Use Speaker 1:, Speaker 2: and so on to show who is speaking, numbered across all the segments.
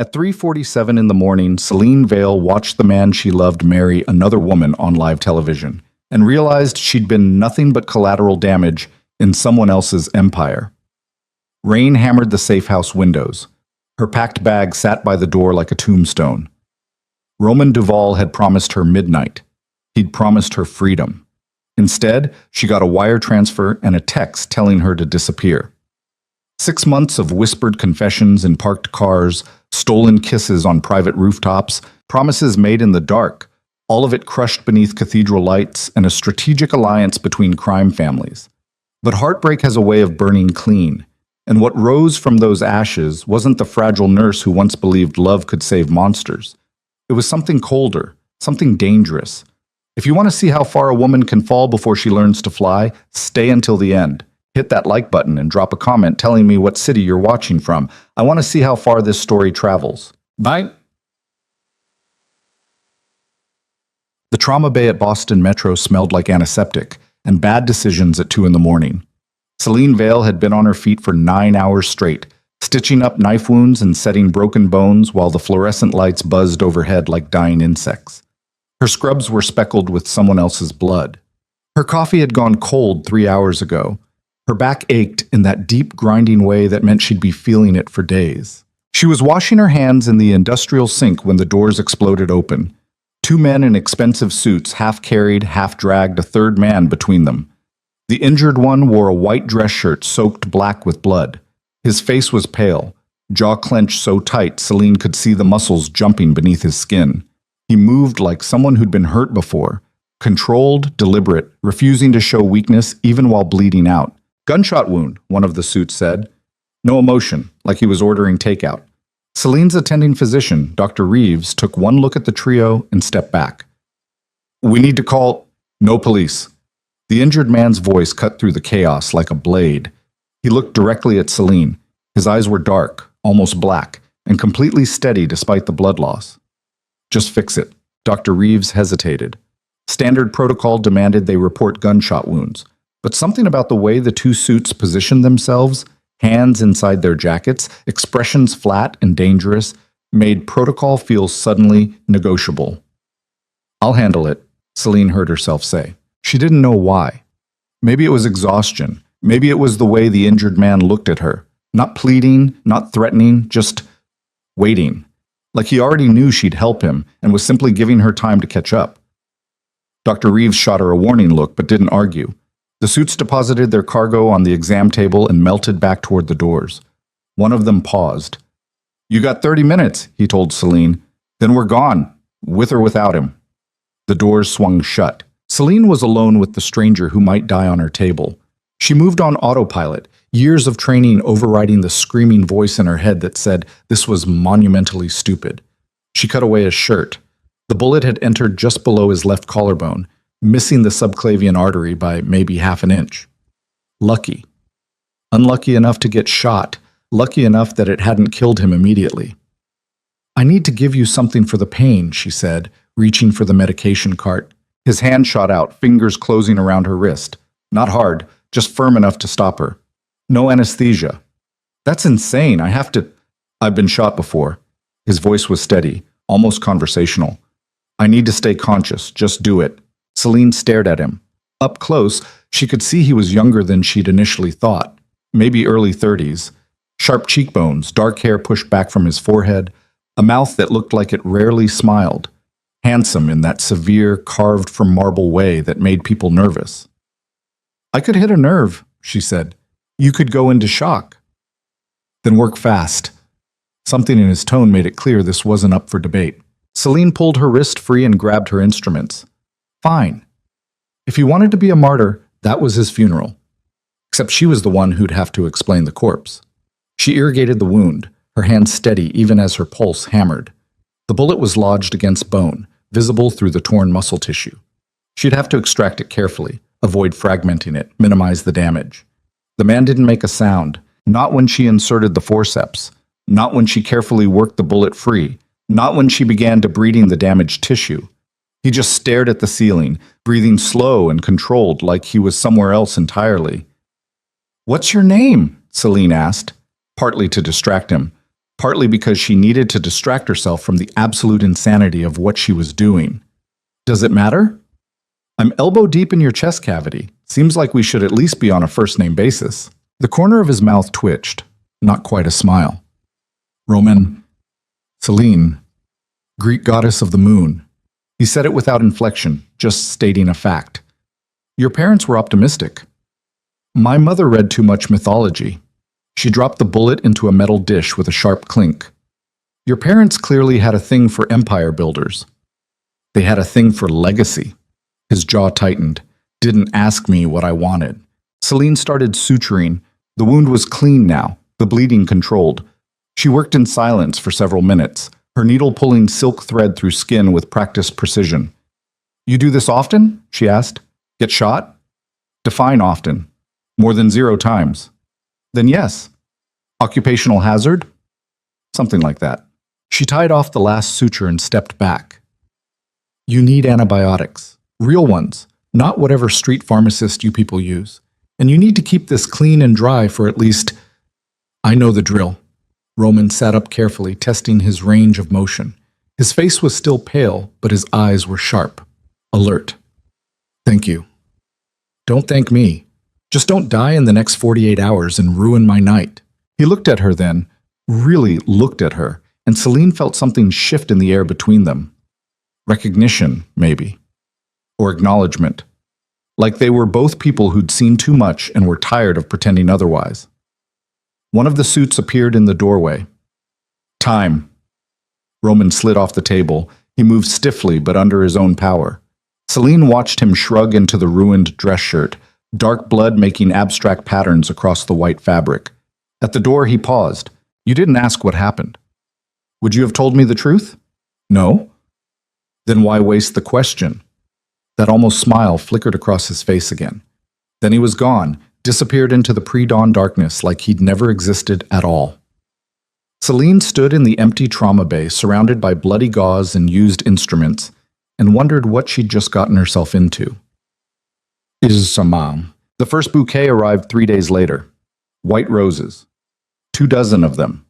Speaker 1: At 3:47 in the morning, Celine Vale watched the man she loved marry another woman on live television and realized she'd been nothing but collateral damage in someone else's empire. Rain hammered the safe house windows. Her packed bag sat by the door like a tombstone. Roman Duval had promised her midnight. He'd promised her freedom. Instead, she got a wire transfer and a text telling her to disappear. 6 months of whispered confessions in parked cars, stolen kisses on private rooftops, promises made in the dark, all of it crushed beneath cathedral lights and a strategic alliance between crime families. But heartbreak has a way of burning clean, and what rose from those ashes wasn't the fragile nurse who once believed love could save monsters. It was something colder, something dangerous. If you want to see how far a woman can fall before she learns to fly, stay until the end. Hit that like button and drop a comment telling me what city you're watching from. I want to see how far this story travels. Bye. The trauma bay at Boston Metro smelled like antiseptic and bad decisions at 2 in the morning. Celine Vale had been on her feet for 9 hours straight, stitching up knife wounds and setting broken bones while the fluorescent lights buzzed overhead like dying insects. Her scrubs were speckled with someone else's blood. Her coffee had gone cold 3 hours ago. Her back ached in that deep, grinding way that meant she'd be feeling it for days. She was washing her hands in the industrial sink when the doors exploded open. 2 men in expensive suits half-carried, half-dragged a third man between them. The injured one wore a white dress shirt soaked black with blood. His face was pale, jaw clenched so tight Celine could see the muscles jumping beneath his skin. He moved like someone who'd been hurt before, controlled, deliberate, refusing to show weakness even while bleeding out. "Gunshot wound," one of the suits said. No emotion, like he was ordering takeout. Celine's attending physician, Dr. Reeves, took one look at the trio and stepped back. "We need to call—" "No police." The injured man's voice cut through the chaos like a blade. He looked directly at Celine. His eyes were dark, almost black, and completely steady despite the blood loss. "Just fix it." Dr. Reeves hesitated. Standard protocol demanded they report gunshot wounds. But something about the way the 2 suits positioned themselves, hands inside their jackets, expressions flat and dangerous, made protocol feel suddenly negotiable. "I'll handle it," Celine heard herself say. She didn't know why. Maybe it was exhaustion. Maybe it was the way the injured man looked at her. Not pleading, not threatening, just waiting. Like he already knew she'd help him and was simply giving her time to catch up. Dr. Reeves shot her a warning look but didn't argue. The suits deposited their cargo on the exam table and melted back toward the doors. One of them paused. "You got 30 minutes, he told Celine. "Then we're gone, with or without him." The doors swung shut. Celine was alone with the stranger who might die on her table. She moved on autopilot, years of training overriding the screaming voice in her head that said this was monumentally stupid. She cut away his shirt. The bullet had entered just below his left collarbone, missing the subclavian artery by maybe half an inch. Lucky. Unlucky enough to get shot, lucky enough that it hadn't killed him immediately. "I need to give you something for the pain," she said, reaching for the medication cart. His hand shot out, fingers closing around her wrist. Not hard, just firm enough to stop her. "No anesthesia." "That's insane, I've been shot before." His voice was steady, almost conversational. "I need to stay conscious, just do it." Celine stared at him. Up close, she could see he was younger than she'd initially thought, maybe early 30s. Sharp cheekbones, dark hair pushed back from his forehead, a mouth that looked like it rarely smiled. Handsome in that severe, carved-from-marble way that made people nervous. "I could hit a nerve," she said. "You could go into shock." "Then work fast." Something in his tone made it clear this wasn't up for debate. Celine pulled her wrist free and grabbed her instruments. Fine. If he wanted to be a martyr, that was his funeral. Except she was the one who'd have to explain the corpse. She irrigated the wound, her hand steady even as her pulse hammered. The bullet was lodged against bone, visible through the torn muscle tissue. She'd have to extract it carefully, avoid fragmenting it, minimize the damage. The man didn't make a sound, not when she inserted the forceps, not when she carefully worked the bullet free, not when she began debriding the damaged tissue. He just stared at the ceiling, breathing slow and controlled like he was somewhere else entirely. "What's your name?" Celine asked, partly to distract him, partly because she needed to distract herself from the absolute insanity of what she was doing. Does it matter? I'm elbow deep in your chest cavity. Seems like we should at least be on a first-name basis. The corner of his mouth twitched, not quite a smile. Roman, Celine, Greek goddess of the moon. He said it without inflection, just stating a fact. Your parents were optimistic. My mother read too much mythology. She dropped the bullet into a metal dish with a sharp clink. Your parents clearly had a thing for empire builders. They had a thing for legacy. His jaw tightened. Didn't ask me what I wanted. Celine started suturing. The wound was clean now, the bleeding controlled. She worked in silence for several minutes, her needle pulling silk thread through skin with practiced precision. You do this often? She asked. Get shot? Define often. More than 0 times. Then yes. Occupational hazard? Something like that. She tied off the last suture and stepped back. You need antibiotics. Real ones, not whatever street pharmacist you people use. And you need to keep this clean and dry for at least... I know the drill. Roman sat up carefully, testing his range of motion. His face was still pale, but his eyes were sharp, alert. Thank you. Don't thank me. Just don't die in the next 48 hours and ruin my night. He looked at her then, really looked at her, and Celine felt something shift in the air between them. Recognition, maybe. Or acknowledgement. Like they were both people who'd seen too much and were tired of pretending otherwise. One of the suits appeared in the doorway. Time. Roman slid off the table. He moved stiffly, but under his own power. Celine watched him shrug into the ruined dress shirt, dark blood making abstract patterns across the white fabric. At the door, he paused. You didn't ask what happened. Would you have told me the truth? No. Then why waste the question? That almost smile flickered across his face again. Then he was gone, disappeared into the pre-dawn darkness like he'd never existed at all. Celine stood in the empty trauma bay, surrounded by bloody gauze and used instruments, and wondered what she'd just gotten herself into. Is some mom. The first bouquet arrived 3 days later. White roses. 24 of them.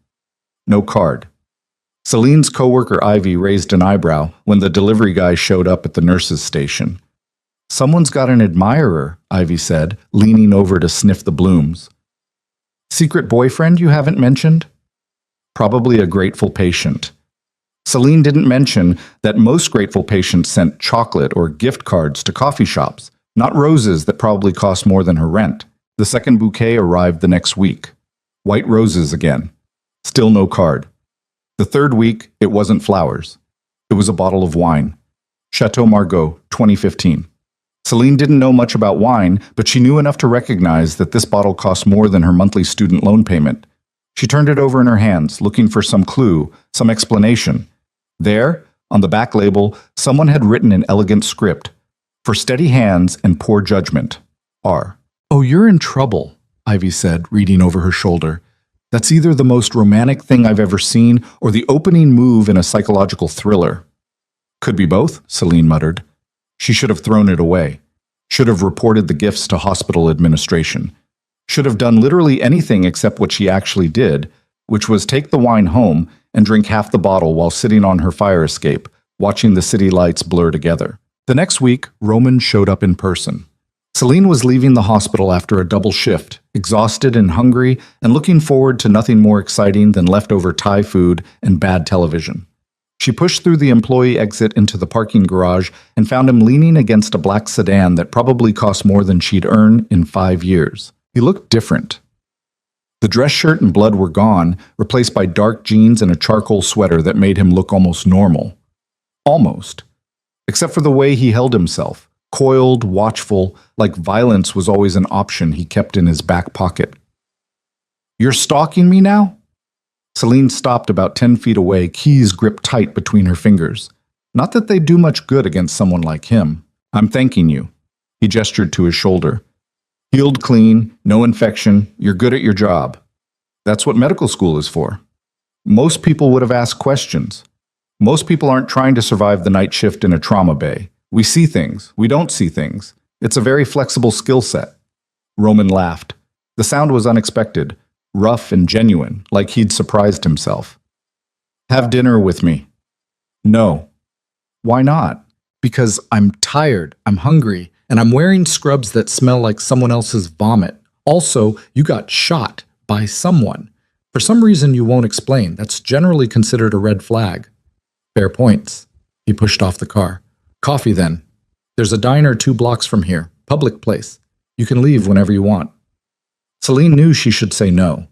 Speaker 1: No card. Celine's coworker Ivy raised an eyebrow when the delivery guy showed up at the nurse's station. Someone's got an admirer, Ivy said, leaning over to sniff the blooms. Secret boyfriend you haven't mentioned? Probably a grateful patient. Celine didn't mention that most grateful patients sent chocolate or gift cards to coffee shops, not roses that probably cost more than her rent. The second bouquet arrived the next week. White roses again. Still no card. The third week, it wasn't flowers. It was a bottle of wine. Chateau Margaux, 2015. Celine didn't know much about wine, but she knew enough to recognize that this bottle cost more than her monthly student loan payment. She turned it over in her hands, looking for some clue, some explanation. There, on the back label, someone had written an elegant script. For steady hands and poor judgment. R. Oh, you're in trouble, Ivy said, reading over her shoulder. That's either the most romantic thing I've ever seen or the opening move in a psychological thriller. Could be both, Celine muttered. She should have thrown it away. Should have reported the gifts to hospital administration. Should have done literally anything except what she actually did, which was take the wine home and drink half the bottle while sitting on her fire escape, watching the city lights blur together. The next week, Roman showed up in person. Celine was leaving the hospital after a double shift, exhausted and hungry, and looking forward to nothing more exciting than leftover Thai food and bad television. She pushed through the employee exit into the parking garage and found him leaning against a black sedan that probably cost more than she'd earned in 5 years. He looked different. The dress shirt and blood were gone, replaced by dark jeans and a charcoal sweater that made him look almost normal. Almost. Except for the way he held himself, coiled, watchful, like violence was always an option he kept in his back pocket. You're stalking me now? Celine stopped about 10 feet away, keys gripped tight between her fingers. Not that they'd do much good against someone like him. I'm thanking you. He gestured to his shoulder. Healed clean, no infection, you're good at your job. That's what medical school is for. Most people would have asked questions. Most people aren't trying to survive the night shift in a trauma bay. We see things. We don't see things. It's a very flexible skill set. Roman laughed. The sound was unexpected, rough and genuine, like he'd surprised himself. Have dinner with me. No. Why not? Because I'm tired, I'm hungry, and I'm wearing scrubs that smell like someone else's vomit. Also, you got shot by someone. For some reason you won't explain. That's generally considered a red flag. Fair points. He pushed off the car. Coffee then. There's a diner 2 blocks from here. Public place. You can leave whenever you want. Celine knew she should say no.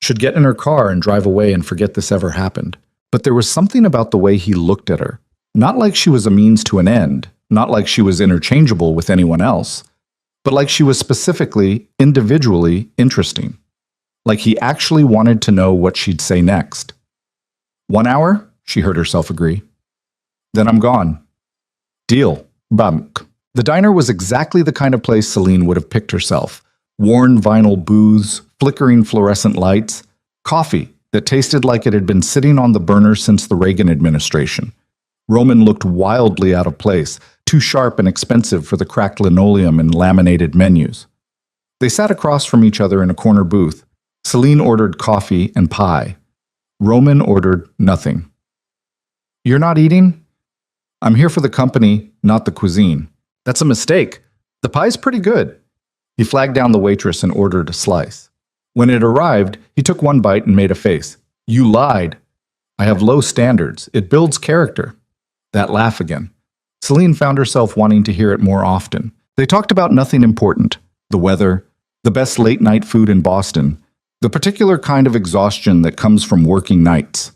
Speaker 1: Should get in her car and drive away and forget this ever happened. But there was something about the way he looked at her. Not like she was a means to an end. Not like she was interchangeable with anyone else. But like she was specifically, individually interesting. Like he actually wanted to know what she'd say next. 1 hour? She heard herself agree. Then I'm gone. Deal. Bunk. The diner was exactly the kind of place Celine would have picked herself. Worn vinyl booths, flickering fluorescent lights, coffee that tasted like it had been sitting on the burner since the Reagan administration. Roman looked wildly out of place, too sharp and expensive for the cracked linoleum and laminated menus. They sat across from each other in a corner booth. Celine ordered coffee and pie. Roman ordered nothing. You're not eating? I'm here for the company, not the cuisine. That's a mistake. The pie's pretty good. He flagged down the waitress and ordered a slice. When it arrived, he took 1 bite and made a face. You lied. I have low standards. It builds character. That laugh again. Celine found herself wanting to hear it more often. They talked about nothing important. The weather, the best late-night food in Boston, the particular kind of exhaustion that comes from working nights.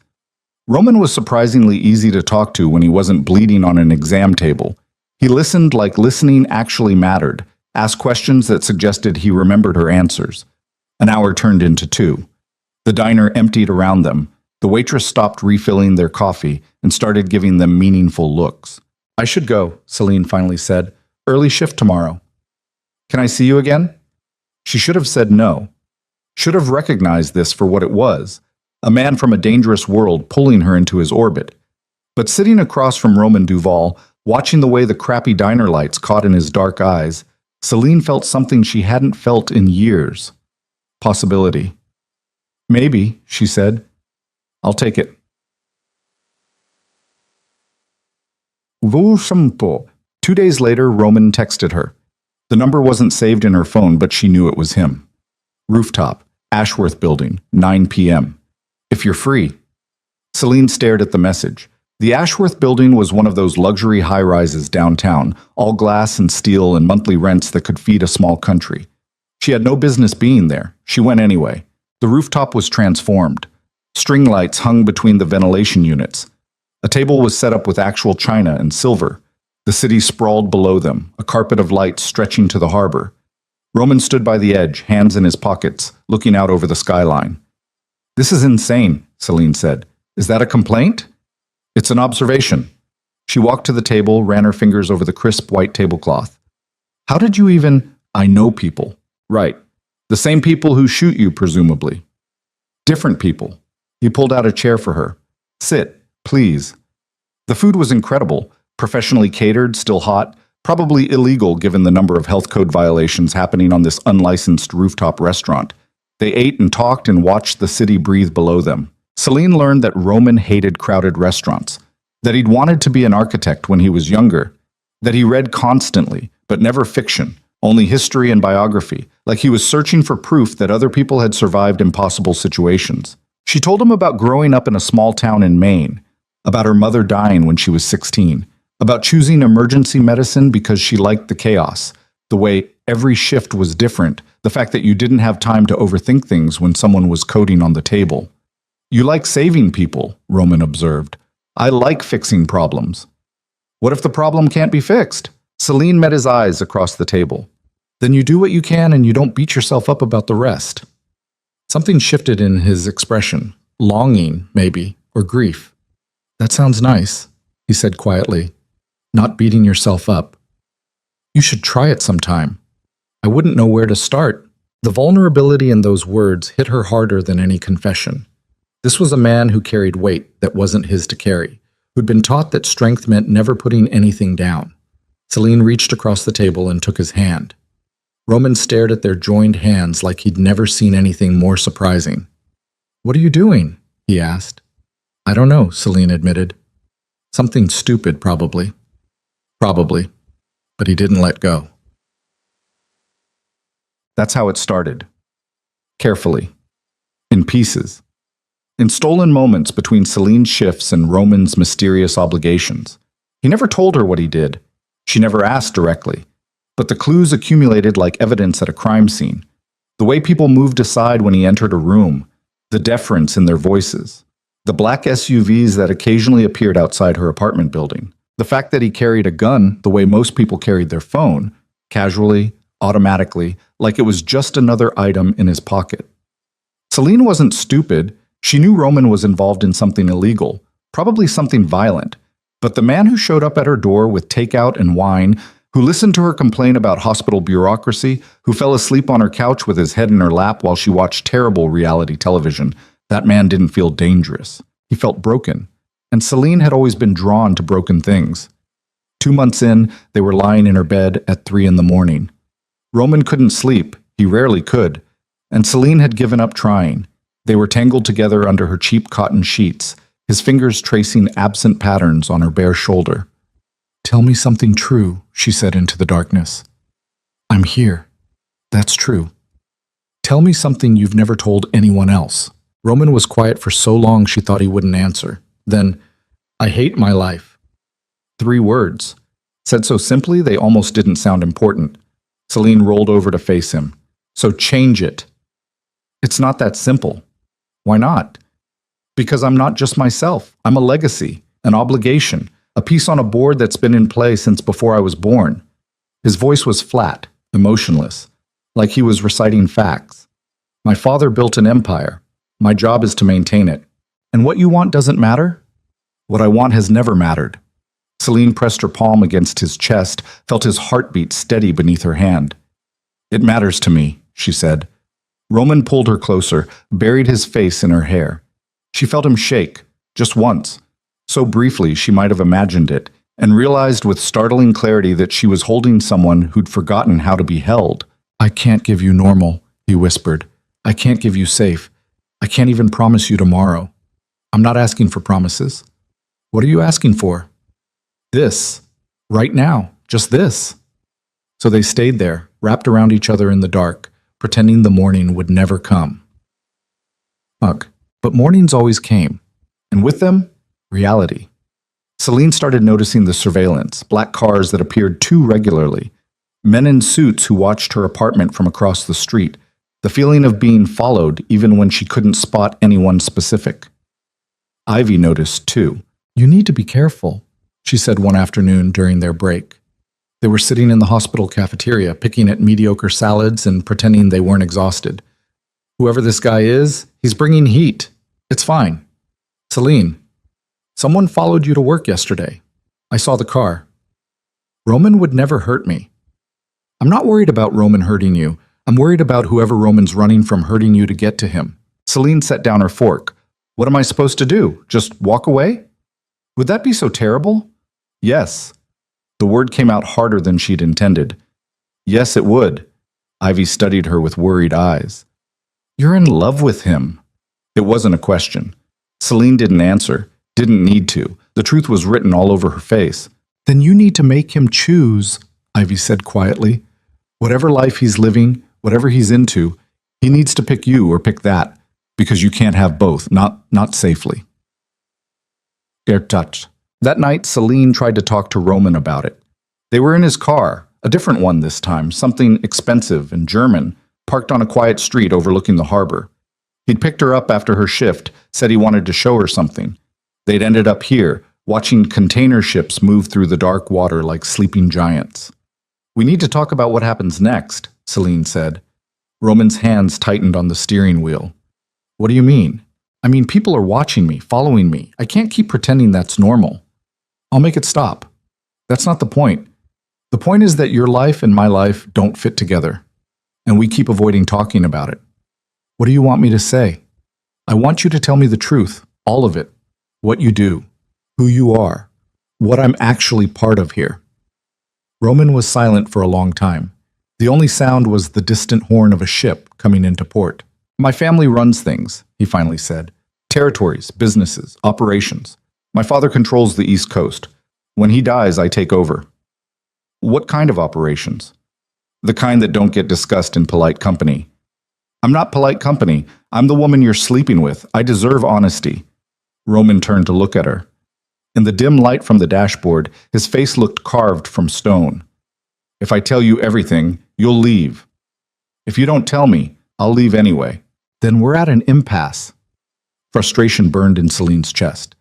Speaker 1: Roman was surprisingly easy to talk to when he wasn't bleeding on an exam table. He listened like listening actually mattered, asked questions that suggested he remembered her answers. An hour turned into 2. The diner emptied around them. The waitress stopped refilling their coffee and started giving them meaningful looks. I should go, Celine finally said. Early shift tomorrow. Can I see you again? She should have said no. Should have recognized this for what it was. A man from a dangerous world pulling her into his orbit. But sitting across from Roman Duval, watching the way the crappy diner lights caught in his dark eyes, Celine felt something she hadn't felt in years. Possibility. Maybe, she said. I'll take it. Vushampo. 2 days later, Roman texted her. The number wasn't saved in her phone, but she knew it was him. Rooftop, Ashworth Building, 9 p.m. If you're free. Celine stared at the message. The Ashworth Building was one of those luxury high-rises downtown, all glass and steel and monthly rents that could feed a small country. She had no business being there. She went anyway. The rooftop was transformed. String lights hung between the ventilation units. A table was set up with actual china and silver. The city sprawled below them, a carpet of lights stretching to the harbor. Roman stood by the edge, hands in his pockets, looking out over the skyline. This is insane, Celine said. Is that a complaint? It's an observation. She walked to the table, ran her fingers over the crisp white tablecloth. How did you even... I know people. Right. The same people who shoot you, presumably. Different people. He pulled out a chair for her. Sit, please. The food was incredible. Professionally catered, still hot, probably illegal given the number of health code violations happening on this unlicensed rooftop restaurant. They ate and talked and watched the city breathe below them. Celine learned that Roman hated crowded restaurants, that he'd wanted to be an architect when he was younger, that he read constantly, but never fiction, only history and biography, like he was searching for proof that other people had survived impossible situations. She told him about growing up in a small town in Maine, about her mother dying when she was 16, about choosing emergency medicine because she liked the chaos, the way every shift was different, the fact that you didn't have time to overthink things when someone was coding on the table. You like saving people, Roman observed. I like fixing problems. What if the problem can't be fixed? Celine met his eyes across the table. Then you do what you can and you don't beat yourself up about the rest. Something shifted in his expression. Longing, maybe, or grief. That sounds nice, he said quietly. Not beating yourself up. You should try it sometime. I wouldn't know where to start. The vulnerability in those words hit her harder than any confession. This was a man who carried weight that wasn't his to carry, who'd been taught that strength meant never putting anything down. Celine reached across the table and took his hand. Roman stared at their joined hands like he'd never seen anything more surprising. What are you doing? He asked. I don't know, Celine admitted. Something stupid, probably. Probably. But he didn't let go. That's how it started. Carefully. In pieces. In stolen moments between Celine's shifts and Roman's mysterious obligations. He never told her what he did. She never asked directly. But the clues accumulated like evidence at a crime scene. The way people moved aside when he entered a room. The deference in their voices. The black SUVs that occasionally appeared outside her apartment building. The fact that he carried a gun the way most people carried their phone, casually, automatically, like it was just another item in his pocket. Celine wasn't stupid. She knew Roman was involved in something illegal, probably something violent. But the man who showed up at her door with takeout and wine, who listened to her complain about hospital bureaucracy, who fell asleep on her couch with his head in her lap while she watched terrible reality television, that man didn't feel dangerous. He felt broken. And Celine had always been drawn to broken things. 2 months in, they were lying in her bed at 3 in the morning. Roman couldn't sleep. He rarely could. And Celine had given up trying. They were tangled together under her cheap cotton sheets, his fingers tracing absent patterns on her bare shoulder. Tell me something true, she said into the darkness. I'm here. That's true. Tell me something you've never told anyone else. Roman was quiet for so long she thought he wouldn't answer. Then, I hate my life. 3 words. Said so simply they almost didn't sound important. Celine rolled over to face him. So change it. It's not that simple. Why not? Because I'm not just myself. I'm a legacy, an obligation, a piece on a board that's been in play since before I was born. His voice was flat, emotionless, like he was reciting facts. My father built an empire. My job is to maintain it. And what you want doesn't matter? What I want has never mattered. Celine pressed her palm against his chest, felt his heartbeat steady beneath her hand. It matters to me, she said. Roman pulled her closer, buried his face in her hair. She felt him shake, just once, so briefly she might have imagined it, and realized with startling clarity that she was holding someone who'd forgotten how to be held. I can't give you normal, he whispered. I can't give you safe. I can't even promise you tomorrow. I'm not asking for promises. What are you asking for? This. Right now. Just this. So they stayed there, wrapped around each other in the dark, pretending the morning would never come. Ugh. But mornings always came. And with them, reality. Celine started noticing the surveillance, black cars that appeared too regularly, men in suits who watched her apartment from across the street, the feeling of being followed even when she couldn't spot anyone specific. Ivy noticed, too. You need to be careful, she said one afternoon during their break. They were sitting in the hospital cafeteria, picking at mediocre salads and pretending they weren't exhausted. Whoever this guy is, he's bringing heat. It's fine. Celine, someone followed you to work yesterday. I saw the car. Roman would never hurt me. I'm not worried about Roman hurting you. I'm worried about whoever Roman's running from hurting you to get to him. Celine set down her fork. What am I supposed to do? Just walk away? Would that be so terrible? Yes. The word came out harder than she'd intended. Yes, it would. Ivy studied her with worried eyes. You're in love with him. It wasn't a question. Celine didn't answer, didn't need to. The truth was written all over her face. Then you need to make him choose, Ivy said quietly. Whatever life he's living, whatever he's into, he needs to pick you or pick that, because you can't have both, not safely. Touched. That night, Celine tried to talk to Roman about it. They were in his car, a different one this time, something expensive and German, parked on a quiet street overlooking the harbor. He'd picked her up after her shift, said he wanted to show her something. They'd ended up here, watching container ships move through the dark water like sleeping giants. We need to talk about what happens next, Celine said. Roman's hands tightened on the steering wheel. What do you mean? I mean, people are watching me, following me. I can't keep pretending that's normal. I'll make it stop. That's not the point. The point is that your life and my life don't fit together, and we keep avoiding talking about it. What do you want me to say? I want you to tell me the truth, all of it. What you do, who you are, what I'm actually part of here. Roman was silent for a long time. The only sound was the distant horn of a ship coming into port. My family runs things, he finally said. Territories, businesses, operations. My father controls the East Coast. When he dies, I take over. What kind of operations? The kind that don't get discussed in polite company. I'm not polite company. I'm the woman you're sleeping with. I deserve honesty. Roman turned to look at her. In the dim light from the dashboard, his face looked carved from stone. If I tell you everything, you'll leave. If you don't tell me, I'll leave anyway. Then we're at an impasse. Frustration burned in Celine's chest.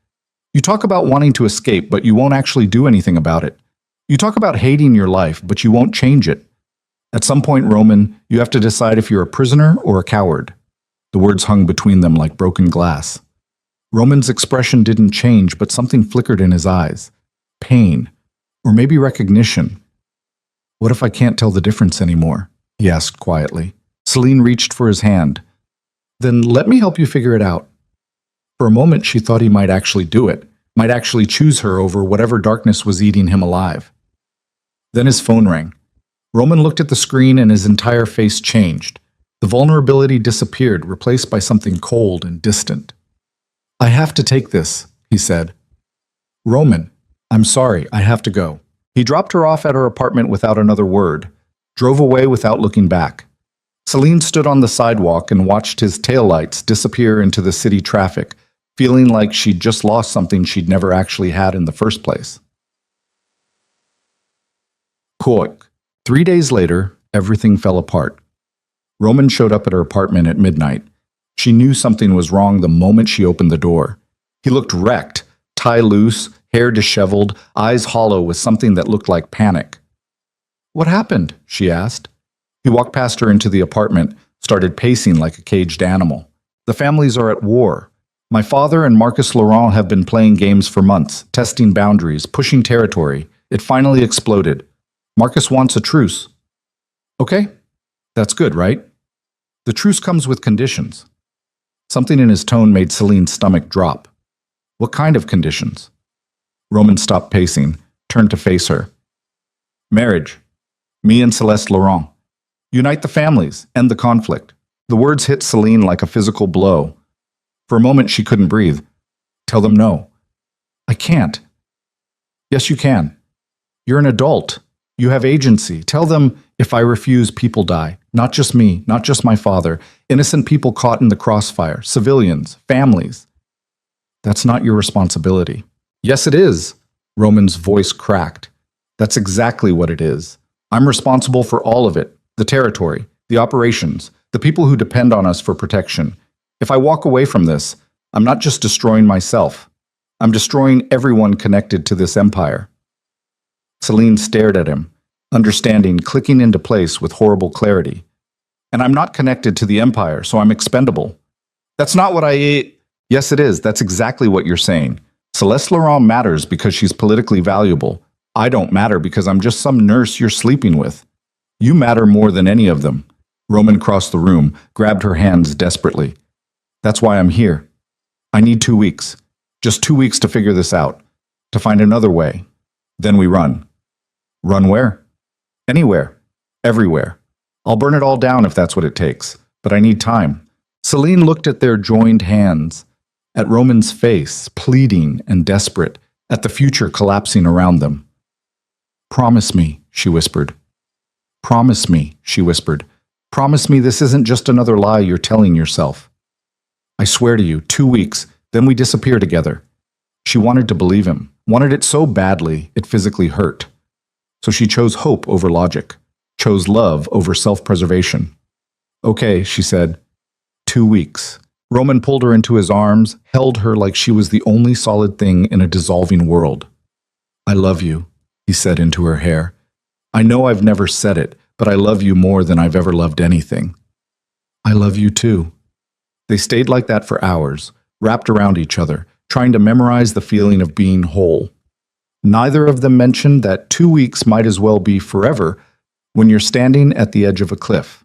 Speaker 1: You talk about wanting to escape, but you won't actually do anything about it. You talk about hating your life, but you won't change it. At some point, Roman, you have to decide if you're a prisoner or a coward. The words hung between them like broken glass. Roman's expression didn't change, but something flickered in his eyes. Pain. Or maybe recognition. What if I can't tell the difference anymore? He asked quietly. Celine reached for his hand. Then let me help you figure it out. For a moment, she thought he might actually do it, might actually choose her over whatever darkness was eating him alive. Then his phone rang. Roman looked at the screen and his entire face changed. The vulnerability disappeared, replaced by something cold and distant. I have to take this, he said. Roman, I'm sorry, I have to go. He dropped her off at her apartment without another word, drove away without looking back. Celine stood on the sidewalk and watched his taillights disappear into the city traffic, feeling like she'd just lost something she'd never actually had in the first place. Quick. 3 days later, everything fell apart. Roman showed up at her apartment at midnight. She knew something was wrong the moment she opened the door. He looked wrecked, tie loose, hair disheveled, eyes hollow with something that looked like panic. What happened? She asked. He walked past her into the apartment, started pacing like a caged animal. The families are at war. My father and Marcus Laurent have been playing games for months, testing boundaries, pushing territory. It finally exploded. Marcus wants a truce. Okay, that's good, right? The truce comes with conditions. Something in his tone made Celine's stomach drop. What kind of conditions? Roman stopped pacing, turned to face her. Marriage. Me and Celeste Laurent. Unite the families, end the conflict. The words hit Celine like a physical blow. For a moment, she couldn't breathe. Tell them no. I can't. Yes, you can. You're an adult. You have agency. Tell them, if I refuse, people die. Not just me, not just my father. Innocent people caught in the crossfire. Civilians, families. That's not your responsibility. Yes, it is. Roman's voice cracked. That's exactly what it is. I'm responsible for all of it. The territory, the operations, the people who depend on us for protection. If I walk away from this, I'm not just destroying myself. I'm destroying everyone connected to this empire. Celine stared at him, understanding clicking into place with horrible clarity. And I'm not connected to the empire, so I'm expendable. That's not what I... Yes, it is. That's exactly what you're saying. Celeste Laurent matters because she's politically valuable. I don't matter because I'm just some nurse you're sleeping with. You matter more than any of them. Roman crossed the room, grabbed her hands desperately. That's why I'm here. I need 2 weeks. Just 2 weeks to figure this out. To find another way. Then we run. Run where? Anywhere. Everywhere. I'll burn it all down if that's what it takes. But I need time. Celine looked at their joined hands, at Roman's face, pleading and desperate, at the future collapsing around them. Promise me, she whispered. Promise me, she whispered. Promise me this isn't just another lie you're telling yourself. I swear to you, 2 weeks, then we disappear together. She wanted to believe him, wanted it so badly it physically hurt. So she chose hope over logic, chose love over self-preservation. Okay, she said. 2 weeks. Roman pulled her into his arms, held her like she was the only solid thing in a dissolving world. I love you, he said into her hair. I know I've never said it, but I love you more than I've ever loved anything. I love you too. They stayed like that for hours, wrapped around each other, trying to memorize the feeling of being whole. Neither of them mentioned that 2 weeks might as well be forever when you're standing at the edge of a cliff.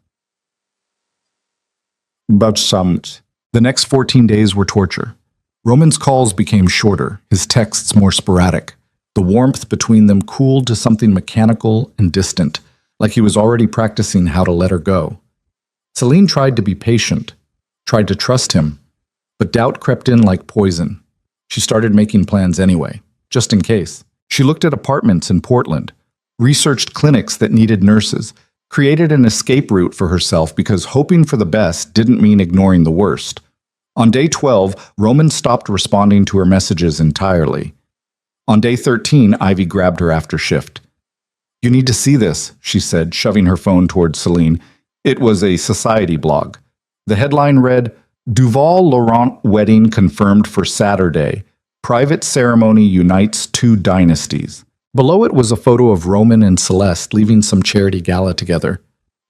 Speaker 1: The next 14 days were torture. Roman's calls became shorter, his texts more sporadic. The warmth between them cooled to something mechanical and distant, like he was already practicing how to let her go. Celine tried to be patient, tried to trust him, But doubt crept in like poison. She started making plans anyway, just in case. She looked at apartments in Portland, researched clinics that needed nurses, created an escape route for herself because hoping for the best didn't mean ignoring the worst. On day 12, Roman stopped responding to her messages entirely. On day 13, Ivy grabbed her after shift. "You need to see this," she said, shoving her phone towards Celine. It was a society blog. The headline read, "Duval-Laurent wedding confirmed for Saturday. Private ceremony unites two dynasties." Below it was a photo of Roman and Celeste leaving some charity gala together.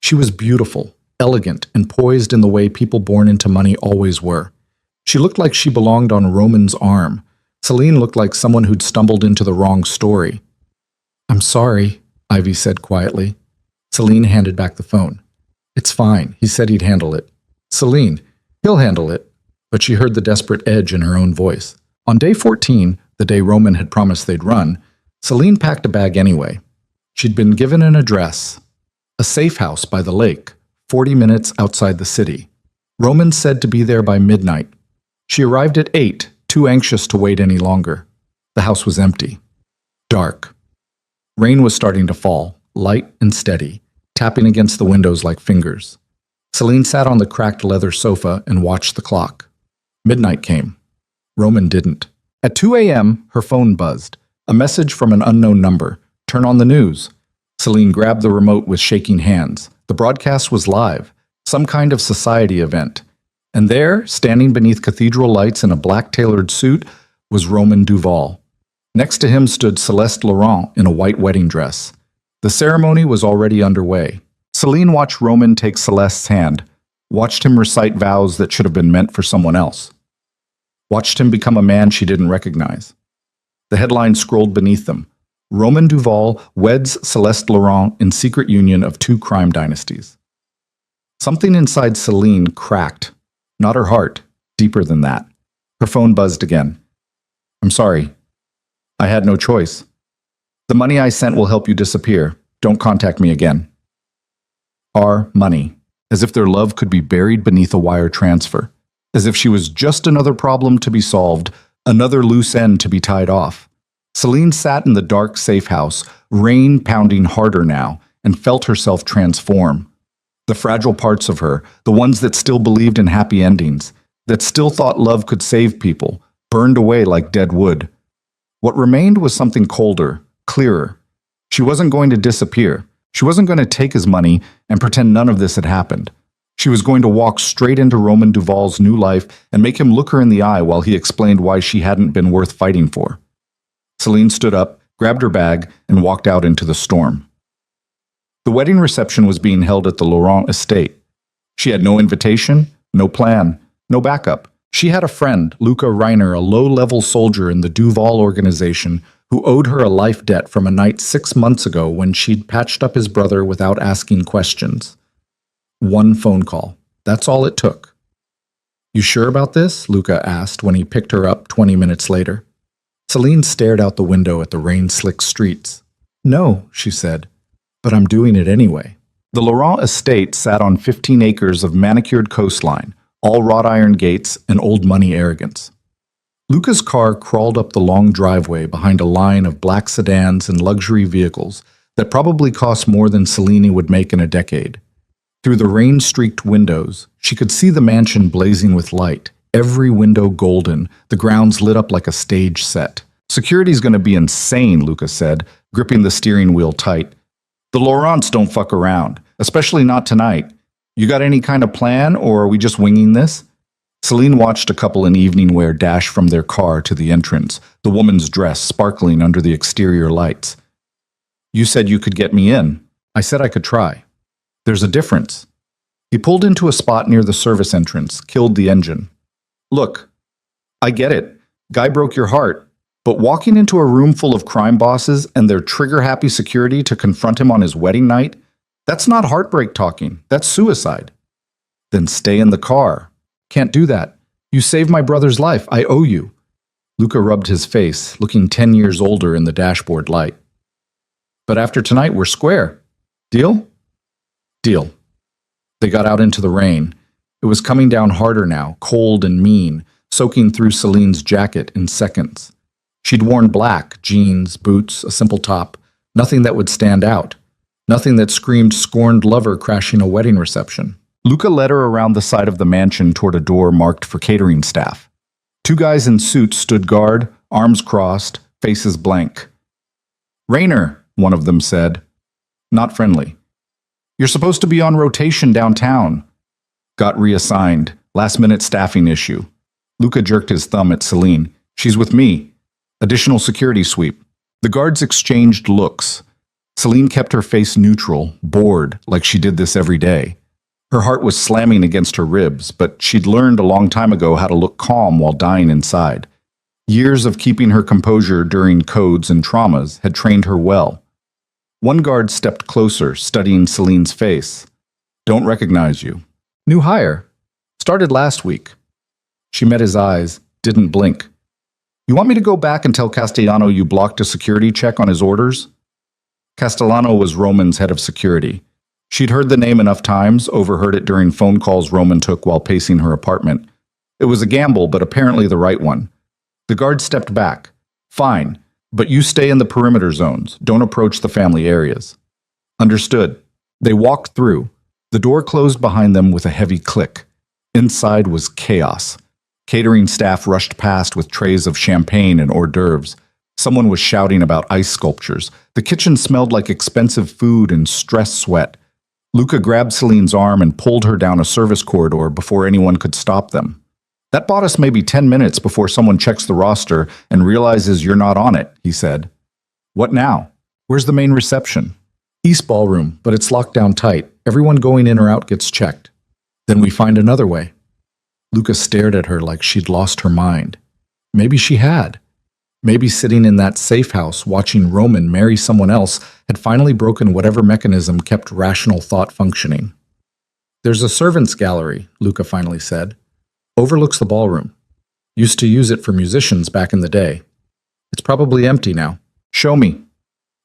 Speaker 1: She was beautiful, elegant, and poised in the way people born into money always were. She looked like she belonged on Roman's arm. Celine looked like someone who'd stumbled into the wrong story. "I'm sorry," Ivy said quietly. Celine handed back the phone. "It's fine. He said he'd handle it." "Celine, he'll handle it." But she heard the desperate edge in her own voice. On day 14, the day Roman had promised they'd run, Celine packed a bag anyway. She'd been given an address, a safe house by the lake, 40 minutes outside the city. Roman said to be there by midnight. She arrived at 8, too anxious to wait any longer. The house was empty. Dark. Rain was starting to fall, light and steady, tapping against the windows like fingers. Celine sat on the cracked leather sofa and watched the clock. Midnight came. Roman didn't. At 2 a.m., her phone buzzed. A message from an unknown number. "Turn on the news." Celine grabbed the remote with shaking hands. The broadcast was live, some kind of society event. And there, standing beneath cathedral lights in a black tailored suit, was Roman Duval. Next to him stood Celeste Laurent in a white wedding dress. The ceremony was already underway. Celine watched Roman take Celeste's hand, watched him recite vows that should have been meant for someone else. Watched him become a man she didn't recognize. The headline scrolled beneath them. Roman Duval weds Celeste Laurent in secret union of two crime dynasties. Something inside Celine cracked. Not her heart, deeper than that. Her phone buzzed again. "I'm sorry. I had no choice. The money I sent will help you disappear. Don't contact me again." Our money. As if their love could be buried beneath a wire transfer. As if she was just another problem to be solved, another loose end to be tied off. Celine sat in the dark safe house, rain pounding harder now, and felt herself transform. The fragile parts of her, the ones that still believed in happy endings, that still thought love could save people, burned away like dead wood. What remained was something colder, clearer. She wasn't going to disappear. She wasn't going to take his money and pretend none of this had happened. She was going to walk straight into Roman Duval's new life and make him look her in the eye while he explained why she hadn't been worth fighting for. Celine stood up, grabbed her bag, and walked out into the storm. The wedding reception was being held at the Laurent estate. She had no invitation, no plan, no backup. She had a friend, Luca Reiner, a low-level soldier in the Duval organization, who owed her a life debt from a night 6 months ago when she'd patched up his brother without asking questions. One phone call. That's all it took. "You sure about this?" Luca asked when he picked her up 20 minutes later. Celine stared out the window at the rain-slicked streets. "No," she said, "but I'm doing it anyway." The Laurent estate sat on 15 acres of manicured coastline, all wrought iron gates and old money arrogance. Luca's car crawled up the long driveway behind a line of black sedans and luxury vehicles that probably cost more than Celine would make in a decade. Through the rain-streaked windows, she could see the mansion blazing with light, every window golden, the grounds lit up like a stage set. "Security's going to be insane," Luca said, gripping the steering wheel tight. "The Laurents don't fuck around, especially not tonight. You got any kind of plan, or are we just winging this?" Celine watched a couple in evening wear dash from their car to the entrance, the woman's dress sparkling under the exterior lights. "You said you could get me in." "I said I could try." "There's a difference." He pulled into a spot near the service entrance, killed the engine. "Look, I get it. Guy broke your heart. But walking into a room full of crime bosses and their trigger-happy security to confront him on his wedding night, that's not heartbreak talking. That's suicide." "Then stay in the car." "Can't do that. You saved my brother's life. I owe you." Luca rubbed his face, looking 10 years older in the dashboard light. "But after tonight, we're square. Deal?" "Deal." They got out into the rain. It was coming down harder now, cold and mean, soaking through Celine's jacket in seconds. She'd worn black, jeans, boots, a simple top, nothing that would stand out, nothing that screamed scorned lover crashing a wedding reception. Luca led her around the side of the mansion toward a door marked for catering staff. Two guys in suits stood guard, arms crossed, faces blank. "Rainer," one of them said. Not friendly. "You're supposed to be on rotation downtown." Got reassigned. Last-minute staffing issue. Luca jerked his thumb at Celine. "She's with me. Additional security sweep." The guards exchanged looks. Celine kept her face neutral, bored, like she did this every day. Her heart was slamming against her ribs, but she'd learned a long time ago how to look calm while dying inside. Years of keeping her composure during codes and traumas had trained her well. One guard stepped closer, studying Celine's face. "Don't recognize you." "New hire. Started last week." She met his eyes, didn't blink. "You want me to go back and tell Castellano you blocked a security check on his orders?" Castellano was Roman's head of security. She'd heard the name enough times, overheard it during phone calls Roman took while pacing her apartment. It was a gamble, but apparently the right one. The guard stepped back. "Fine, but you stay in the perimeter zones. Don't approach the family areas." "Understood." They walked through. The door closed behind them with a heavy click. Inside was chaos. Catering staff rushed past with trays of champagne and hors d'oeuvres. Someone was shouting about ice sculptures. The kitchen smelled like expensive food and stress sweat. Luca grabbed Celine's arm and pulled her down a service corridor before anyone could stop them. "That bought us maybe 10 minutes before someone checks the roster and realizes you're not on it," he said. "What now? Where's the main reception?" "East ballroom, but it's locked down tight. Everyone going in or out gets checked." "Then we find another way." Luca stared at her like she'd lost her mind. Maybe she had. Maybe sitting in that safe house watching Roman marry someone else had finally broken whatever mechanism kept rational thought functioning. "There's a servants' gallery," Luca finally said. "Overlooks the ballroom. Used to use it for musicians back in the day. It's probably empty now." "Show me."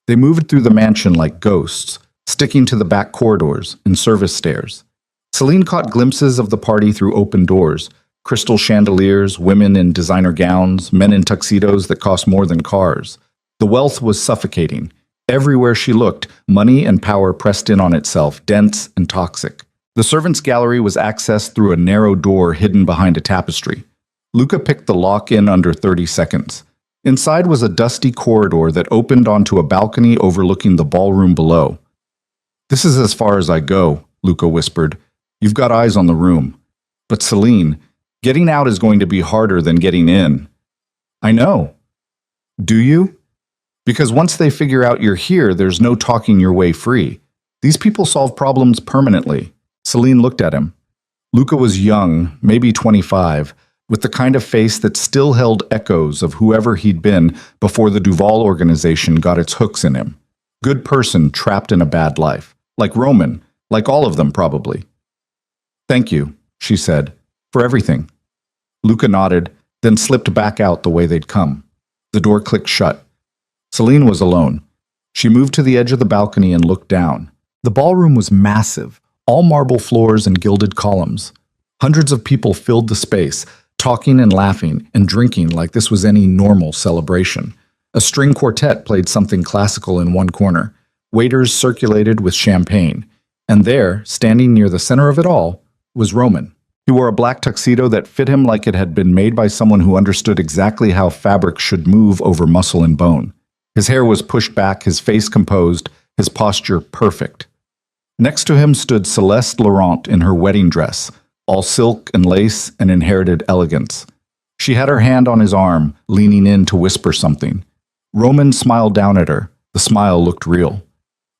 Speaker 1: They moved through the mansion like ghosts, sticking to the back corridors and service stairs. Celine caught glimpses of the party through open doors, crystal chandeliers, women in designer gowns, men in tuxedos that cost more than cars. The wealth was suffocating. Everywhere she looked, money and power pressed in on itself, dense and toxic. The servants' gallery was accessed through a narrow door hidden behind a tapestry. Luca picked the lock in under 30 seconds. Inside was a dusty corridor that opened onto a balcony overlooking the ballroom below. "This is as far as I go," Luca whispered. "You've got eyes on the room. But Celine, getting out is going to be harder than getting in." "I know." "Do you?" "Because once they figure out you're here, there's no talking your way free. These people solve problems permanently." Celine looked at him. Luca was young, maybe 25, with the kind of face that still held echoes of whoever he'd been before the Duval organization got its hooks in him. Good person trapped in a bad life. Like Roman, like all of them probably. "Thank you," she said, "for everything." Luca nodded, then slipped back out the way they'd come. The door clicked shut. Celine was alone. She moved to the edge of the balcony and looked down. The ballroom was massive, all marble floors and gilded columns. Hundreds of people filled the space, talking and laughing and drinking like this was any normal celebration. A string quartet played something classical in one corner. Waiters circulated with champagne. And there, standing near the center of it all, was Roman. He wore a black tuxedo that fit him like it had been made by someone who understood exactly how fabric should move over muscle and bone. His hair was pushed back, his face composed, his posture perfect. Next to him stood Celeste Laurent in her wedding dress, all silk and lace and inherited elegance. She had her hand on his arm, leaning in to whisper something. Roman smiled down at her. The smile looked real.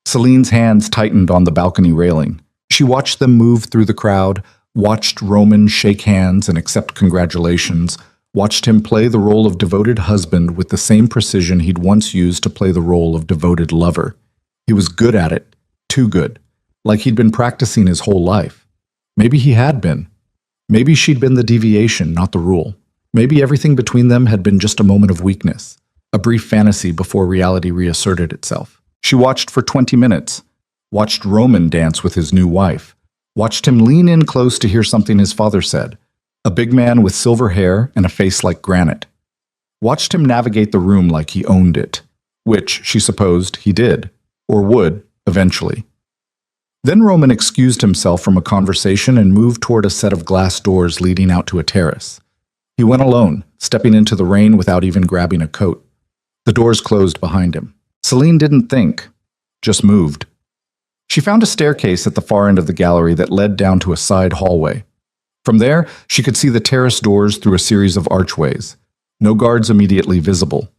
Speaker 1: Celine's hands tightened on the balcony railing. She watched them move through the crowd, watched Roman shake hands and accept congratulations, watched him play the role of devoted husband with the same precision he'd once used to play the role of devoted lover. He was good at it, too good, like he'd been practicing his whole life. Maybe he had been. Maybe she'd been the deviation, not the rule. Maybe everything between them had been just a moment of weakness, a brief fantasy before reality reasserted itself. She watched for 20 minutes, watched Roman dance with his new wife, watched him lean in close to hear something his father said, a big man with silver hair and a face like granite. Watched him navigate the room like he owned it, which she supposed he did, or would, eventually. Then Roman excused himself from a conversation and moved toward a set of glass doors leading out to a terrace. He went alone, stepping into the rain without even grabbing a coat. The doors closed behind him. Celine didn't think, just moved. She found a staircase at the far end of the gallery that led down to a side hallway. From there, she could see the terrace doors through a series of archways. No guards immediately visible.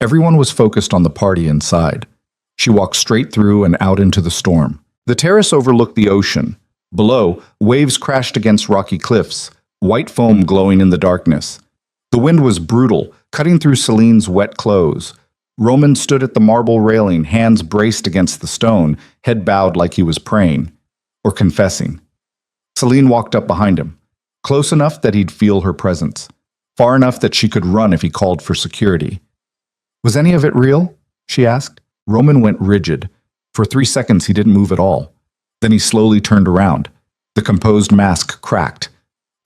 Speaker 1: Everyone was focused on the party inside. She walked straight through and out into the storm. The terrace overlooked the ocean. Below, waves crashed against rocky cliffs, white foam glowing in the darkness. The wind was brutal, cutting through Celine's wet clothes. Roman stood at the marble railing, hands braced against the stone, head bowed like he was praying, or confessing. Celine walked up behind him, close enough that he'd feel her presence, far enough that she could run if he called for security. "Was any of it real?" she asked. Roman went rigid. For 3 seconds he didn't move at all. Then he slowly turned around. The composed mask cracked.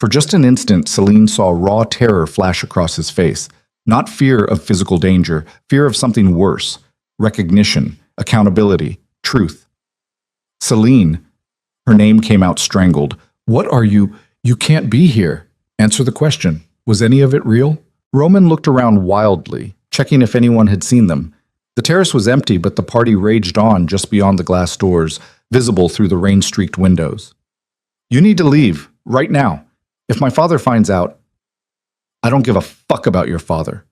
Speaker 1: For just an instant, Celine saw raw terror flash across his face. Not fear of physical danger, fear of something worse. Recognition, accountability, truth. "Celine," her name came out strangled. "What are you? You can't be here. Answer the question. Was any of it real?" Roman looked around wildly, checking if anyone had seen them. The terrace was empty, but the party raged on just beyond the glass doors, visible through the rain-streaked windows. "You need to leave, right now. If my father finds out..." "I don't give a fuck about your father.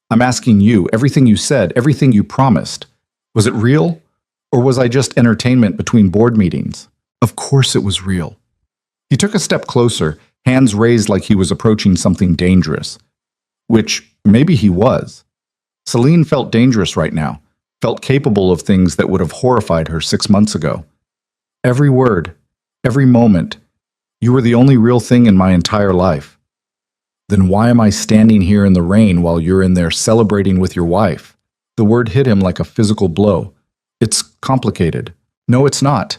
Speaker 1: I'm asking you, everything you said, everything you promised. Was it real? Or was I just entertainment between board meetings?" "Of course it was real." He took a step closer, hands raised like he was approaching something dangerous. Which maybe he was. Celine felt dangerous right now, felt capable of things that would have horrified her 6 months ago. "Every word, every moment. You were the only real thing in my entire life. Then why am I standing here in the rain while you're in there celebrating with your wife?" The word hit him like a physical blow. "It's complicated." "No, it's not.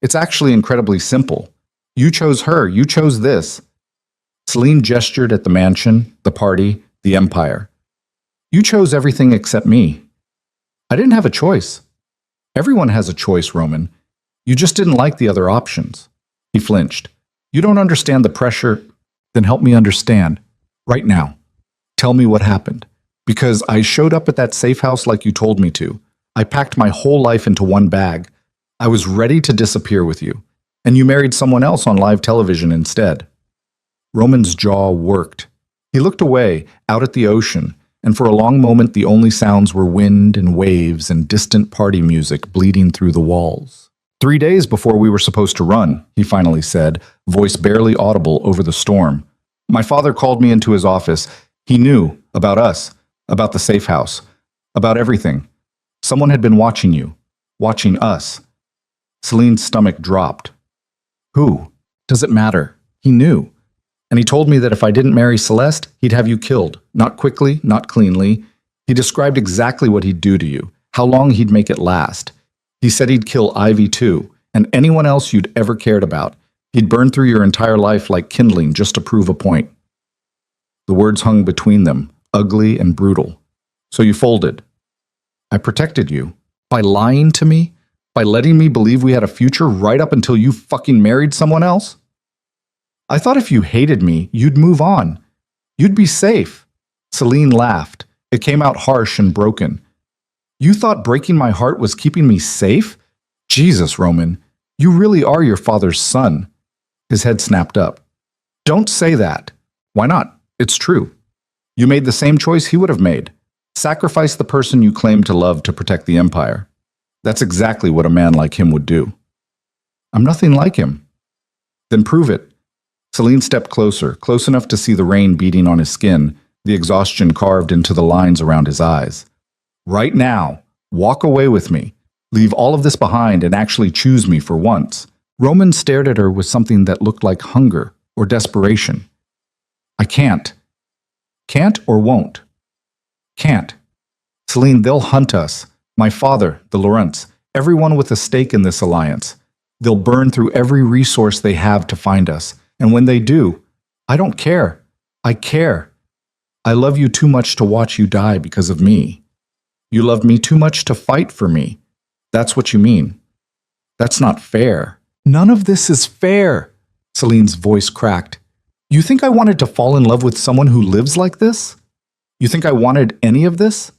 Speaker 1: It's actually incredibly simple. You chose her. You chose this." Celine gestured at the mansion, the party, the empire. "You chose everything except me. I didn't have a choice. Everyone has a choice, Roman. You just didn't like the other options." He flinched. "You don't understand the pressure." "Then help me understand. Right now. Tell me what happened. Because I showed up at that safe house like you told me to. I packed my whole life into one bag. I was ready to disappear with you. And you married someone else on live television instead." Roman's jaw worked. He looked away, out at the ocean, and for a long moment the only sounds were wind and waves and distant party music bleeding through the walls. 3 days before we were supposed to run," he finally said, voice barely audible over the storm. "My father called me into his office. He knew about us, about the safe house, about everything. Someone had been watching you, watching us." Celine's stomach dropped. "Who? Does it matter? He knew. And he told me that if I didn't marry Celeste, he'd have you killed. Not quickly, not cleanly. He described exactly what he'd do to you, how long he'd make it last. He said he'd kill Ivy too, and anyone else you'd ever cared about. He'd burn through your entire life like kindling just to prove a point." The words hung between them, ugly and brutal. "So you folded. I protected you. By lying to me? By letting me believe we had a future right up until you fucking married someone else? I thought if you hated me, you'd move on. You'd be safe." Celine laughed. It came out harsh and broken. "You thought breaking my heart was keeping me safe? Jesus, Roman, you really are your father's son." His head snapped up. "Don't say that." "Why not? It's true. You made the same choice he would have made. Sacrifice the person you claim to love to protect the empire. That's exactly what a man like him would do." "I'm nothing like him." "Then prove it." Celine stepped closer, close enough to see the rain beating on his skin, the exhaustion carved into the lines around his eyes. "Right now, walk away with me. Leave all of this behind and actually choose me for once." Roman stared at her with something that looked like hunger or desperation. "I can't." "Can't or won't?" "Can't." "Celine, they'll hunt us. My father, the Laurents, everyone with a stake in this alliance. They'll burn through every resource they have to find us. And when they do, I don't care. I care. I love you too much to watch you die because of me. You love me too much to fight for me. That's what you mean. That's not fair. None of this is fair. Celine's voice cracked. You think I wanted to fall in love with someone who lives like this? You think I wanted any of this?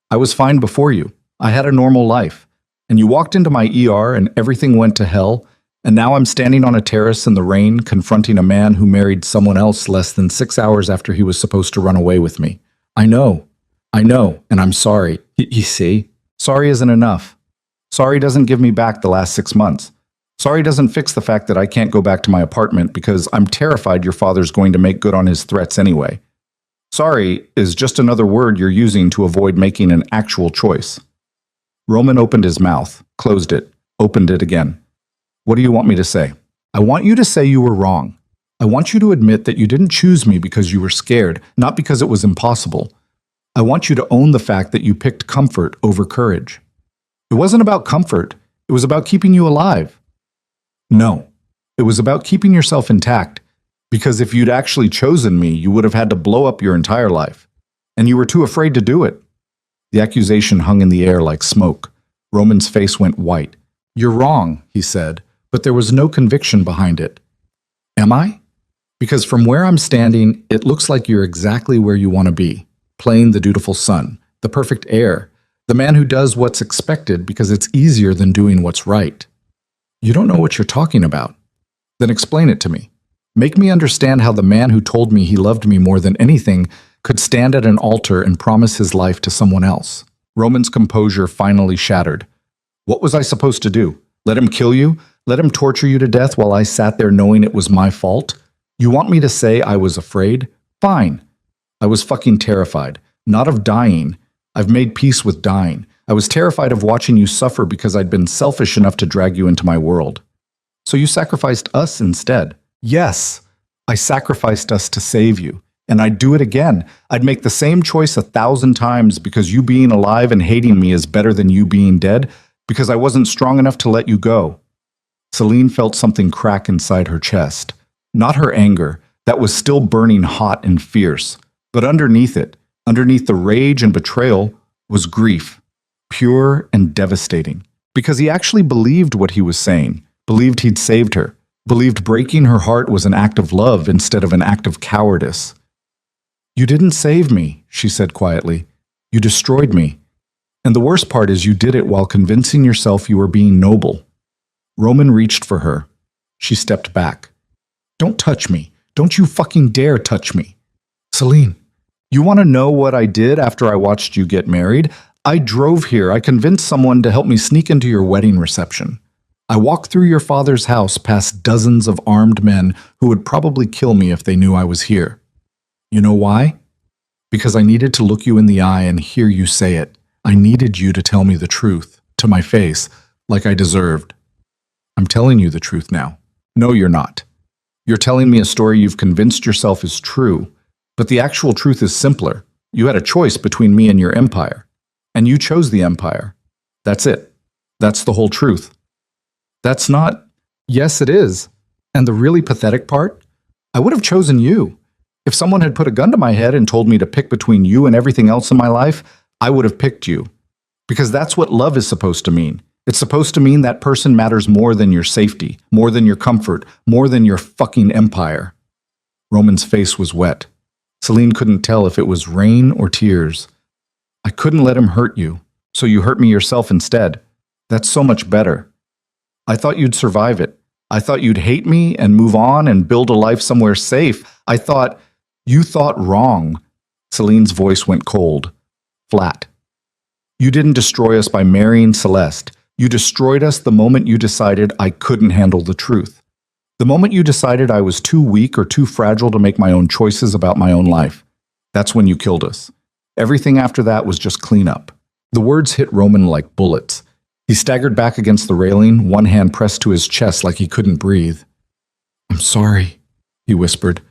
Speaker 1: I was fine before you. I had a normal life. And you walked into my ER and everything went to hell, and now I'm standing on a terrace in the rain confronting a man who married someone else less than 6 hours after he was supposed to run away with me. I know, and I'm sorry. You see? Sorry isn't enough. Sorry doesn't give me back the last 6 months. Sorry doesn't fix the fact that I can't go back to my apartment because I'm terrified your father's going to make good on his threats anyway. Sorry is just another word you're using to avoid making an actual choice. Roman opened his mouth, closed it, opened it again. What do you want me to say? I want you to say you were wrong. I want you to admit that you didn't choose me because you were scared, not because it was impossible. I want you to own the fact that you picked comfort over courage. It wasn't about comfort. It was about keeping you alive. No, it was about keeping yourself intact, because if you'd actually chosen me, you would have had to blow up your entire life. And you were too afraid to do it. The accusation hung in the air like smoke. Roman's face went white. You're wrong, he said, but there was no conviction behind it. Am I? Because from where I'm standing, it looks like you're exactly where you want to be, playing the dutiful son, the perfect heir, the man who does what's expected because it's easier than doing what's right. You don't know what you're talking about. Then explain it to me. Make me understand how the man who told me he loved me more than anything could stand at an altar and promise his life to someone else. Roman's composure finally shattered. What was I supposed to do? Let him kill you? Let him torture you to death while I sat there knowing it was my fault? You want me to say I was afraid? Fine. I was fucking terrified. Not of dying. I've made peace with dying. I was terrified of watching you suffer because I'd been selfish enough to drag you into my world. So you sacrificed us instead. Yes, I sacrificed us to save you. And I'd do it again. I'd make the same choice 1,000 times because you being alive and hating me is better than you being dead, because I wasn't strong enough to let you go. Celine felt something crack inside her chest. Not her anger, that was still burning hot and fierce, but underneath it, underneath the rage and betrayal, was grief, pure and devastating, because he actually believed what he was saying, believed he'd saved her, believed breaking her heart was an act of love instead of an act of cowardice. You didn't save me, she said quietly. You destroyed me. And the worst part is you did it while convincing yourself you were being noble. Roman reached for her. She stepped back. Don't touch me. Don't you fucking dare touch me. Celine, you want to know what I did after I watched you get married? I drove here. I convinced someone to help me sneak into your wedding reception. I walked through your father's house past dozens of armed men who would probably kill me if they knew I was here. You know why? Because I needed to look you in the eye and hear you say it. I needed you to tell me the truth, to my face, like I deserved. I'm telling you the truth now. No, you're not. You're telling me a story you've convinced yourself is true, but the actual truth is simpler. You had a choice between me and your empire, and you chose the empire. That's it. That's the whole truth. That's not... Yes, it is. And the really pathetic part? I would have chosen you. If someone had put a gun to my head and told me to pick between you and everything else in my life, I would have picked you. Because that's what love is supposed to mean. It's supposed to mean that person matters more than your safety, more than your comfort, more than your fucking empire. Roman's face was wet. Celine couldn't tell if it was rain or tears. I couldn't let him hurt you, so you hurt me yourself instead. That's so much better. I thought you'd survive it. I thought you'd hate me and move on and build a life somewhere safe. I thought... You thought wrong. Celine's voice went cold, flat. You didn't destroy us by marrying Celeste. You destroyed us the moment you decided I couldn't handle the truth. The moment you decided I was too weak or too fragile to make my own choices about my own life. That's when you killed us. Everything after that was just cleanup. The words hit Roman like bullets. He staggered back against the railing, one hand pressed to his chest like he couldn't breathe. I'm sorry, he whispered.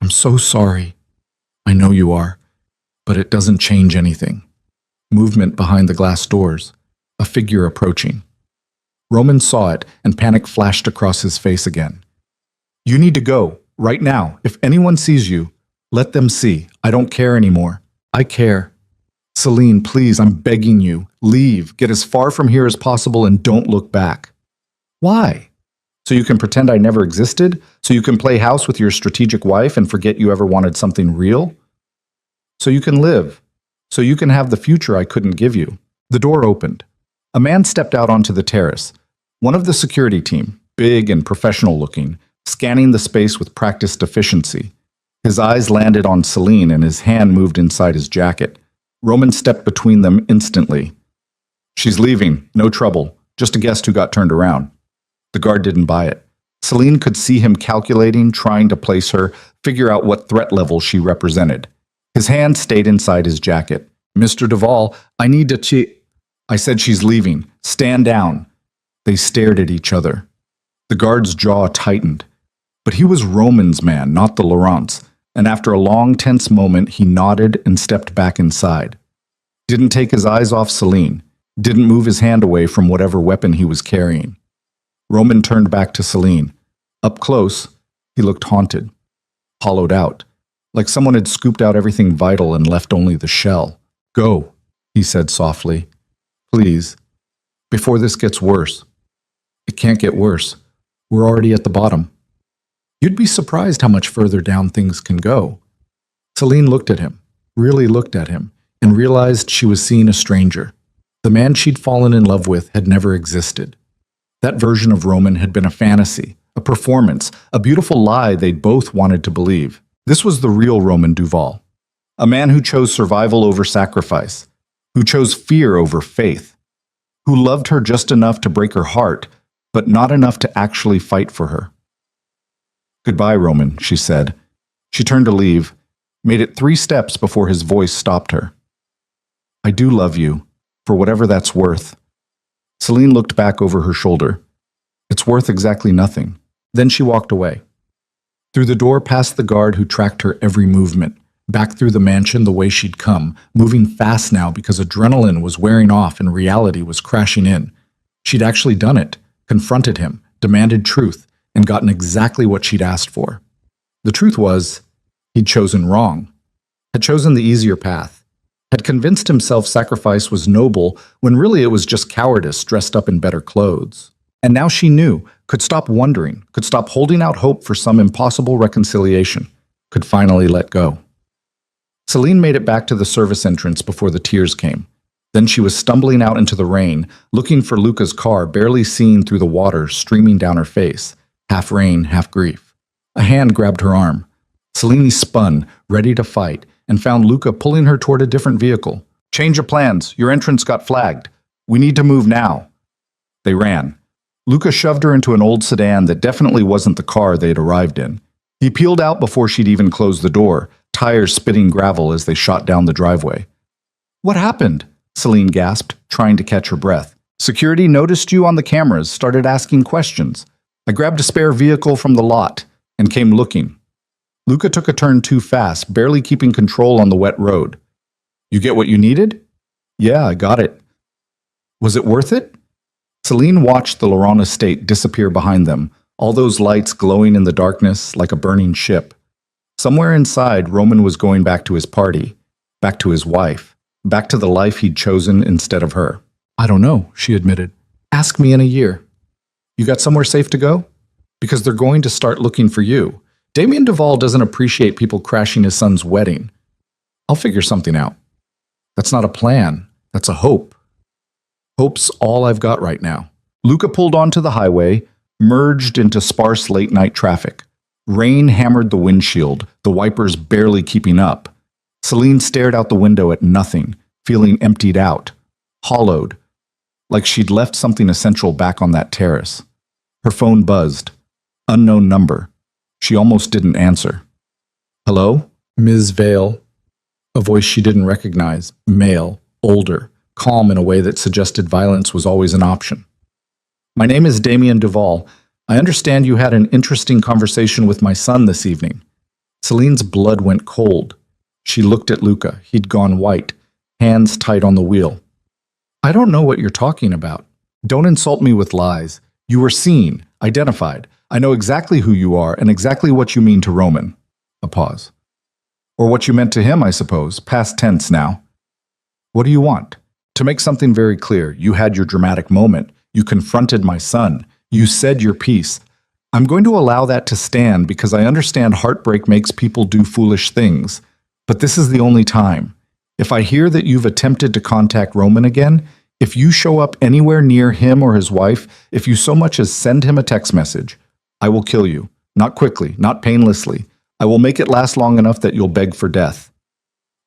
Speaker 1: I'm so sorry. I know you are, but it doesn't change anything. Movement behind the glass doors, a figure approaching. Roman saw it, and panic flashed across his face again. You need to go, Right now, if anyone sees you, let them see. I don't care anymore. I care. Celine, please, I'm begging you. Leave. Get as far from here as possible and don't look back. Why? So you can pretend I never existed? So you can play house with your strategic wife and forget you ever wanted something real? So you can live. So you can have the future I couldn't give you. The door opened. A man stepped out onto the terrace. One of the security team, big and professional looking, scanning the space with practiced efficiency. His eyes landed on Celine and his hand moved inside his jacket. Roman stepped between them instantly. She's leaving. No trouble. Just a guest who got turned around. The guard didn't buy it. Celine could see him calculating, trying to place her, figure out what threat level she represented. His hand stayed inside his jacket. Mr. Duval, I need to I said she's leaving. Stand down. They stared at each other. The guard's jaw tightened. But he was Roman's man, not the Laurent's, and after a long, tense moment, he nodded and stepped back inside. Didn't take his eyes off Celine. Didn't move his hand away from whatever weapon he was carrying. Roman turned back to Celine. Up close, he looked haunted, hollowed out, like someone had scooped out everything vital and left only the shell. Go, he said softly. Please, before this gets worse. It can't get worse. We're already at the bottom. You'd be surprised how much further down things can go. Celine looked at him, really looked at him, and realized she was seeing a stranger. The man she'd fallen in love with had never existed. That version of Roman had been a fantasy, a performance, a beautiful lie they'd both wanted to believe. This was the real Roman Duval, a man who chose survival over sacrifice, who chose fear over faith, who loved her just enough to break her heart, but not enough to actually fight for her. Goodbye, Roman, she said. She turned to leave, made it 3 steps before his voice stopped her. I do love you, for whatever that's worth. Celine looked back over her shoulder. It's worth exactly nothing. Then she walked away. Through the door past the guard who tracked her every movement, back through the mansion the way she'd come, moving fast now because adrenaline was wearing off and reality was crashing in. She'd actually done it, confronted him, demanded truth, and gotten exactly what she'd asked for. The truth was, he'd chosen wrong, had chosen the easier path, had convinced himself sacrifice was noble when really it was just cowardice dressed up in better clothes. And now she knew, could stop wondering, could stop holding out hope for some impossible reconciliation, could finally let go. Celine made it back to the service entrance before the tears came. Then she was stumbling out into the rain, looking for Luca's car, barely seen through the water streaming down her face, half rain, half grief. A hand grabbed her arm. Celine spun, ready to fight, and found Luca pulling her toward a different vehicle. Change of plans. Your entrance got flagged. We need to move now. They ran. Luca shoved her into an old sedan that definitely wasn't the car they'd arrived in. He peeled out before she'd even closed the door, tires spitting gravel as they shot down the driveway. What happened? Celine gasped, trying to catch her breath. Security noticed you on the cameras, started asking questions. I grabbed a spare vehicle from the lot and came looking. Luca took a turn too fast, barely keeping control on the wet road. You get what you needed? Yeah, I got it. Was it worth it? Celine watched the Laurent estate disappear behind them, all those lights glowing in the darkness like a burning ship. Somewhere inside, Roman was going back to his party, back to his wife, back to the life he'd chosen instead of her. I don't know, she admitted. Ask me in a year. You got somewhere safe to go? Because they're going to start looking for you. Damien Duval doesn't appreciate people crashing his son's wedding. I'll figure something out. That's not a plan. That's a hope. Hope's all I've got right now. Luca pulled onto the highway, merged into sparse late-night traffic. Rain hammered the windshield, the wipers barely keeping up. Celine stared out the window at nothing, feeling emptied out, hollowed, like she'd left something essential back on that terrace. Her phone buzzed. Unknown number. She almost didn't answer. Hello? Ms. Vale. A voice she didn't recognize. Male, older, calm in a way that suggested violence was always an option. My name is Damien Duval. I understand you had an interesting conversation with my son this evening. Celine's blood went cold. She looked at Luca. He'd gone white, hands tight on the wheel. I don't know what you're talking about. Don't insult me with lies. You were seen, identified. I know exactly who you are and exactly what you mean to Roman. A pause. Or what you meant to him, I suppose. Past tense now. What do you want? To make something very clear, you had your dramatic moment. You confronted my son. You said your piece. I'm going to allow that to stand because I understand heartbreak makes people do foolish things. But this is the only time. If I hear that you've attempted to contact Roman again, if you show up anywhere near him or his wife, if you so much as send him a text message, I will kill you. Not quickly, not painlessly. I will make it last long enough that you'll beg for death.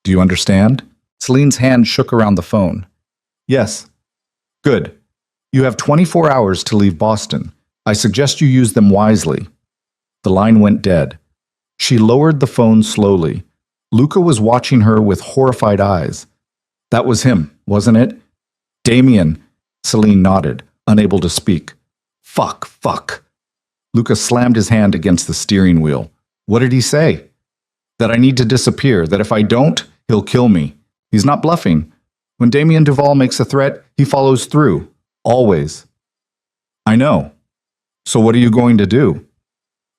Speaker 1: Do you understand? Celine's hand shook around the phone. Yes. Good. You have 24 hours to leave Boston. I suggest you use them wisely. The line went dead. She lowered the phone slowly. Luca was watching her with horrified eyes. That was him, wasn't it? Damien. Celine nodded, unable to speak. Fuck. Luca slammed his hand against the steering wheel. What did he say? That I need to disappear, that if I don't, he'll kill me. He's not bluffing. When Damien Duval makes a threat, he follows through. Always. I know. So what are you going to do?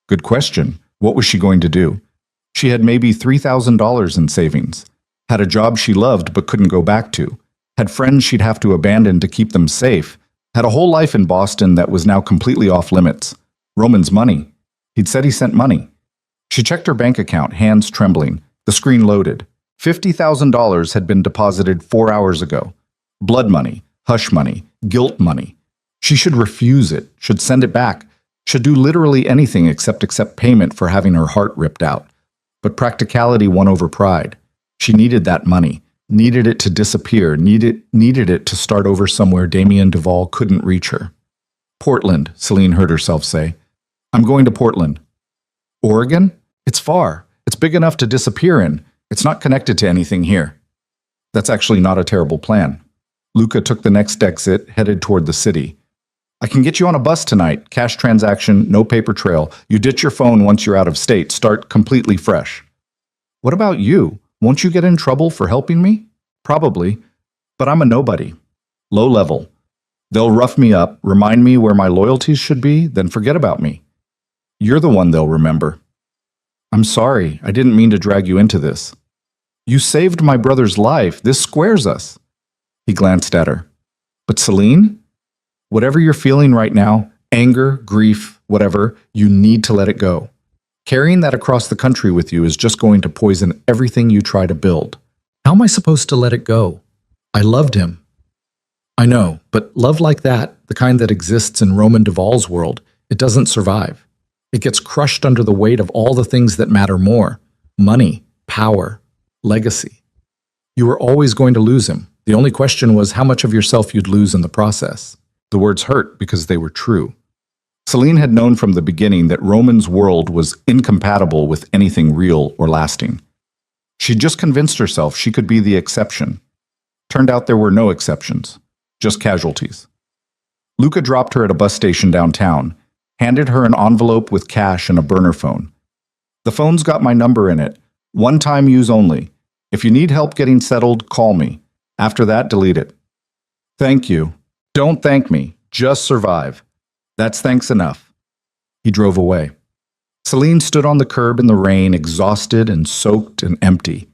Speaker 1: Good question. What was she going to do? She had maybe $3,000 in savings. Had a job she loved but couldn't go back to. Had friends she'd have to abandon to keep them safe. Had a whole life in Boston that was now completely off limits. Roman's money. He'd said he sent money. She checked her bank account, hands trembling. The screen loaded. $50,000 had been deposited 4 hours ago. Blood money, hush money, guilt money. She should refuse it, should send it back, should do literally anything except accept payment for having her heart ripped out. But practicality won over pride. She needed that money, needed it to disappear, needed it to start over somewhere Damien Duval couldn't reach her. Portland, Celine heard herself say. I'm going to Portland. Oregon? It's far. It's big enough to disappear in. It's not connected to anything here. That's actually not a terrible plan. Luca took the next exit, headed toward the city. I can get you on a bus tonight. Cash transaction, no paper trail. You ditch your phone once you're out of state. Start completely fresh. What about you? Won't you get in trouble for helping me? Probably. But I'm a nobody. Low level. They'll rough me up, remind me where my loyalties should be, then forget about me. You're the one they'll remember. I'm sorry. I didn't mean to drag you into this. You saved my brother's life. This squares us. He glanced at her. But Celine? Whatever you're feeling right now, anger, grief, whatever, you need to let it go. Carrying that across the country with you is just going to poison everything you try to build. How am I supposed to let it go? I loved him. I know, but love like that, the kind that exists in Roman Duval's world, it doesn't survive. It gets crushed under the weight of all the things that matter more. Money, power, legacy. You were always going to lose him. The only question was how much of yourself you'd lose in the process. The words hurt because they were true. Celine had known from the beginning that Roman's world was incompatible with anything real or lasting. She'd just convinced herself she could be the exception. Turned out there were no exceptions, just casualties. Luca dropped her at a bus station downtown, handed her an envelope with cash and a burner phone. The phone's got my number in it. One-time use only. If you need help getting settled, call me. After that, delete it. Thank you. Don't thank me. Just survive. That's thanks enough. He drove away. Celine stood on the curb in the rain, exhausted and soaked and empty.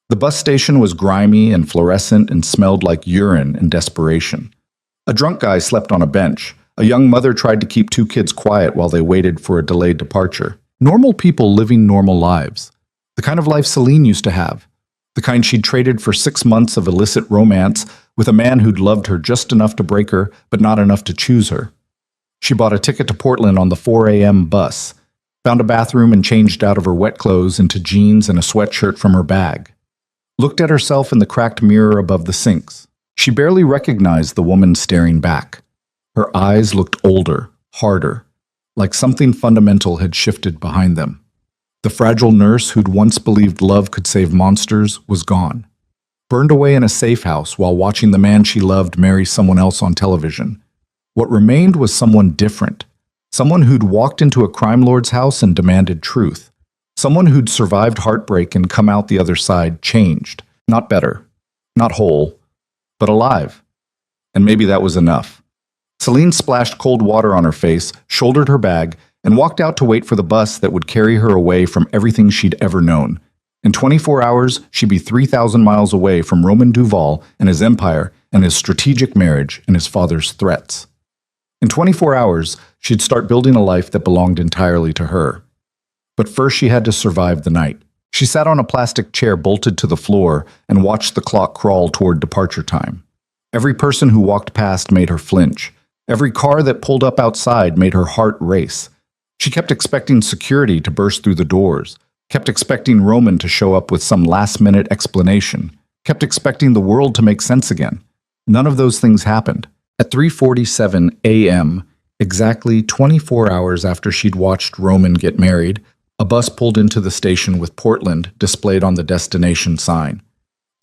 Speaker 1: The bus station was grimy and fluorescent and smelled like urine and desperation. A drunk guy slept on a bench. A young mother tried to keep two kids quiet while they waited for a delayed departure. Normal people living normal lives. The kind of life Celine used to have. The kind she'd traded for 6 months of illicit romance with a man who'd loved her just enough to break her, but not enough to choose her. She bought a ticket to Portland on the 4 a.m. bus, found a bathroom and changed out of her wet clothes into jeans and a sweatshirt from her bag. Looked at herself in the cracked mirror above the sinks. She barely recognized the woman staring back. Her eyes looked older, harder, like something fundamental had shifted behind them. The fragile nurse who'd once believed love could save monsters was gone. Burned away in a safe house while watching the man she loved marry someone else on television. What remained was someone different. Someone who'd walked into a crime lord's house and demanded truth. Someone who'd survived heartbreak and come out the other side changed. Not better, not whole, but alive. And maybe that was enough. Celine splashed cold water on her face, shouldered her bag, and walked out to wait for the bus that would carry her away from everything she'd ever known. In 24 hours, she'd be 3,000 miles away from Roman Duval and his empire and his strategic marriage and his father's threats. In 24 hours, she'd start building a life that belonged entirely to her. But first she had to survive the night. She sat on a plastic chair bolted to the floor and watched the clock crawl toward departure time. Every person who walked past made her flinch. Every car that pulled up outside made her heart race. She kept expecting security to burst through the doors, kept expecting Roman to show up with some last-minute explanation, kept expecting the world to make sense again. None of those things happened. At 3:47 a.m., exactly 24 hours after she'd watched Roman get married, a bus pulled into the station with Portland displayed on the destination sign.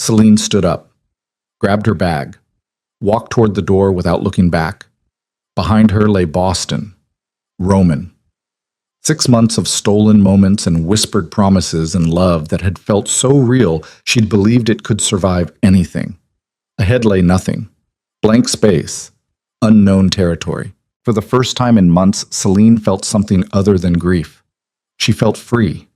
Speaker 1: Celine stood up, grabbed her bag, walked toward the door without looking back. Behind her lay Boston, Roman. 6 months of stolen moments and whispered promises and love that had felt so real she'd believed it could survive anything. Ahead lay nothing. Blank space. Unknown territory. For the first time in months, Celine felt something other than grief. She felt free.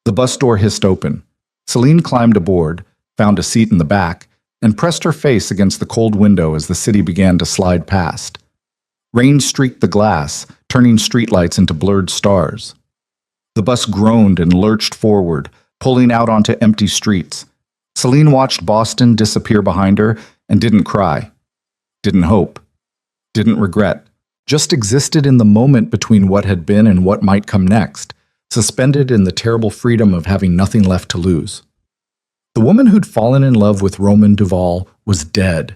Speaker 1: The bus door hissed open. Celine climbed aboard, found a seat in the back, and pressed her face against the cold window as the city began to slide past. Rain streaked the glass, turning streetlights into blurred stars. The bus groaned and lurched forward, pulling out onto empty streets. Celine watched Boston disappear behind her and didn't cry, didn't hope, didn't regret, just existed in the moment between what had been and what might come next, suspended in the terrible freedom of having nothing left to lose. The woman who'd fallen in love with Roman Duval was dead.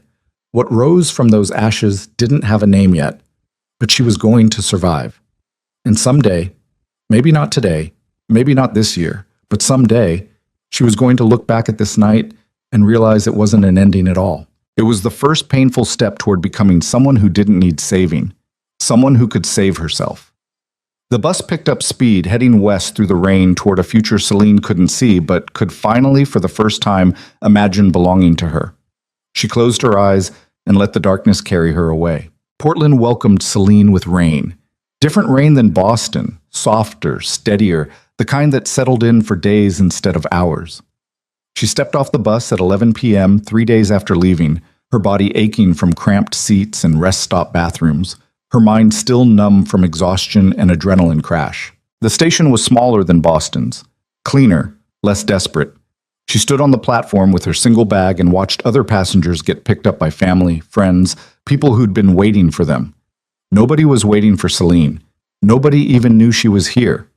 Speaker 1: What rose from those ashes didn't have a name yet, but she was going to survive. And someday, maybe not today, maybe not this year, but someday, she was going to look back at this night and realize it wasn't an ending at all. It was the first painful step toward becoming someone who didn't need saving, someone who could save herself. The bus picked up speed, heading west through the rain toward a future Celine couldn't see, but could finally, for the first time, imagine belonging to her. She closed her eyes and let the darkness carry her away. Portland welcomed Celine with rain. Different rain than Boston, softer, steadier, the kind that settled in for days instead of hours. She stepped off the bus at 11 p.m. 3 days after leaving, her body aching from cramped seats and rest-stop bathrooms, her mind still numb from exhaustion and adrenaline crash. The station was smaller than Boston's, cleaner, less desperate. She stood on the platform with her single bag and watched other passengers get picked up by family, friends, people who'd been waiting for them. Nobody was waiting for Celine. Nobody even knew she was here.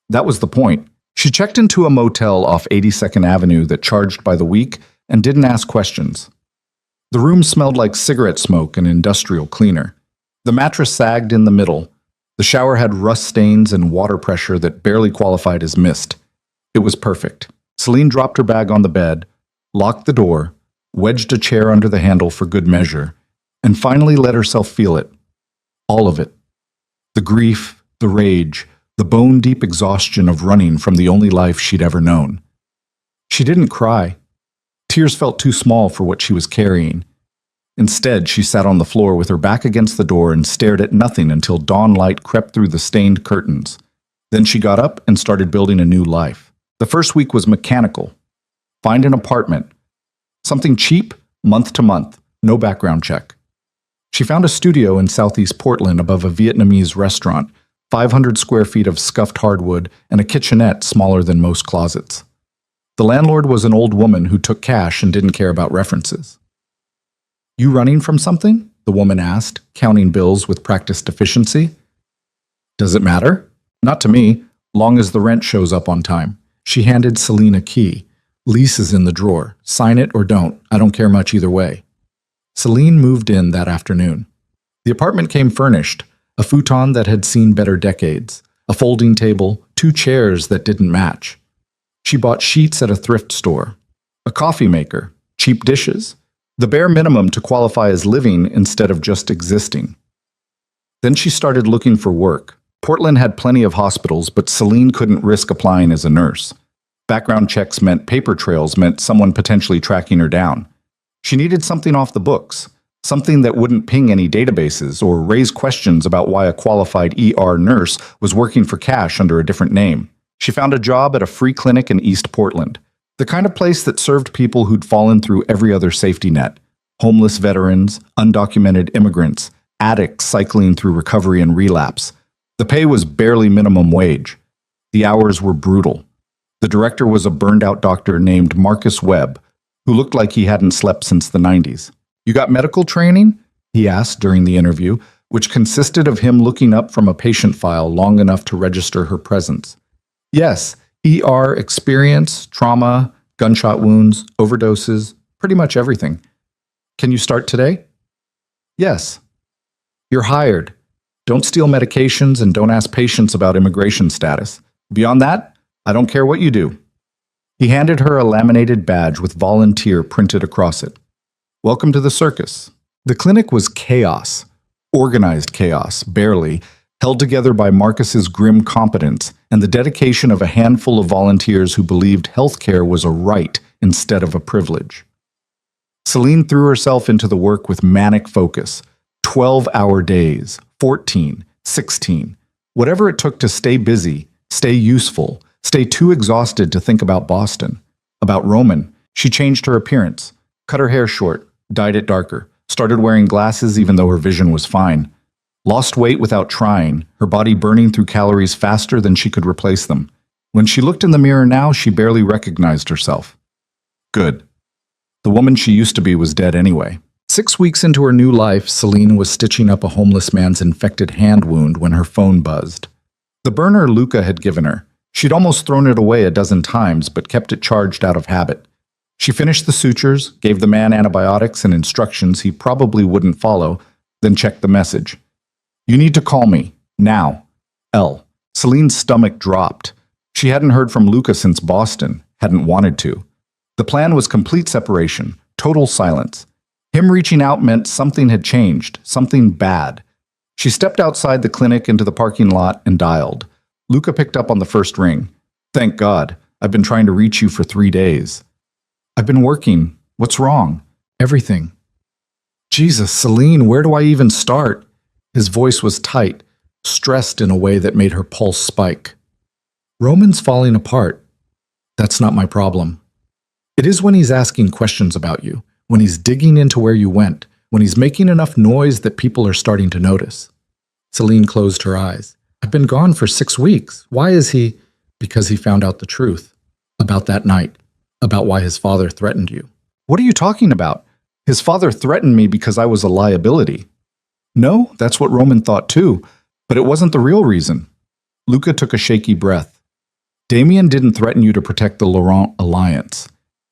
Speaker 1: That was the point. She checked into a motel off 82nd Avenue that charged by the week and didn't ask questions. The room smelled like cigarette smoke and industrial cleaner. The mattress sagged in the middle. The shower had rust stains and water pressure that barely qualified as mist. It was perfect. Celine dropped her bag on the bed, locked the door, wedged a chair under the handle for good measure, and finally let herself feel it. All of it. The grief, the rage, the bone-deep exhaustion of running from the only life she'd ever known. She didn't cry. Tears felt too small for what she was carrying. Instead, she sat on the floor with her back against the door and stared at nothing until dawn light crept through the stained curtains. Then she got up and started building a new life. The first week was mechanical. Find an apartment. Something cheap, month to month, no background check. She found a studio in southeast Portland above a Vietnamese restaurant, 500 square feet of scuffed hardwood, and a kitchenette smaller than most closets. The landlord was an old woman who took cash and didn't care about references. "You running from something?" the woman asked, counting bills with practiced efficiency. "Does it matter?" "Not to me, long as the rent shows up on time." She handed Celine a key. "Lease is in the drawer. Sign it or don't. I don't care much either way." Celine moved in that afternoon. The apartment came furnished, a futon that had seen better decades, a folding table, 2 chairs that didn't match. She bought sheets at a thrift store, a coffee maker, cheap dishes, the bare minimum to qualify as living instead of just existing. Then she started looking for work. Portland had plenty of hospitals, but Celine couldn't risk applying as a nurse. Background checks meant paper trails meant someone potentially tracking her down. She needed something off the books, Something that wouldn't ping any databases or raise questions about why a qualified ER nurse was working for cash under a different name. She found a job at a free clinic in East Portland, the kind of place that served people who'd fallen through every other safety net: homeless veterans, undocumented immigrants, addicts cycling through recovery and relapse. The pay was barely minimum wage. The hours were brutal. The director was a burned-out doctor named Marcus Webb, who looked like he hadn't slept since the 90s. "You got medical training?" he asked during the interview, which consisted of him looking up from a patient file long enough to register her presence. "Yes, ER experience, trauma, gunshot wounds, overdoses, pretty much everything." "Can you start today?" "Yes." "You're hired. Don't steal medications and don't ask patients about immigration status. Beyond that, I don't care what you do." He handed her a laminated badge with volunteer printed across it. "Welcome to the circus." The clinic was chaos, organized chaos, barely, held together by Marcus's grim competence and the dedication of a handful of volunteers who believed healthcare was a right instead of a privilege. Celine threw herself into the work with manic focus. 12-hour days, 14, 16. Whatever it took to stay busy, stay useful, stay too exhausted to think about Boston. About Roman, she changed her appearance, cut her hair short, dyed it darker, started wearing glasses even though her vision was fine. Lost weight without trying, her body burning through calories faster than she could replace them. When she looked in the mirror now, she barely recognized herself. Good. The woman she used to be was dead anyway. 6 weeks into her new life, Celine was stitching up a homeless man's infected hand wound when her phone buzzed. The burner Luca had given her. She'd almost thrown it away a dozen times, but kept it charged out of habit. She finished the sutures, gave the man antibiotics and instructions he probably wouldn't follow, then checked the message. "You need to call me. Now. L." Celine's stomach dropped. She hadn't heard from Luca since Boston, hadn't wanted to. The plan was complete separation, total silence. Him reaching out meant something had changed, something bad. She stepped outside the clinic into the parking lot and dialed. Luca picked up on the first ring. "Thank God. I've been trying to reach you for 3 days." "I've been working. What's wrong?" "Everything." "Jesus, Celine, where do I even start?" His voice was tight, stressed in a way that made her pulse spike. "Roman's falling apart. That's not my problem. It is when he's asking questions about you, when he's digging into where you went, when he's making enough noise that people are starting to notice." Celine closed her eyes. "I've been gone for 6 weeks. Why is he—" "Because he found out the truth. About that night. About why his father threatened you." "What are you talking about? His father threatened me because I was a liability." "No, that's what Roman thought too, but it wasn't the real reason." Luca took a shaky breath. "Damien didn't threaten you to protect the Laurent alliance.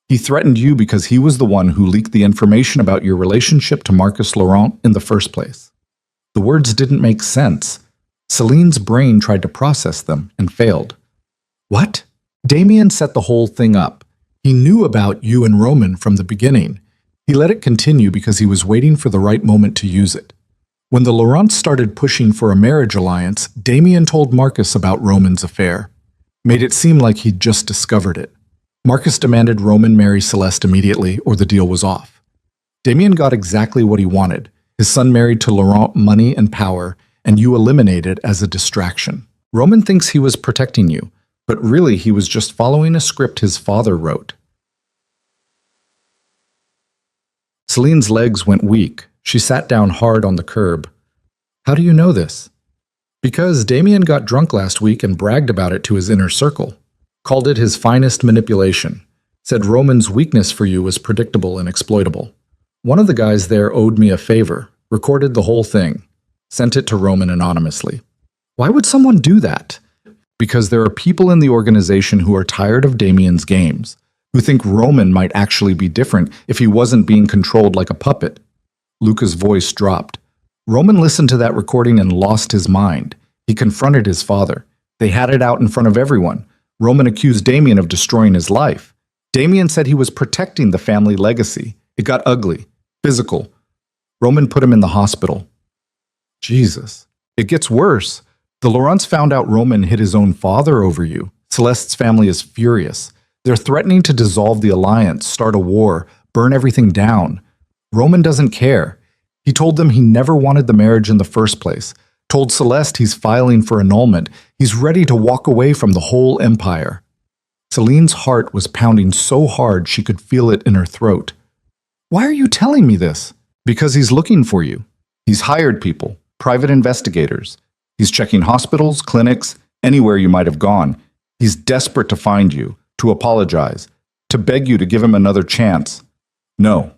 Speaker 1: He threatened you because he was the one who leaked the information about your relationship to Marcus Laurent in the first place." The words didn't make sense. Celine's brain tried to process them and failed. "What?" "Damien set the whole thing up. He knew about you and Roman from the beginning. He let it continue because he was waiting for the right moment to use it. When the Laurents started pushing for a marriage alliance, Damien told Marcus about Roman's affair. Made it seem like he'd just discovered it. Marcus demanded Roman marry Celeste immediately or the deal was off. Damien got exactly what he wanted. His son married to Laurent money and power, and you eliminated as a distraction. Roman thinks he was protecting you, but really he was just following a script his father wrote. Celine's legs went weak. She sat down hard on the curb. "How do you know this?" "Because Damien got drunk last week and bragged about it to his inner circle. Called it his finest manipulation. Said Roman's weakness for you was predictable and exploitable. One of the guys there owed me a favor, recorded the whole thing, sent it to Roman anonymously." "Why would someone do that?" "Because there are people in the organization who are tired of Damien's games, who think Roman might actually be different if he wasn't being controlled like a puppet." Luca's voice dropped. Roman listened to that recording and lost his mind. He confronted his father. They had it out in front of everyone. Roman accused Damien of destroying his life. Damien said he was protecting the family legacy. It got ugly, physical. Roman put him in the hospital. Jesus. It gets worse. The Laurents found out Roman hit his own father over you. Celeste's family is furious. They're threatening to dissolve the alliance, start a war, burn everything down. Roman doesn't care. He told them he never wanted the marriage in the first place, told Celeste he's filing for annulment, he's ready to walk away from the whole empire. Celine's heart was pounding so hard she could feel it in her throat. Why are you telling me this? Because he's looking for you. He's hired people, private investigators. He's checking hospitals, clinics, anywhere you might have gone. He's desperate to find you, to apologize, to beg you to give him another chance. No.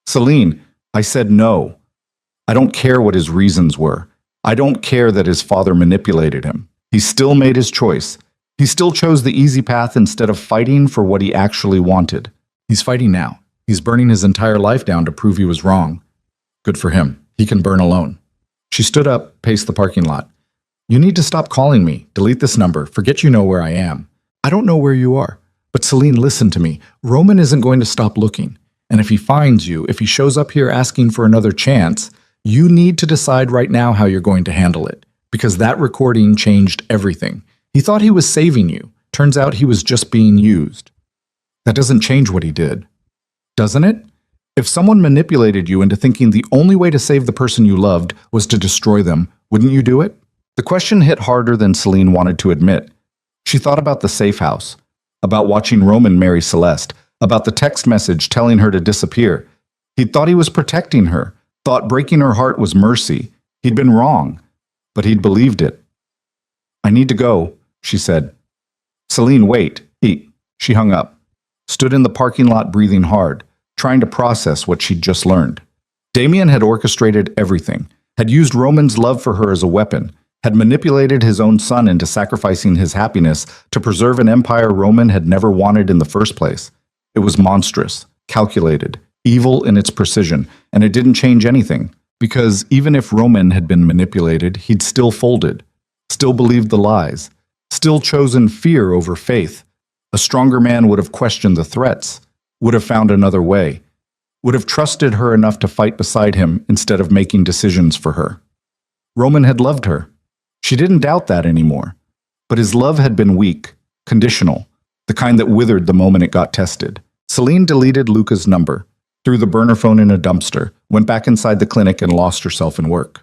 Speaker 1: Celine, I said no. I don't care what his reasons were. I don't care that his father manipulated him. He still made his choice. He still chose the easy path instead of fighting for what he actually wanted. He's fighting now. He's burning his entire life down to prove he was wrong. Good for him. He can burn alone. She stood up, paced the parking lot. You need to stop calling me. Delete this number. Forget you know where I am. I don't know where you are. But Celine, listen to me. Roman isn't going to stop looking. And if he finds you, if he shows up here asking for another chance, you need to decide right now how you're going to handle it. Because that recording changed everything. He thought he was saving you. Turns out he was just being used. That doesn't change what he did. Doesn't it? If someone manipulated you into thinking the only way to save the person you loved was to destroy them, wouldn't you do it? The question hit harder than Celine wanted to admit. She thought about the safe house, about watching Roman marry Celeste, about the text message telling her to disappear. He'd thought he was protecting her, thought breaking her heart was mercy. He'd been wrong, but he'd believed it. I need to go, she said. Celine, wait. She hung up, stood in the parking lot breathing hard, trying to process what she'd just learned. Damien had orchestrated everything, had used Roman's love for her as a weapon, had manipulated his own son into sacrificing his happiness to preserve an empire Roman had never wanted in the first place. It was monstrous, calculated, evil in its precision, and it didn't change anything, because even if Roman had been manipulated, he'd still folded, still believed the lies, still chosen fear over faith. A stronger man would have questioned the threats, would have found another way, would have trusted her enough to fight beside him instead of making decisions for her. Roman had loved her. She didn't doubt that anymore. But his love had been weak, conditional, the kind that withered the moment it got tested. Celine deleted Luca's number, threw the burner phone in a dumpster, went back inside the clinic and lost herself in work.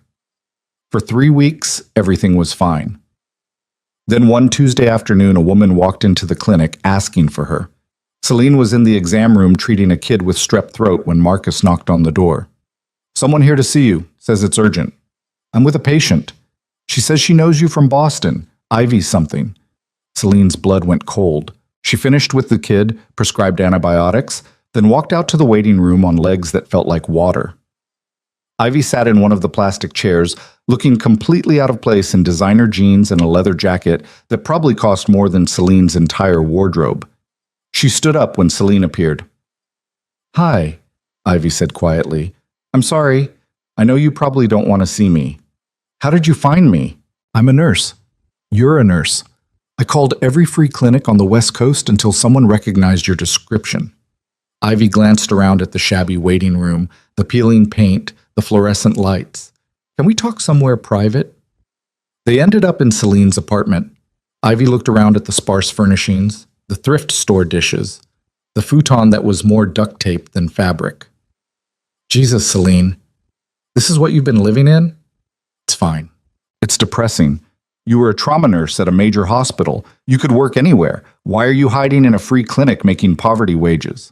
Speaker 1: For 3 weeks, everything was fine. Then one Tuesday afternoon, a woman walked into the clinic asking for her. Celine was in the exam room treating a kid with strep throat when Marcus knocked on the door. Someone here to see you, says it's urgent. I'm with a patient. She says she knows you from Boston, Ivy something. Celine's blood went cold. She finished with the kid, prescribed antibiotics, then walked out to the waiting room on legs that felt like water. Ivy sat in one of the plastic chairs, looking completely out of place in designer jeans and a leather jacket that probably cost more than Celine's entire wardrobe. She stood up when Celine appeared. Hi, Ivy said quietly. I'm sorry. I know you probably don't want to see me. How did you find me? I'm a nurse. You're a nurse. I called every free clinic on the West Coast until someone recognized your description. Ivy glanced around at the shabby waiting room, the peeling paint, the fluorescent lights. Can we talk somewhere private? They ended up in Celine's apartment. Ivy looked around at the sparse furnishings, the thrift store dishes, the futon that was more duct tape than fabric. Jesus, Celine, this is what you've been living in? It's fine. It's depressing. You were a trauma nurse at a major hospital. You could work anywhere. Why are you hiding in a free clinic making poverty wages?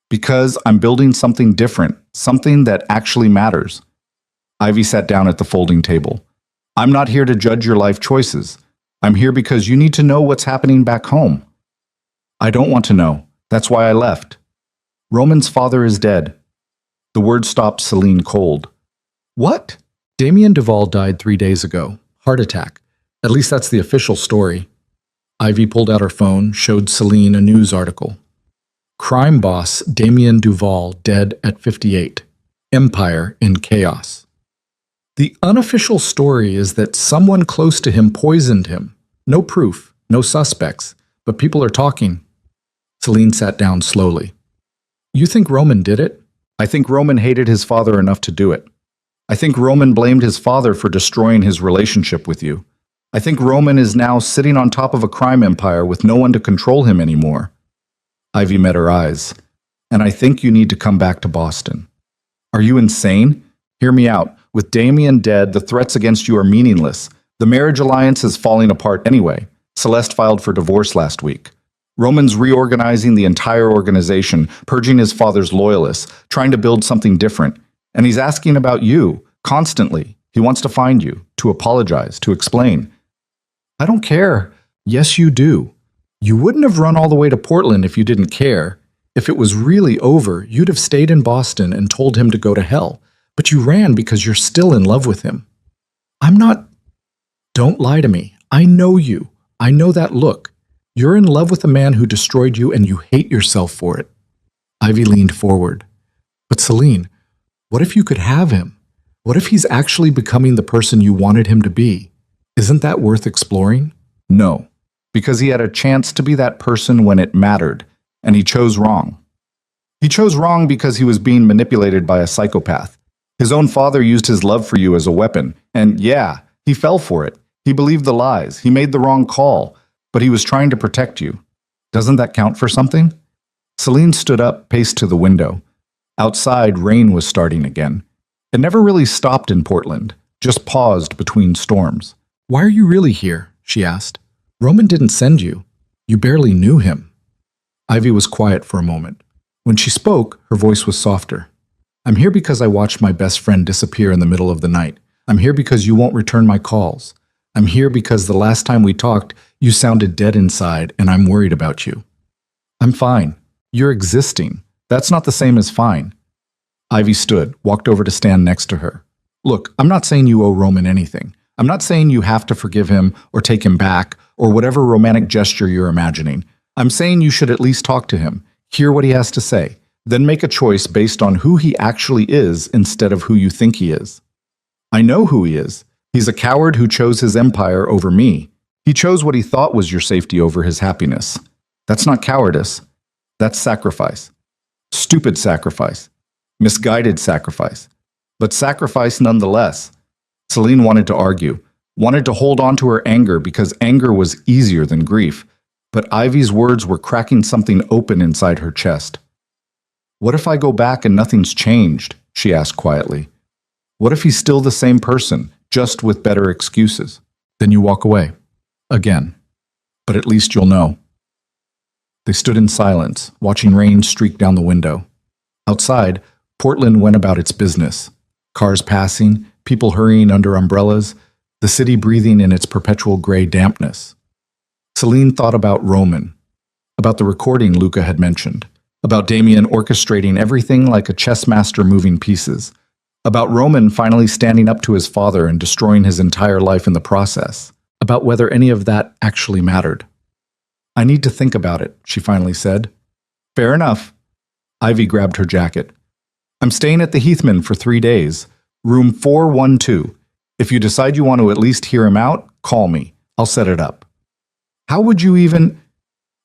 Speaker 1: Because I'm building something different, something that actually matters. Ivy sat down at the folding table. I'm not here to judge your life choices. I'm here because you need to know what's happening back home. I don't want to know. That's why I left. Roman's father is dead. The word stopped Celine cold. What? Damien Duval died 3 days ago. Heart attack. At least that's the official story. Ivy pulled out her phone, showed Celine a news article. Crime boss Damien Duval dead at 58. Empire in chaos. The unofficial story is that someone close to him poisoned him. No proof, no suspects, but people are talking. Celine sat down slowly. You think Roman did it? I think Roman hated his father enough to do it. I think Roman blamed his father for destroying his relationship with you. I think Roman is now sitting on top of a crime empire with no one to control him anymore. Ivy met her eyes. And I think you need to come back to Boston. Are you insane? Hear me out. With Damien dead, the threats against you are meaningless. The marriage alliance is falling apart anyway. Celeste filed for divorce last week. Roman's reorganizing the entire organization, purging his father's loyalists, trying to build something different. And he's asking about you, constantly. He wants to find you, to apologize, to explain. I don't care. Yes, you do. You wouldn't have run all the way to Portland if you didn't care. If it was really over, you'd have stayed in Boston and told him to go to hell. But you ran because you're still in love with him. I'm not... Don't lie to me. I know you. I know that look. You're in love with a man who destroyed you and you hate yourself for it. Ivy leaned forward. But Celine, what if you could have him? What if he's actually becoming the person you wanted him to be? Isn't that worth exploring? No, because he had a chance to be that person when it mattered, and he chose wrong. He chose wrong because he was being manipulated by a psychopath. His own father used his love for you as a weapon, and yeah, he fell for it. He believed the lies. He made the wrong call, but he was trying to protect you. Doesn't that count for something? Celine stood up, paced to the window. Outside, rain was starting again. It never really stopped in Portland, just paused between storms. Why are you really here? She asked. Roman didn't send you. You barely knew him. Ivy was quiet for a moment. When she spoke, her voice was softer. I'm here because I watched my best friend disappear in the middle of the night. I'm here because you won't return my calls. I'm here because the last time we talked, you sounded dead inside, and I'm worried about you. I'm fine. You're existing. That's not the same as fine. Ivy stood, walked over to stand next to her. Look, I'm not saying you owe Roman anything. I'm not saying you have to forgive him or take him back or whatever romantic gesture you're imagining. I'm saying you should at least talk to him, hear what he has to say, then make a choice based on who he actually is instead of who you think he is. I know who he is. He's a coward who chose his empire over me. He chose what he thought was your safety over his happiness. That's not cowardice. That's sacrifice. Stupid sacrifice. Misguided sacrifice. But sacrifice nonetheless. Celine wanted to argue, wanted to hold on to her anger because anger was easier than grief. But Ivy's words were cracking something open inside her chest. What if I go back and nothing's changed? She asked quietly. What if he's still the same person, just with better excuses? Then you walk away. Again. But at least you'll know. They stood in silence, watching rain streak down the window. Outside, Portland went about its business. Cars passing, people hurrying under umbrellas, the city breathing in its perpetual gray dampness. Celine thought about Roman, about the recording Luca had mentioned, about Damien orchestrating everything like a chess master moving pieces, about Roman finally standing up to his father and destroying his entire life in the process, about whether any of that actually mattered. I need to think about it, she finally said. Fair enough. Ivy grabbed her jacket. I'm staying at the Heathman for 3 days, room 412. If you decide you want to at least hear him out, call me. I'll set it up. How would you even...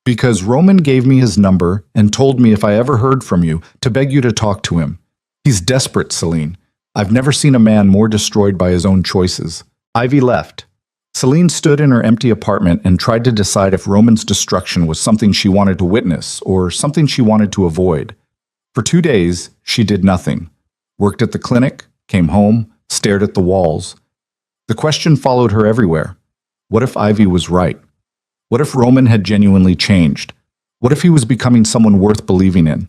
Speaker 1: Because Roman gave me his number and told me if I ever heard from you to beg you to talk to him. He's desperate, Celine. I've never seen a man more destroyed by his own choices. Ivy left. Celine stood in her empty apartment and tried to decide if Roman's destruction was something she wanted to witness or something she wanted to avoid. For 2 days, she did nothing. Worked at the clinic, came home, stared at the walls. The question followed her everywhere. What if Ivy was right? What if Roman had genuinely changed? What if he was becoming someone worth believing in?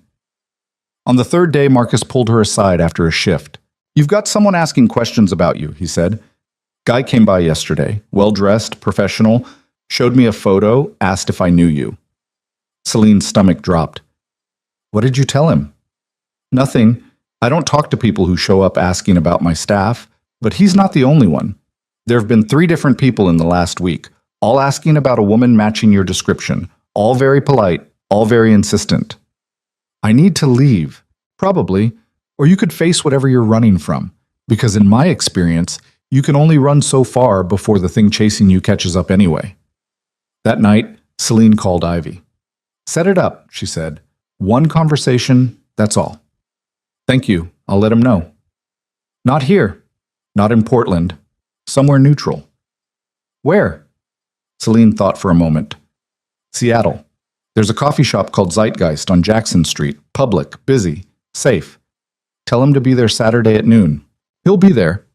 Speaker 1: On the 3rd day, Marcus pulled her aside after a shift. You've got someone asking questions about you, he said. Guy came by yesterday, well-dressed, professional, showed me a photo, asked if I knew you. Celine's stomach dropped. What did you tell him? Nothing. I don't talk to people who show up asking about my staff, but he's not the only one. There have been 3 different people in the last week, all asking about a woman matching your description, all very polite, all very insistent. I need to leave, probably, or you could face whatever you're running from, because in my experience, you can only run so far before the thing chasing you catches up anyway. That night, Celine called Ivy. Set it up, she said. 1 conversation, that's all. Thank you, I'll let him know. Not here. Not in Portland. Somewhere neutral. Where? Celine thought for a moment. Seattle. There's a coffee shop called Zeitgeist on Jackson Street. Public, busy, safe. Tell him to be there Saturday at noon. He'll be there.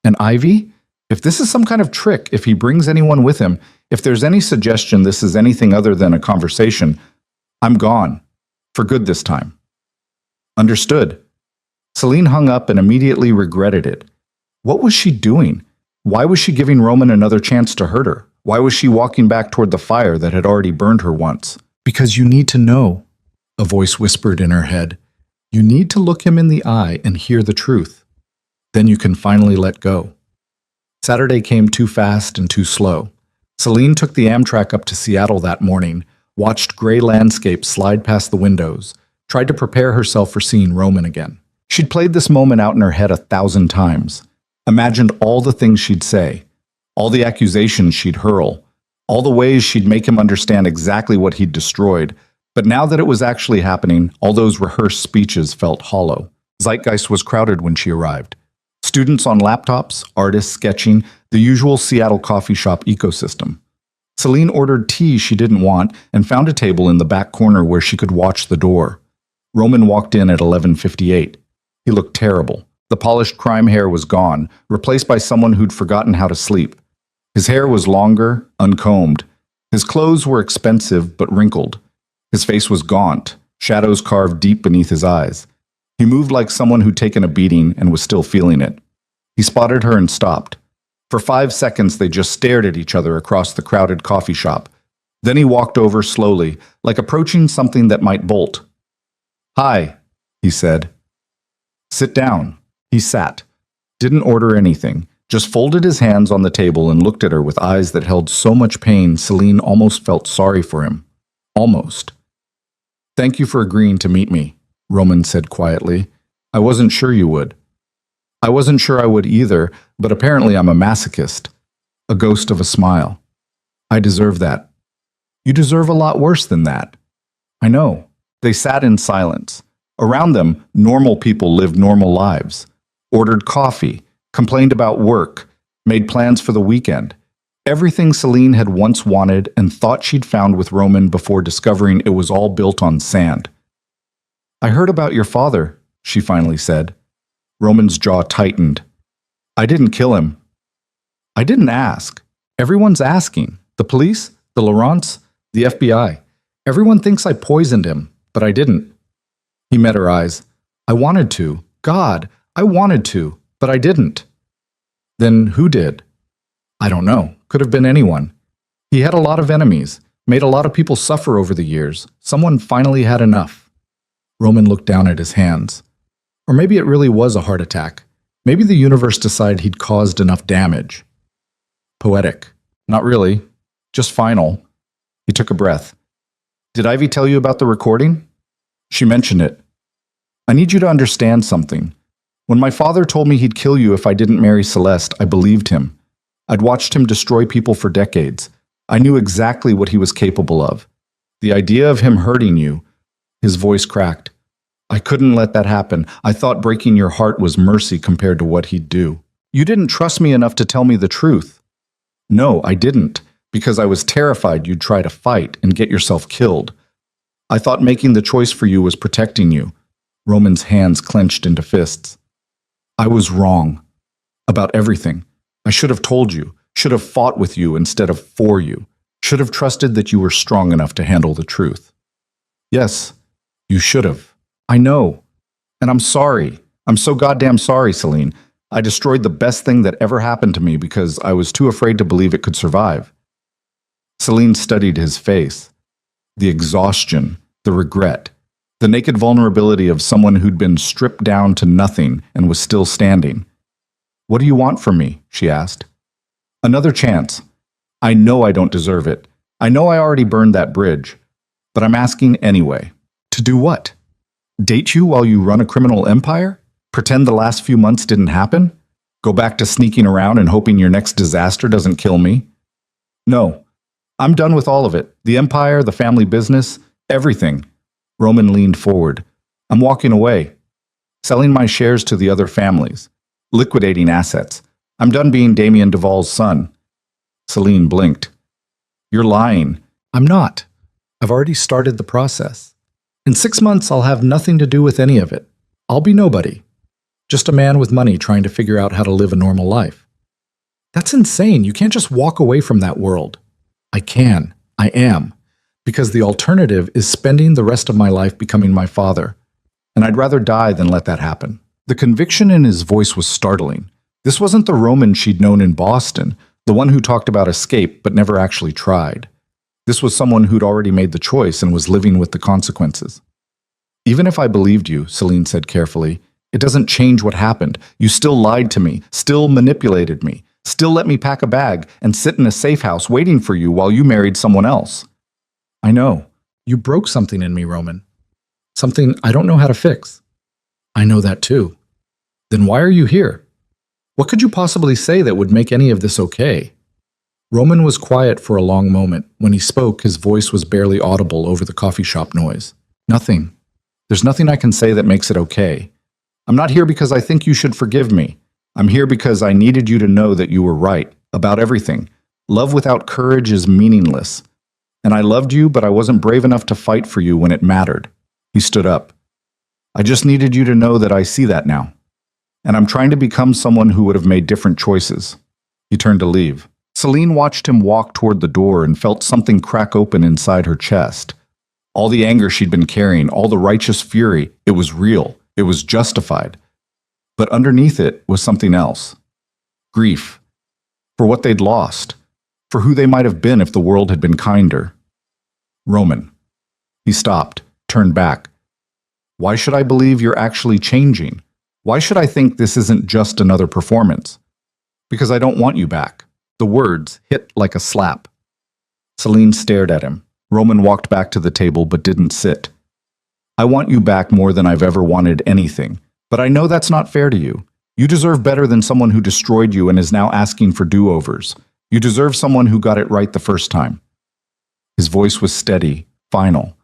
Speaker 1: And Ivy? If this is some kind of trick, if he brings anyone with him, if there's any suggestion this is anything other than a conversation, I'm gone. For good this time. Understood. Celine hung up and immediately regretted it. What was she doing? Why was she giving Roman another chance to hurt her? Why was she walking back toward the fire that had already burned her once? Because you need to know, a voice whispered in her head. You need to look him in the eye and hear the truth. Then you can finally let go. Saturday came too fast and too slow. Celine took the Amtrak up to Seattle that morning, watched gray landscapes slide past the windows, tried to prepare herself for seeing Roman again. She'd played this moment out in her head 1,000 times, imagined all the things she'd say, all the accusations she'd hurl, all the ways she'd make him understand exactly what he'd destroyed. But now that it was actually happening, all those rehearsed speeches felt hollow. Zeitgeist was crowded when she arrived. Students on laptops, artists sketching, the usual Seattle coffee shop ecosystem. Celine ordered tea she didn't want and found a table in the back corner where she could watch the door. Roman walked in at 11:58. He looked terrible. The polished crime hair was gone, replaced by someone who'd forgotten how to sleep. His hair was longer, uncombed. His clothes were expensive but wrinkled. His face was gaunt, shadows carved deep beneath his eyes. He moved like someone who'd taken a beating and was still feeling it. He spotted her and stopped. For 5 seconds, they just stared at each other across the crowded coffee shop. Then he walked over slowly, like approaching something that might bolt. "Hi," he said. "Sit down." He sat, didn't order anything, just folded his hands on the table and looked at her with eyes that held so much pain Celine almost felt sorry for him. Almost. "Thank you for agreeing to meet me," Roman said quietly. "I wasn't sure you would." "I wasn't sure I would either, but apparently I'm a masochist." A ghost of a smile. "I deserve that." "You deserve a lot worse than that." "I know." They sat in silence. Around them, normal people lived normal lives. Ordered coffee, complained about work, made plans for the weekend. Everything Celine had once wanted and thought she'd found with Roman before discovering it was all built on sand. "I heard about your father," she finally said. Roman's jaw tightened. "I didn't kill him." "I didn't ask. Everyone's asking. The police, the Laurents, the FBI. Everyone thinks I poisoned him, but I didn't." He met her eyes. "I wanted to. God, I wanted to, but I didn't." "Then who did?" "I don't know. Could have been anyone. He had a lot of enemies, made a lot of people suffer over the years. Someone finally had enough." Roman looked down at his hands. Or maybe it really was a heart attack. Maybe the universe decided he'd caused enough damage. Poetic. Not really. Just final. He took a breath. "Did Ivy tell you about the recording?" She mentioned it. "I need you to understand something. When my father told me he'd kill you if I didn't marry Celeste, I believed him. I'd watched him destroy people for decades. I knew exactly what he was capable of. The idea of him hurting you," his voice cracked. "I couldn't let that happen. I thought breaking your heart was mercy compared to what he'd do. You didn't trust me enough to tell me the truth." "No, I didn't, because I was terrified you'd try to fight and get yourself killed. I thought making the choice for you was protecting you." Roman's hands clenched into fists. "I was wrong. About everything. I should have told you, should have fought with you instead of for you, should have trusted that you were strong enough to handle the truth." "Yes, you should have. I know. And I'm sorry. I'm so goddamn sorry, Celine. I destroyed the best thing that ever happened to me because I was too afraid to believe it could survive." Celine studied his face. The exhaustion, the regret, the naked vulnerability of someone who'd been stripped down to nothing and was still standing. "What do you want from me?" she asked. "Another chance. I know I don't deserve it. I know I already burned that bridge. But I'm asking anyway." "To do what? Date you while you run a criminal empire? Pretend the last few months didn't happen? Go back to sneaking around and hoping your next disaster doesn't kill me?" "No. I'm done with all of it. The empire, the family business, everything." Roman leaned forward. "I'm walking away. Selling my shares to the other families. Liquidating assets. I'm done being Damien Duvall's son." Celine blinked. "You're lying." "I'm not. I've already started the process. In 6 months, I'll have nothing to do with any of it. I'll be nobody. Just a man with money trying to figure out how to live a normal life. That's insane. You can't just walk away from that world. I can. I am. Because the alternative is spending the rest of my life becoming my father. And I'd rather die than let that happen. The conviction in his voice was startling. This wasn't the Roman she'd known in Boston, the one who talked about escape but never actually tried. This was someone who'd already made the choice and was living with the consequences. Even if I believed you, Celine said carefully, it doesn't change what happened. You still lied to me, still manipulated me, still let me pack a bag and sit in a safe house waiting for you while you married someone else. I know. You broke something in me, Roman. Something I don't know how to fix. I know that too. Then why are you here? What could you possibly say that would make any of this okay? Roman was quiet for a long moment. When he spoke, his voice was barely audible over the coffee shop noise. Nothing. There's nothing I can say that makes it okay. I'm not here because I think you should forgive me. I'm here because I needed you to know that you were right about everything. Love without courage is meaningless. And I loved you, but I wasn't brave enough to fight for you when it mattered. He stood up. I just needed you to know that I see that now. And I'm trying to become someone who would have made different choices. He turned to leave. Celine watched him walk toward the door and felt something crack open inside her chest. All the anger she'd been carrying, all the righteous fury, it was real. It was justified. But underneath it was something else. Grief. For what they'd lost. For who they might have been if the world had been kinder. Roman. He stopped, turned back. Why should I believe you're actually changing? Why should I think this isn't just another performance? Because I don't want you back. The words hit like a slap. Celine stared at him. Roman walked back to the table but didn't sit. I want you back more than I've ever wanted anything, but I know that's not fair to you. You deserve better than someone who destroyed you and is now asking for do-overs. You deserve someone who got it right the first time. His voice was steady, final.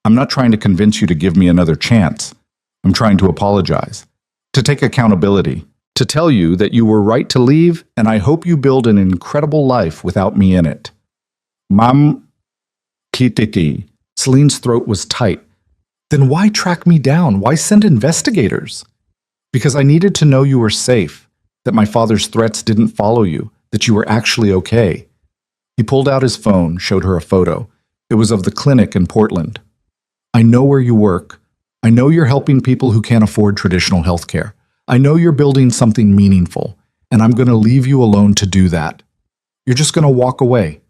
Speaker 1: I'm not trying to convince you to give me another chance. I'm trying to apologize, to take accountability, to tell you that you were right to leave, and I hope you build an incredible life without me in it. Mam Kititi. Celine's throat was tight. Then why track me down? Why send investigators? Because I needed to know you were safe, that my father's threats didn't follow you, that you were actually okay. He pulled out his phone, showed her a photo. It was of the clinic in Portland. I know where you work. I know you're helping people who can't afford traditional health care. I know you're building something meaningful, and I'm going to leave you alone to do that. You're just going to walk away.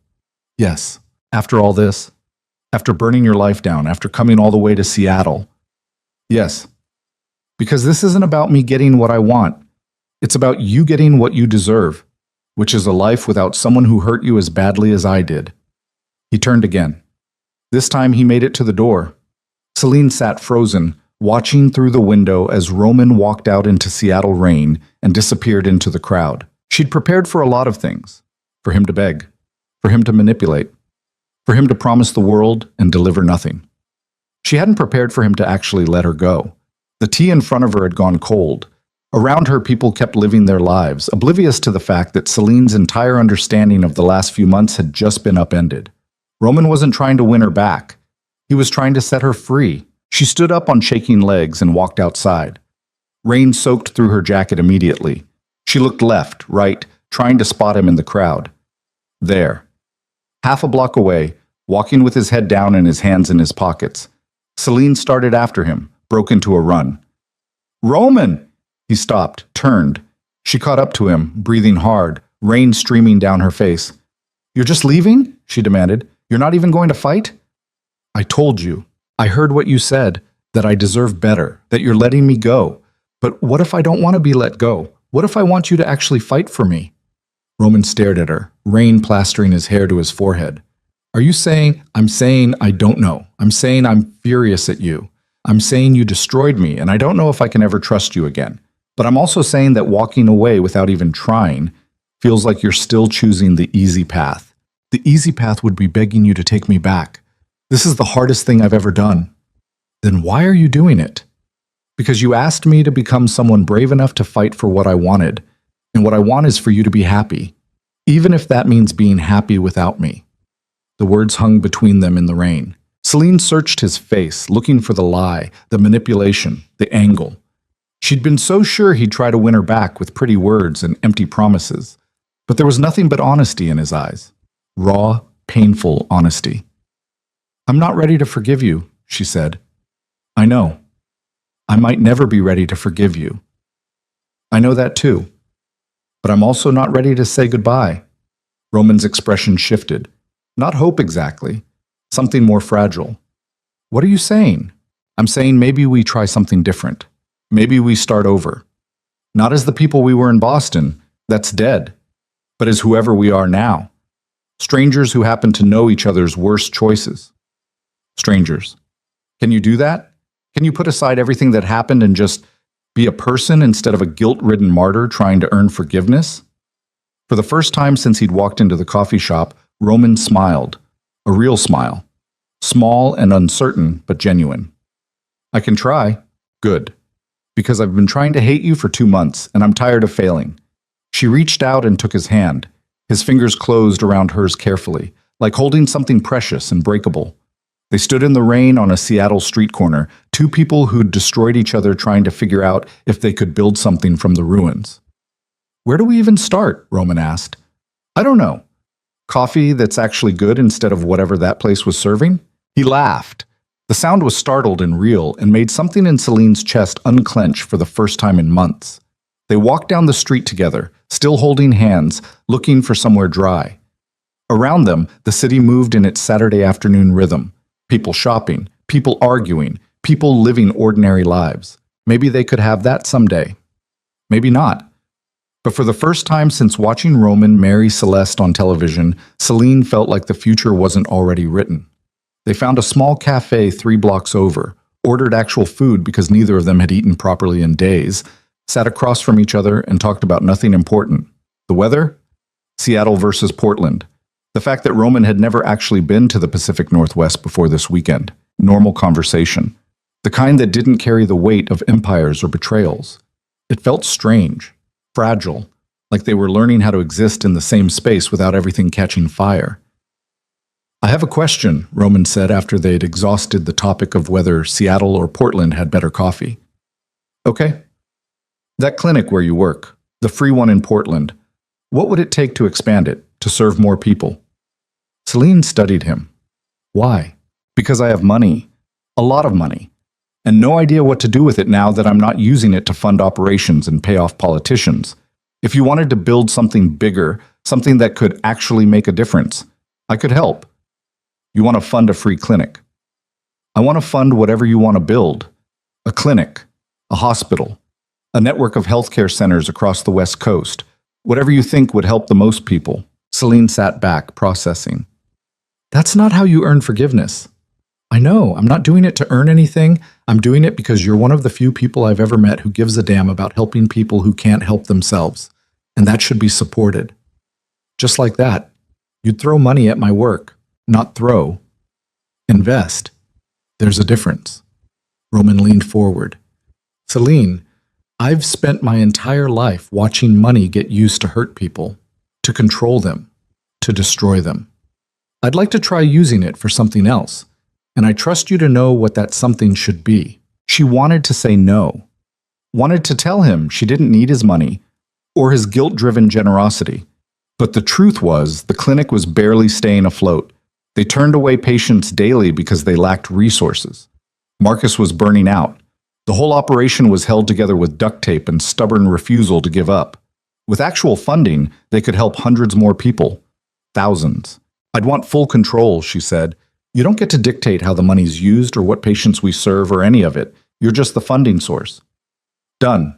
Speaker 1: Yes, after all this, after burning your life down, after coming all the way to Seattle. Yes, because this isn't about me getting what I want. It's about you getting what you deserve, which is a life without someone who hurt you as badly as I did. He turned again. This time he made it to the door. Celine sat frozen, watching through the window as Roman walked out into Seattle rain and disappeared into the crowd. She'd prepared for a lot of things. For him to beg. For him to manipulate. For him to promise the world and deliver nothing. She hadn't prepared for him to actually let her go. The tea in front of her had gone cold. Around her, people kept living their lives, oblivious to the fact that Celine's entire understanding of the last few months had just been upended. Roman wasn't trying to win her back. He was trying to set her free. She stood up on shaking legs and walked outside. Rain soaked through her jacket immediately. She looked left, right, trying to spot him in the crowd. There. Half a block away, walking with his head down and his hands in his pockets. Celine started after him, broke into a run. Roman! He stopped, turned. She caught up to him, breathing hard, rain streaming down her face. You're just leaving? She demanded. You're not even going to fight? I told you. I heard what you said, that I deserve better, that you're letting me go. But what if I don't want to be let go? What if I want you to actually fight for me? Roman stared at her, rain plastering his hair to his forehead. Are you saying, I'm saying I don't know. I'm saying I'm furious at you. I'm saying you destroyed me, and I don't know if I can ever trust you again. But I'm also saying that walking away without even trying feels like you're still choosing the easy path. The easy path would be begging you to take me back. This is the hardest thing I've ever done. Then why are you doing it? Because you asked me to become someone brave enough to fight for what I wanted. And what I want is for you to be happy, even if that means being happy without me. The words hung between them in the rain. Celine searched his face, looking for the lie, the manipulation, the angle. She'd been so sure he'd try to win her back with pretty words and empty promises, but there was nothing but honesty in his eyes. Raw, painful honesty. "I'm not ready to forgive you," she said. "I know. I might never be ready to forgive you. I know that too. But I'm also not ready to say goodbye." Roman's expression shifted. Not hope exactly. Something more fragile. "What are you saying?" "I'm saying maybe we try something different. Maybe we start over. Not as the people we were in Boston. That's dead. But as whoever we are now. Strangers who happen to know each other's worst choices. Strangers. Can you do that? Can you put aside everything that happened and just be a person instead of a guilt-ridden martyr trying to earn forgiveness?" For the first time since he'd walked into the coffee shop, Roman smiled. A real smile. Small and uncertain, but genuine. "I can try." "Good. Because I've been trying to hate you for 2 months, and I'm tired of failing." She reached out and took his hand. His fingers closed around hers carefully, like holding something precious and breakable. They stood in the rain on a Seattle street corner, two people who'd destroyed each other trying to figure out if they could build something from the ruins. "Where do we even start?" Roman asked. "I don't know. Coffee that's actually good instead of whatever that place was serving?" He laughed. The sound was startled and real and made something in Celine's chest unclench for the first time in months. They walked down the street together, still holding hands, looking for somewhere dry. Around them, the city moved in its Saturday afternoon rhythm. People shopping, people arguing, people living ordinary lives. Maybe they could have that someday. Maybe not. But for the first time since watching Roman marry Celeste on television, Celine felt like the future wasn't already written. They found a small cafe 3 blocks over, ordered actual food because neither of them had eaten properly in days, sat across from each other and talked about nothing important. The weather? Seattle versus Portland. The fact that Roman had never actually been to the Pacific Northwest before this weekend. Normal conversation. The kind that didn't carry the weight of empires or betrayals. It felt strange, fragile, like they were learning how to exist in the same space without everything catching fire. "I have a question," Roman said after they'd exhausted the topic of whether Seattle or Portland had better coffee. "Okay. That clinic where you work, the free one in Portland, what would it take to expand it, to serve more people?" Celine studied him. "Why?" "Because I have money. A lot of money. And no idea what to do with it now that I'm not using it to fund operations and pay off politicians. If you wanted to build something bigger, something that could actually make a difference, I could help. You want to fund a free clinic. I want to fund whatever you want to build. A clinic, a hospital, a network of healthcare centers across the West Coast. Whatever you think would help the most people." Celine sat back, processing. "That's not how you earn forgiveness." "I know, I'm not doing it to earn anything. I'm doing it because you're one of the few people I've ever met who gives a damn about helping people who can't help themselves. And that should be supported." Just like that. You'd throw money at my work. Not throw. Invest. There's a difference. Roman leaned forward. "Celine, I've spent my entire life watching money get used to hurt people, to control them, to destroy them. I'd like to try using it for something else, and I trust you to know what that something should be." She wanted to say no. Wanted to tell him she didn't need his money or his guilt-driven generosity. But the truth was, the clinic was barely staying afloat. They turned away patients daily because they lacked resources. Marcus was burning out. The whole operation was held together with duct tape and stubborn refusal to give up. With actual funding, they could help hundreds more people. Thousands. "I'd want full control," she said. "You don't get to dictate how the money's used or what patients we serve or any of it. You're just the funding source." "Done.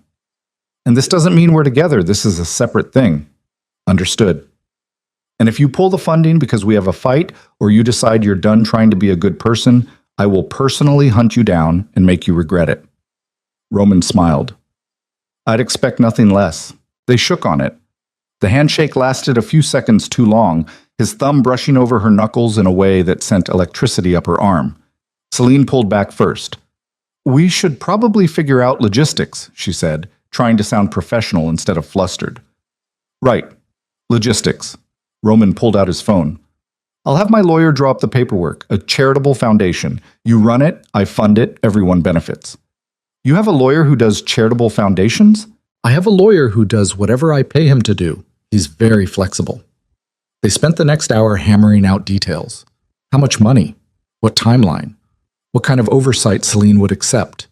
Speaker 1: And this doesn't mean we're together. This is a separate thing." "Understood. And if you pull the funding because we have a fight or you decide you're done trying to be a good person, I will personally hunt you down and make you regret it." Roman smiled. "I'd expect nothing less." They shook on it. The handshake lasted a few seconds too long, his thumb brushing over her knuckles in a way that sent electricity up her arm. Celine pulled back first. "We should probably figure out logistics," she said, trying to sound professional instead of flustered. "Right. Logistics." Roman pulled out his phone. "I'll have my lawyer draw up the paperwork, a charitable foundation. You run it, I fund it, everyone benefits." You have a lawyer who does charitable foundations?
Speaker 2: I have a lawyer who does whatever I pay him to do. He's very flexible. They spent the next hour hammering out details. How much money? What timeline? What kind of oversight Celine would accept?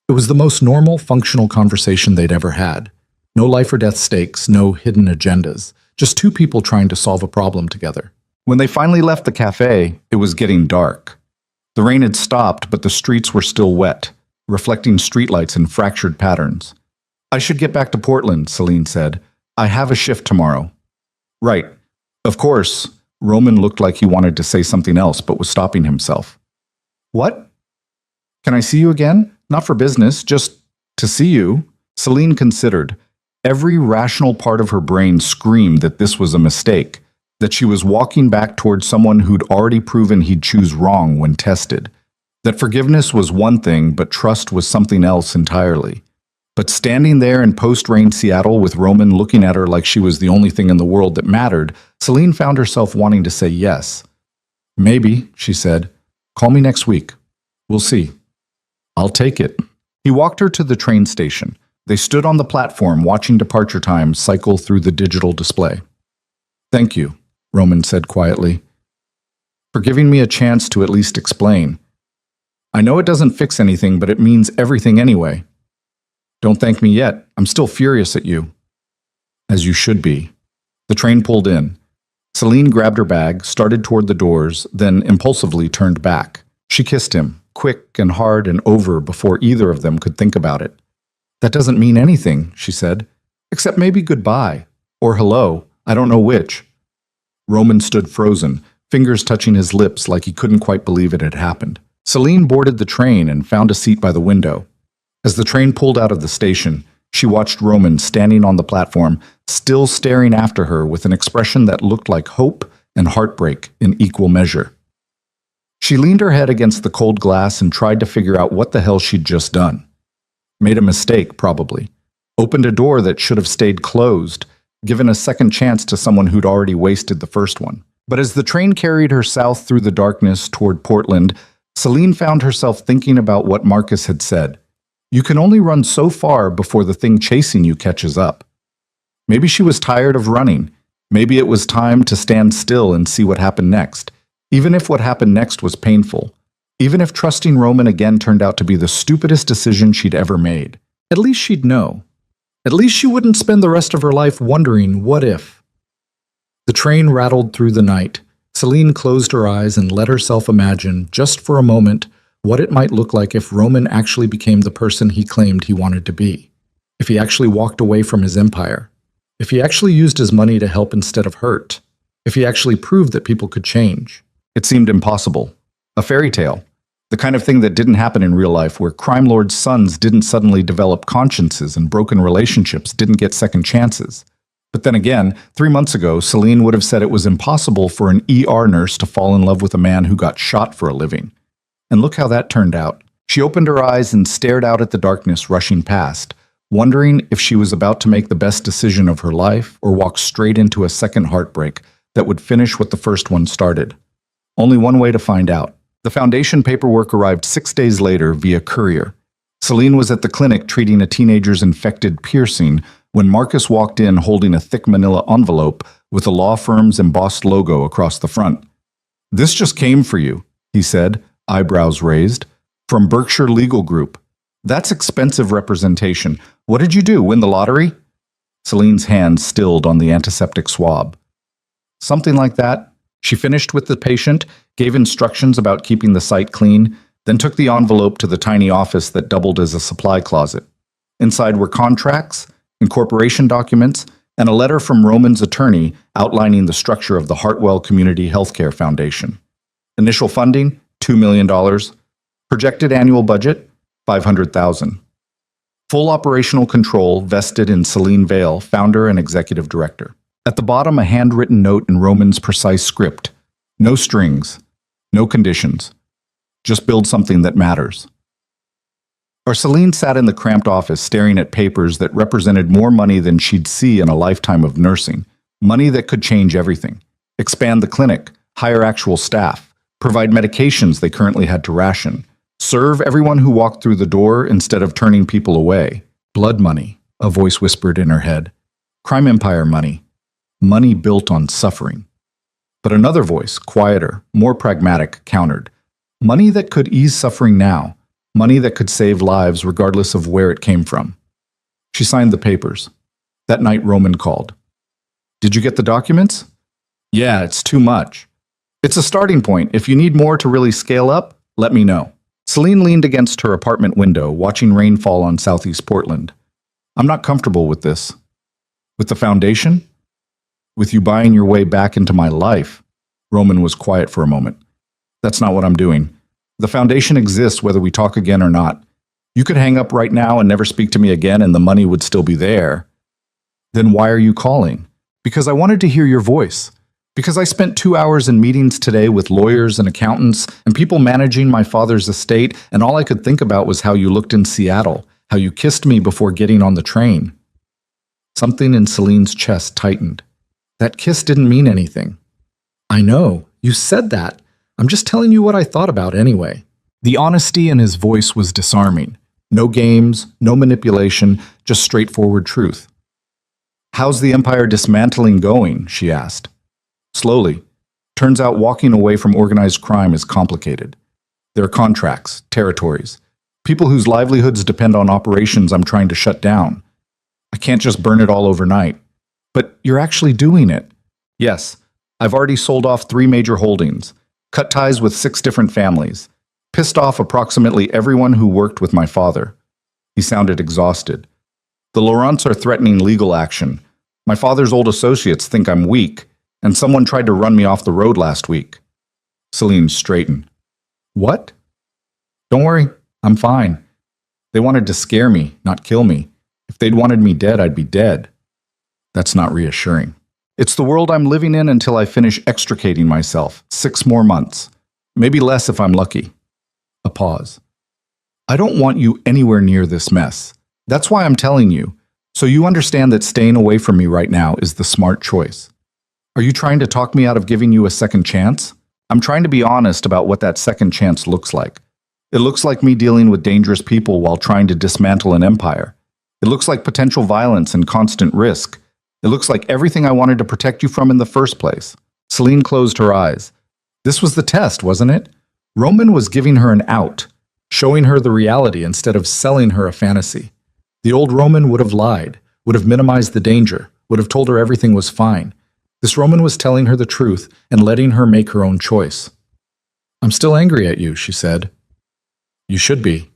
Speaker 2: It was the most normal, functional conversation they'd ever had. No life or death stakes, no hidden agendas. Just two people trying to solve a problem together.
Speaker 1: When they finally left the cafe, it was getting dark. The rain had stopped, but the streets were still wet, reflecting streetlights in fractured patterns. I should get back to Portland, Celine said. I have a shift tomorrow. Right. Of course. Roman looked like he wanted to say something else, but was stopping himself. What? Can I see you again? Not for business, just to see you. Celine considered. Every rational part of her brain screamed that this was a mistake, that she was walking back towards someone who'd already proven he'd choose wrong when tested, that forgiveness was one thing, but trust was something else entirely. But standing there in post-rain Seattle with Roman looking at her like she was the only thing in the world that mattered, Celine found herself wanting to say yes. Maybe, she said. Call me next week. We'll see. I'll take it. He walked her to the train station. They stood on the platform watching departure times cycle through the digital display. Thank you, Roman said quietly, for giving me a chance to at least explain. I know it doesn't fix anything, but it means everything anyway. Don't thank me yet. I'm still furious at you. As you should be. The train pulled in. Celine grabbed her bag, started toward the doors, then impulsively turned back. She kissed him, quick and hard and over before either of them could think about it. That doesn't mean anything, she said, except maybe goodbye, or hello, I don't know which. Roman stood frozen, fingers touching his lips like he couldn't quite believe it had happened. Celine boarded the train and found a seat by the window. As the train pulled out of the station, she watched Roman standing on the platform, still staring after her with an expression that looked like hope and heartbreak in equal measure. She leaned her head against the cold glass and tried to figure out what the hell she'd just done. Made a mistake, probably. Opened a door that should have stayed closed, given a second chance to someone who'd already wasted the first one. But as the train carried her south through the darkness toward Portland, Celine found herself thinking about what Marcus had said. You can only run so far before the thing chasing you catches up. Maybe she was tired of running. Maybe it was time to stand still and see what happened next, even if what happened next was painful. Even if trusting Roman again turned out to be the stupidest decision she'd ever made. At least she'd know. At least she wouldn't spend the rest of her life wondering, what if? The train rattled through the night. Celine closed her eyes and let herself imagine, just for a moment, what it might look like if Roman actually became the person he claimed he wanted to be. If he actually walked away from his empire. If he actually used his money to help instead of hurt. If he actually proved that people could change. It seemed impossible. A fairy tale. The kind of thing that didn't happen in real life, where crime lords' sons didn't suddenly develop consciences and broken relationships didn't get second chances. But then again, 3 months ago, Celine would have said it was impossible for an ER nurse to fall in love with a man who got shot for a living. And look how that turned out. She opened her eyes and stared out at the darkness rushing past, wondering if she was about to make the best decision of her life or walk straight into a second heartbreak that would finish what the first one started. Only one way to find out. The foundation paperwork arrived 6 days later via courier. Celine was at the clinic treating a teenager's infected piercing when Marcus walked in holding a thick manila envelope with a law firm's embossed logo across the front. "This just came for you," he said, eyebrows raised. "From Berkshire Legal Group. That's expensive representation. What did you do, win the lottery?" Celine's hand stilled on the antiseptic swab. "Something like that." She finished with the patient, gave instructions about keeping the site clean, then took the envelope to the tiny office that doubled as a supply closet. Inside were contracts, incorporation documents, and a letter from Roman's attorney outlining the structure of the Hartwell Community Healthcare Foundation. Initial funding, $2 million. Projected annual budget, $500,000. Full operational control vested in Celine Vale, founder and executive director. At the bottom, a handwritten note in Roman's precise script. No strings, no conditions. Just build something that matters. Celine sat in the cramped office staring at papers that represented more money than she'd see in a lifetime of nursing. Money that could change everything. Expand the clinic, hire actual staff, provide medications they currently had to ration, Serve everyone who walked through the door instead of turning people away. Blood money, a voice whispered in her head. Crime empire money. Money built on suffering. But another voice, quieter, more pragmatic, countered. Money that could ease suffering now. Money that could save lives regardless of where it came from. She signed the papers. That night, Roman called. Did you get the documents? Yeah, it's too much. It's a starting point. If you need more to really scale up, let me know. Celine leaned against her apartment window, watching rain fall on southeast Portland. I'm not comfortable with this. With the foundation? With you buying your way back into my life? Roman was quiet for a moment. That's not what I'm doing. The foundation exists whether we talk again or not. You could hang up right now and never speak to me again and the money would still be there. Then why are you calling? Because I wanted to hear your voice. Because I spent 2 hours in meetings today with lawyers and accountants and people managing my father's estate, and all I could think about was how you looked in Seattle, how you kissed me before getting on the train. Something in Celine's chest tightened. That kiss didn't mean anything. I know. You said that. I'm just telling you what I thought about anyway. The honesty in his voice was disarming. No games, no manipulation, just straightforward truth. How's the empire dismantling going? She asked. Slowly. Turns out walking away from organized crime is complicated. There are contracts, territories, people whose livelihoods depend on operations I'm trying to shut down. I can't just burn it all overnight. But you're actually doing it. Yes, I've already sold off 3 major holdings, cut ties with 6 different families, pissed off approximately everyone who worked with my father. He sounded exhausted. The Laurents are threatening legal action. My father's old associates think I'm weak, and someone tried to run me off the road last week. Celine straightened. What? Don't worry, I'm fine. They wanted to scare me, not kill me. If they'd wanted me dead, I'd be dead. That's not reassuring. It's the world I'm living in until I finish extricating myself. 6 more months. Maybe less if I'm lucky. A pause. I don't want you anywhere near this mess. That's why I'm telling you, so you understand that staying away from me right now is the smart choice. Are you trying to talk me out of giving you a second chance? I'm trying to be honest about what that second chance looks like. It looks like me dealing with dangerous people while trying to dismantle an empire. It looks like potential violence and constant risk. It looks like everything I wanted to protect you from in the first place. Celine closed her eyes. This was the test, wasn't it? Roman was giving her an out, showing her the reality instead of selling her a fantasy. The old Roman would have lied, would have minimized the danger, would have told her everything was fine. This Roman was telling her the truth and letting her make her own choice. I'm still angry at you, she said. You should be.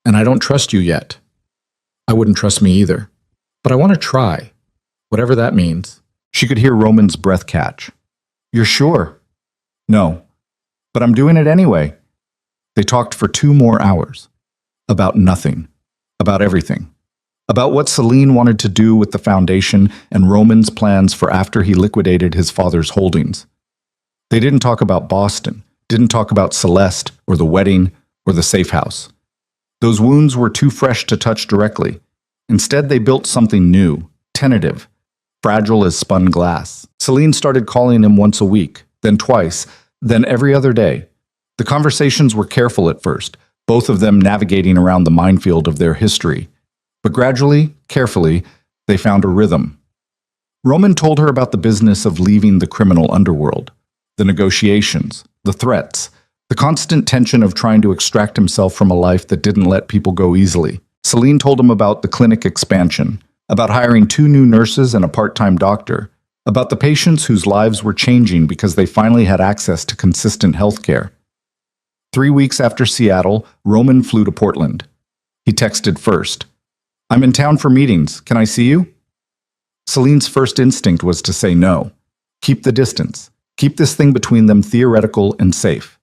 Speaker 1: And I don't trust you yet. I wouldn't trust me either. But I want to try, whatever that means. She could hear Roman's breath catch. You're sure? No. But I'm doing it anyway. They talked for 2 more hours. About nothing. About everything. About what Celine wanted to do with the foundation and Roman's plans for after he liquidated his father's holdings. They didn't talk about Boston, didn't talk about Celeste or the wedding or the safe house. Those wounds were too fresh to touch directly. Instead, they built something new, tentative, fragile as spun glass. Celine started calling him once a week, then twice, then every other day. The conversations were careful at first, both of them navigating around the minefield of their history. But gradually, carefully, they found a rhythm. Roman told her about the business of leaving the criminal underworld, the negotiations, the threats, the constant tension of trying to extract himself from a life that didn't let people go easily. Celine told him about the clinic expansion, about hiring 2 new nurses and a part-time doctor, about the patients whose lives were changing because they finally had access to consistent health care. 3 weeks after Seattle, Roman flew to Portland. He texted first. I'm in town for meetings. Can I see you? Celine's first instinct was to say no. Keep the distance. Keep this thing between them theoretical and safe.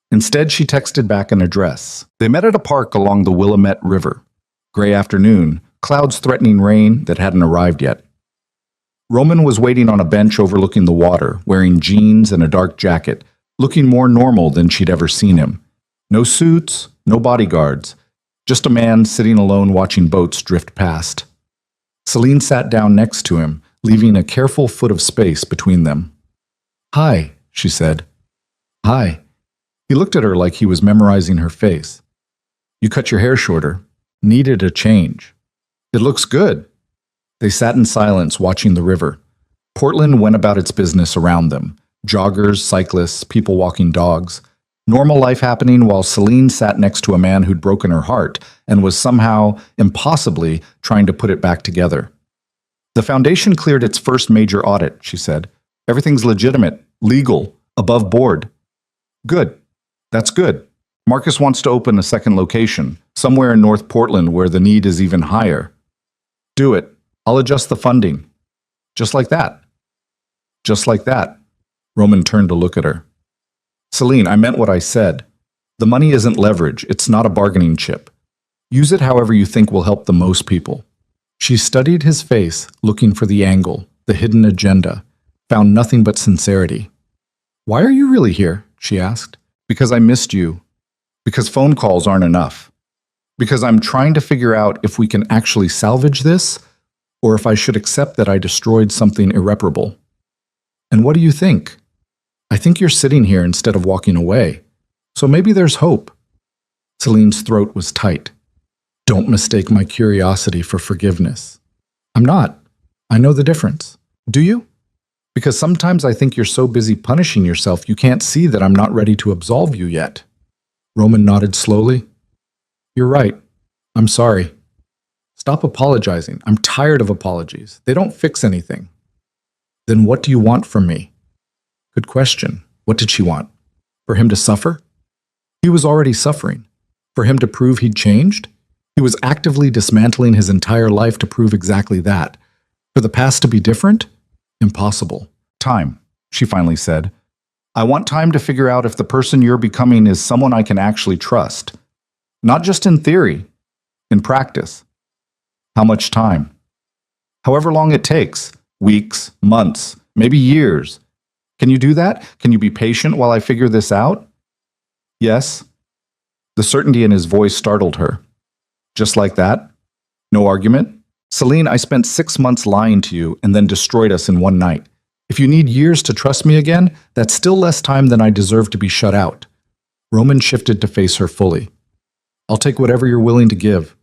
Speaker 1: Instead, she texted back an address. They met at a park along the Willamette River. Gray afternoon, clouds threatening rain that hadn't arrived yet. Roman was waiting on a bench overlooking the water, wearing jeans and a dark jacket, looking more normal than she'd ever seen him. No suits, no bodyguards. Just a man sitting alone watching boats drift past. Celine sat down next to him, leaving a careful foot of space between them. Hi, she said. Hi. He looked at her like he was memorizing her face.
Speaker 2: You cut your hair shorter. Needed a change. It looks good. They sat in silence watching the river. Portland went about its business around them. Joggers, cyclists, people walking dogs. Normal life happening while Celine sat next to a man who'd broken her heart and was somehow, impossibly, trying to put it back together. The foundation cleared its first major audit, she said. Everything's legitimate, legal, above board. Good. That's good. Marcus wants to open a second location, somewhere in North Portland where the need is even higher. Do it. I'll adjust the funding. Just like that. Just like that. Roman turned to look at her. Celine, I meant what I said. The money isn't leverage. It's not a bargaining chip. Use it however you think will help the most people. She studied his face, looking for the angle, the hidden agenda, found nothing but sincerity. Why are you really here? She asked. Because I missed you. Because phone calls aren't enough. Because I'm trying to figure out if we can actually salvage this, or if I should accept that I destroyed something irreparable. And what do you think? I think you're sitting here instead of walking away. So maybe there's hope. Celine's throat was tight. Don't mistake my curiosity for forgiveness. I'm not. I know the difference. Do you? Because sometimes I think you're so busy punishing yourself you can't see that I'm not ready to absolve you yet. Roman nodded slowly. You're right. I'm sorry. Stop apologizing. I'm tired of apologies. They don't fix anything. Then what do you want from me? Good question. What did she want? For him to suffer? He was already suffering. For him to prove he'd changed? He was actively dismantling his entire life to prove exactly that. For the past to be different? Impossible. Time, she finally said. I want time to figure out if the person you're becoming is someone I can actually trust. Not just in theory, in practice. How much time? However long it takes. Weeks, months, maybe years. Can you do that? Can you be patient while I figure this out? Yes. The certainty in his voice startled her. Just like that? No argument? Celine, I spent 6 months lying to you and then destroyed us in one night. If you need years to trust me again, that's still less time than I deserve to be shut out. Roman shifted to face her fully. I'll take whatever you're willing to give.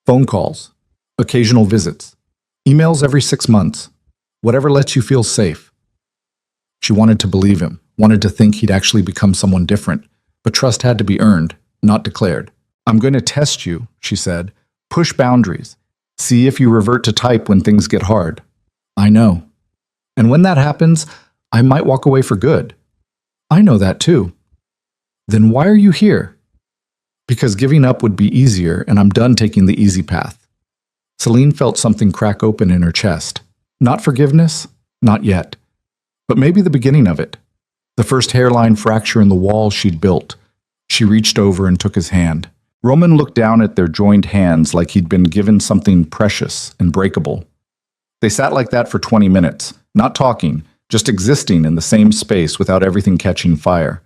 Speaker 2: Phone calls, occasional visits, emails every 6 months, whatever lets you feel safe. She wanted to believe him, wanted to think he'd actually become someone different, but trust had to be earned, not declared. I'm going to test you, she said. Push boundaries. See if you revert to type when things get hard. I know. And when that happens, I might walk away for good. I know that too. Then why are you here? Because giving up would be easier, and I'm done taking the easy path. Celine felt something crack open in her chest. Not forgiveness, not yet. But maybe the beginning of it. The first hairline fracture in the wall she'd built. She reached over and took his hand. Roman looked down at their joined hands like he'd been given something precious and breakable. They sat like that for 20 minutes, not talking, just existing in the same space without everything catching fire.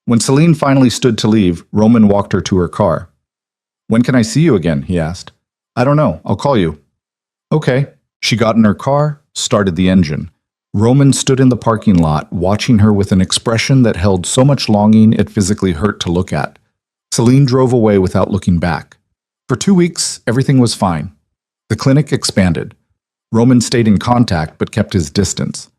Speaker 2: When Celine finally stood to leave, Roman walked her to her car. When can I see you again? He asked. I don't know. I'll call you. Okay. She got in her car, started the engine. Roman stood in the parking lot, watching her with an expression that held so much longing it physically hurt to look at. Celine drove away without looking back. For 2 weeks, everything was fine. The clinic expanded. Roman stayed in contact but kept his distance.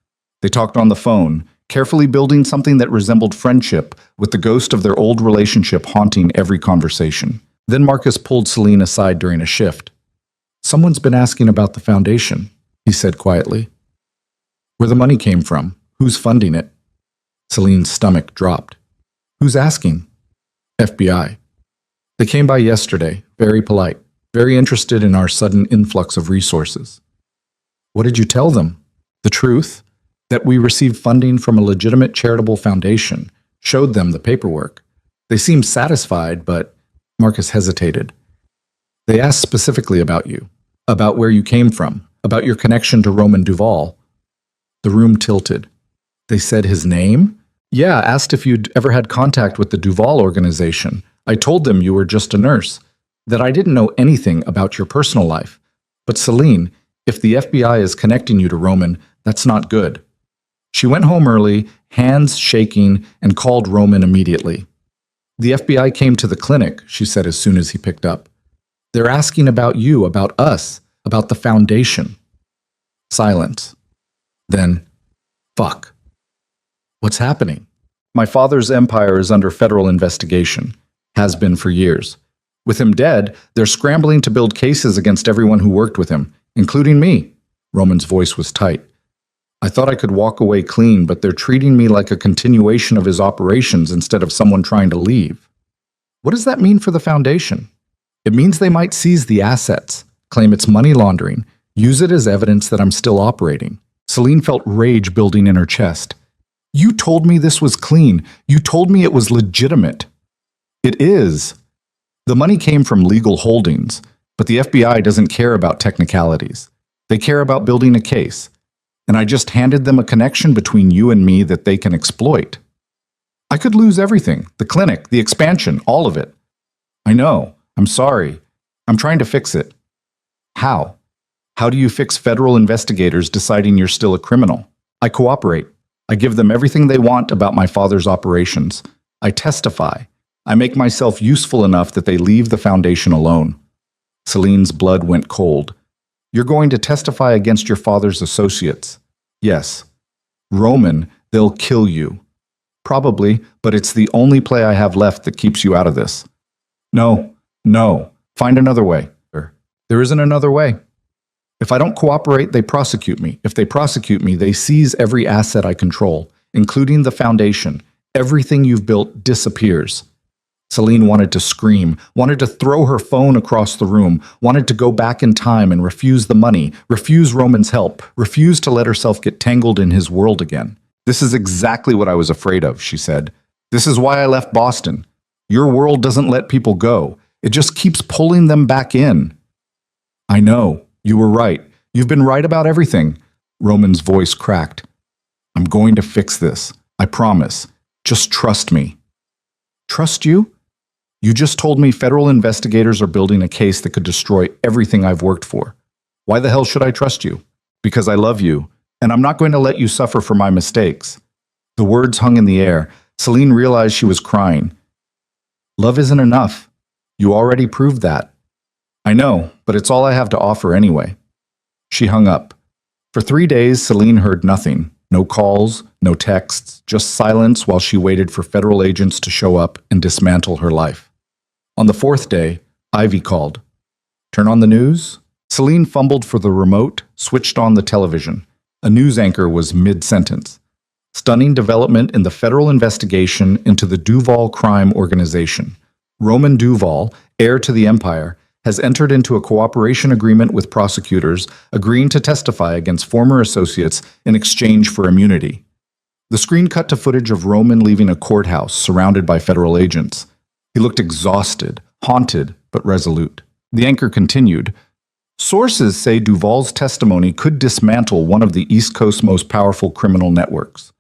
Speaker 2: They talked on the phone, carefully building something that resembled friendship, with the ghost of their old relationship haunting every conversation. Then Marcus pulled Celine aside during a shift. Someone's been asking about the foundation, he said quietly. Where the money came from, who's funding it? Celine's stomach dropped. Who's asking? FBI. They came by yesterday, very polite, very interested in our sudden influx of resources. What did you tell them? The truth? That we received funding from a legitimate charitable foundation. Showed them the paperwork. They seemed satisfied, but Marcus hesitated. They asked specifically about you, about where you came from, about your connection to Roman Duval. The room tilted. They said his name? Yeah, asked if you'd ever had contact with the Duval organization. I told them you were just a nurse, that I didn't know anything about your personal life. But Celine, if the FBI is connecting you to Roman, that's not good. She went home early, hands shaking, and called Roman immediately. The FBI came to the clinic, she said as soon as he picked up. They're asking about you, about us, about the foundation. Silence. Then, fuck. What's happening? My father's empire is under federal investigation. Has been for years. With him dead, they're scrambling to build cases against everyone who worked with him, including me. Roman's voice was tight. I thought I could walk away clean, but they're treating me like a continuation of his operations instead of someone trying to leave. What does that mean for the foundation? It means they might seize the assets, claim it's money laundering, use it as evidence that I'm still operating. Celine felt rage building in her chest. You told me this was clean. You told me it was legitimate. It is. The money came from legal holdings, but the FBI doesn't care about technicalities. They care about building a case. And I just handed them a connection between you and me that they can exploit. I could lose everything, the clinic, the expansion, all of it. I know. I'm sorry. I'm trying to fix it. How? How do you fix federal investigators deciding you're still a criminal? I cooperate. I give them everything they want about my father's operations. I testify. I make myself useful enough that they leave the foundation alone. Celine's blood went cold. You're going to testify against your father's associates. Yes. Roman, they'll kill you. Probably, but it's the only play I have left that keeps you out of this. No. Find another way. There isn't another way. If I don't cooperate, they prosecute me. If they prosecute me, they seize every asset I control, including the foundation. Everything you've built disappears. Celine wanted to scream, wanted to throw her phone across the room, wanted to go back in time and refuse the money, refuse Roman's help, refuse to let herself get tangled in his world again. This is exactly what I was afraid of, she said. This is why I left Boston. Your world doesn't let people go. It just keeps pulling them back in. I know. You were right. You've been right about everything. Roman's voice cracked. I'm going to fix this. I promise. Just trust me. Trust you? You just told me federal investigators are building a case that could destroy everything I've worked for. Why the hell should I trust you? Because I love you, and I'm not going to let you suffer for my mistakes. The words hung in the air. Celine realized she was crying. Love isn't enough. You already proved that. I know, but it's all I have to offer anyway. She hung up. For 3 days, Celine heard nothing. No calls, no texts, just silence while she waited for federal agents to show up and dismantle her life. On the 4th day, Ivy called. Turn on the news? Celine fumbled for the remote, switched on the television. A news anchor was mid-sentence. Stunning development in the federal investigation into the Duval crime organization. Roman Duval, heir to the empire, has entered into a cooperation agreement with prosecutors, agreeing to testify against former associates in exchange for immunity. The screen cut to footage of Roman leaving a courthouse surrounded by federal agents. He looked exhausted, haunted, but resolute. The anchor continued. Sources say Duval's testimony could dismantle one of the East Coast's most powerful criminal networks.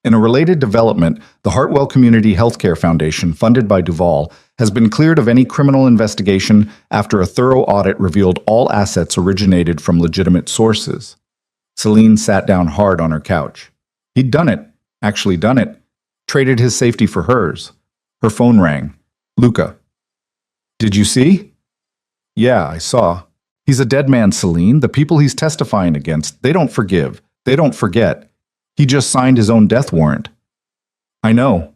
Speaker 2: In a related development, the Hartwell Community Healthcare Foundation, funded by Duval, has been cleared of any criminal investigation after a thorough audit revealed all assets originated from legitimate sources. Celine sat down hard on her couch. He'd done it, actually done it, traded his safety for hers. Her phone rang. Luca. Did you see? Yeah, I saw. He's a dead man, Celine. The people he's testifying against, they don't forgive. They don't forget. He just signed his own death warrant. I know.